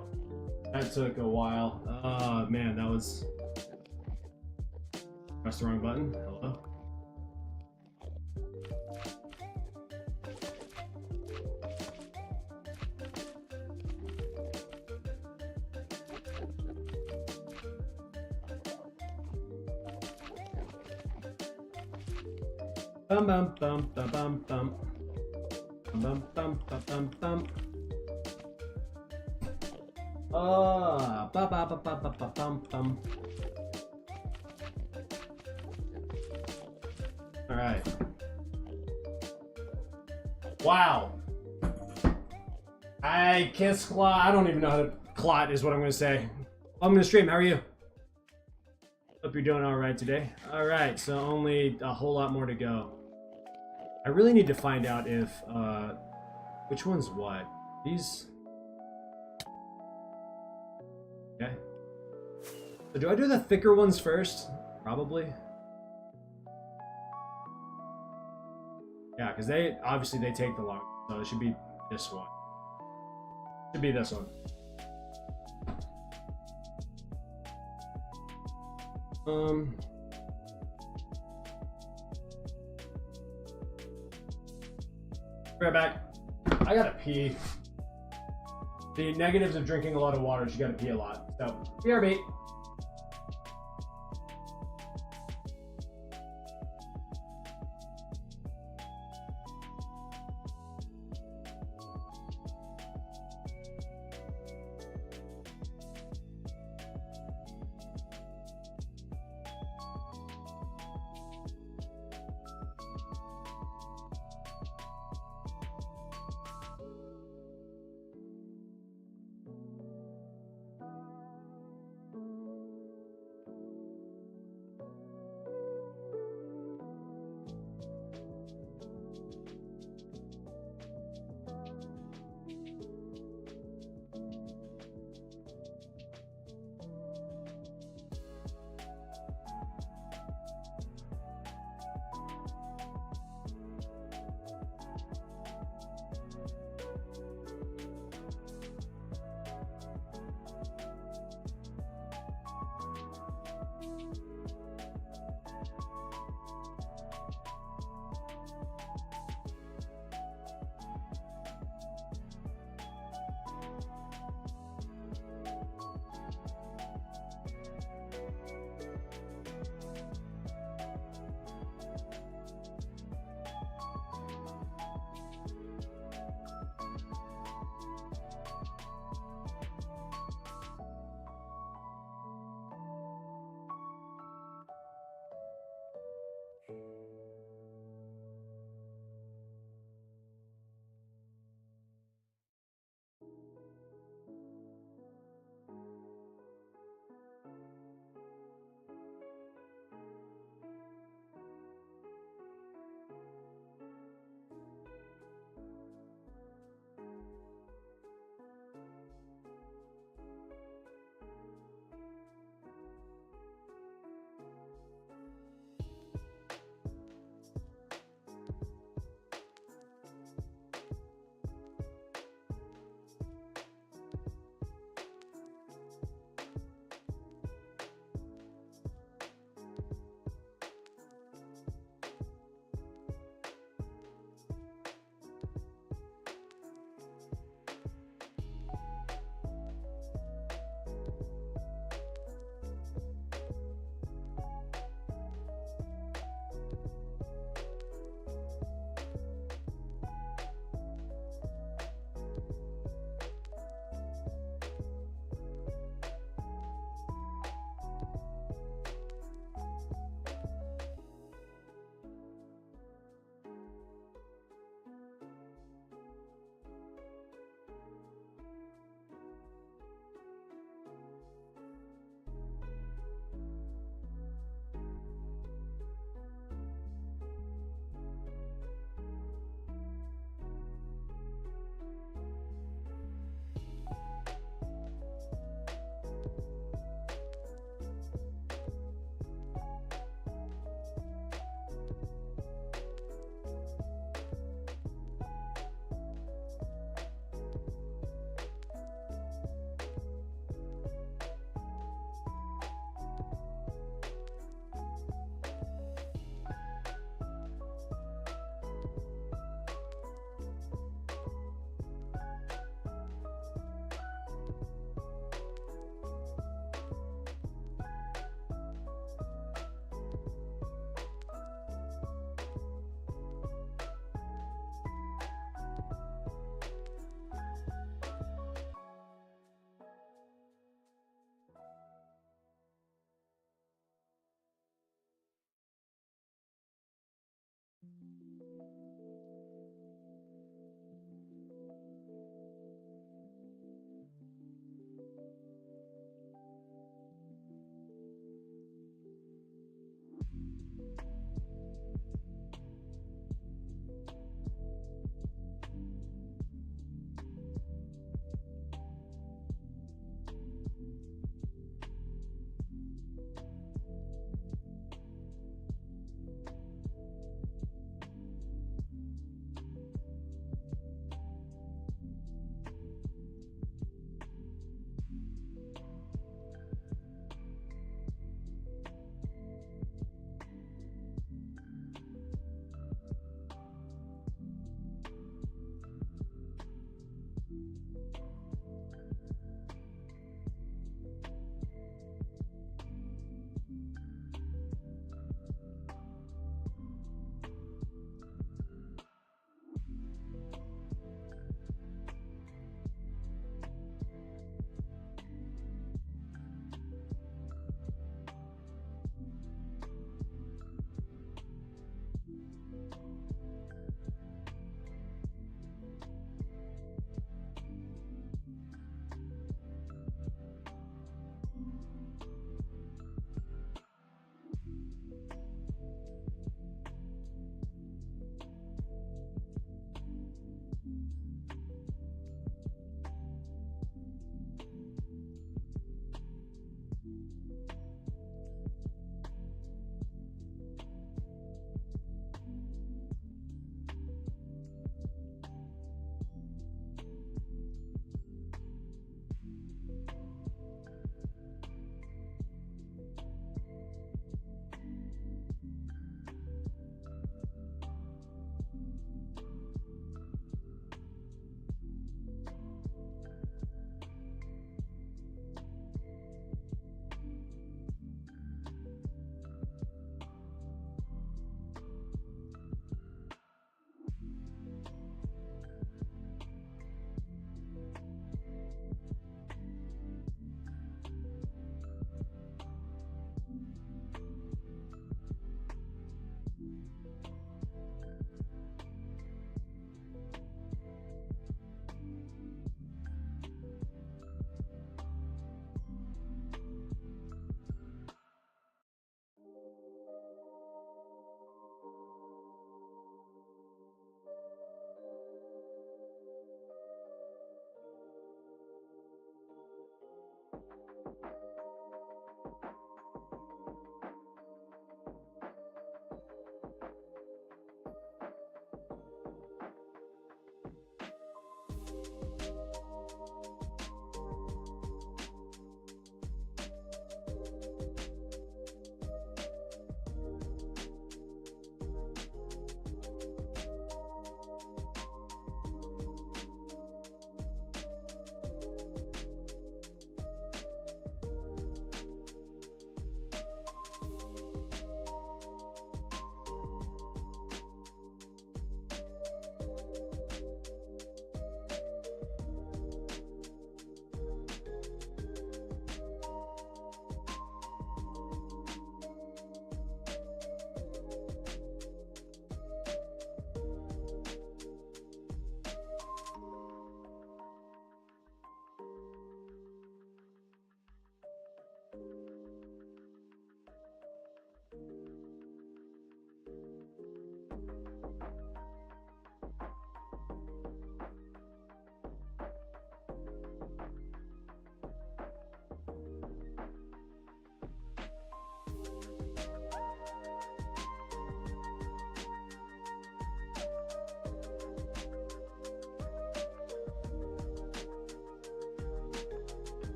That took a while. Oh man, that was... Press the wrong button. Hello? Bum bum bum bum bum bum. Bum bum bum bum bum. Ah, ba ba ba ba ba ba bum bum. All right. Wow. I kiss clot. I don't even know how to clot is what I'm gonna say. I'm gonna stream. How are you? Hope you're doing all right today. All right, so only a whole lot more to go. I really need to find out if which one's what. These. Okay. So do I do the thicker ones first? Probably. Yeah, because they obviously they take the long, so it should be this one. Should be this one. Right back. I gotta pee. The negatives of drinking a lot of water is you gotta pee a lot. So, BRB.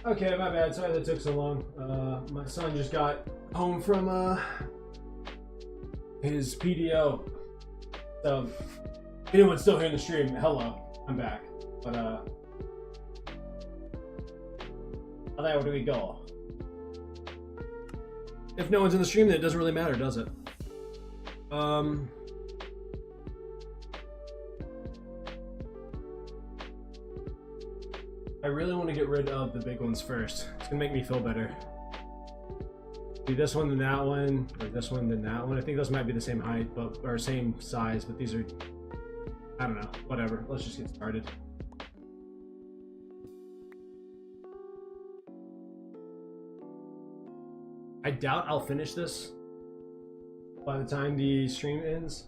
Okay, my bad. Sorry that took so long. My son just got home from his PDO. So, if anyone's still here in the stream, hello. I'm back. But there do we go. If no one's in the stream, then it doesn't really matter, does it? I really want to get rid of the big ones first. It's gonna make me feel better. Do this one, then that one, or this one, then that one. I think those might be the same height, but or same size, but these are, I don't know. Whatever. Let's just get started. I doubt I'll finish this by the time the stream ends,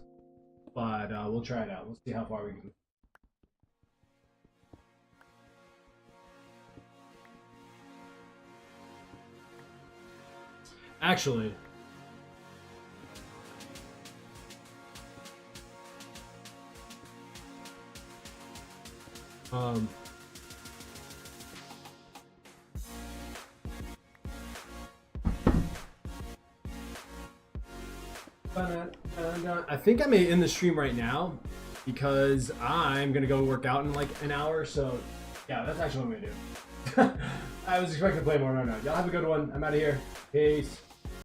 but we'll try it out. We'll see how far we can. Actually, I think I may end the stream right now because I'm gonna go work out in like an hour. So yeah, that's actually what I'm gonna do. I was expecting to play more. No. Y'all have a good one. I'm out of here. Peace.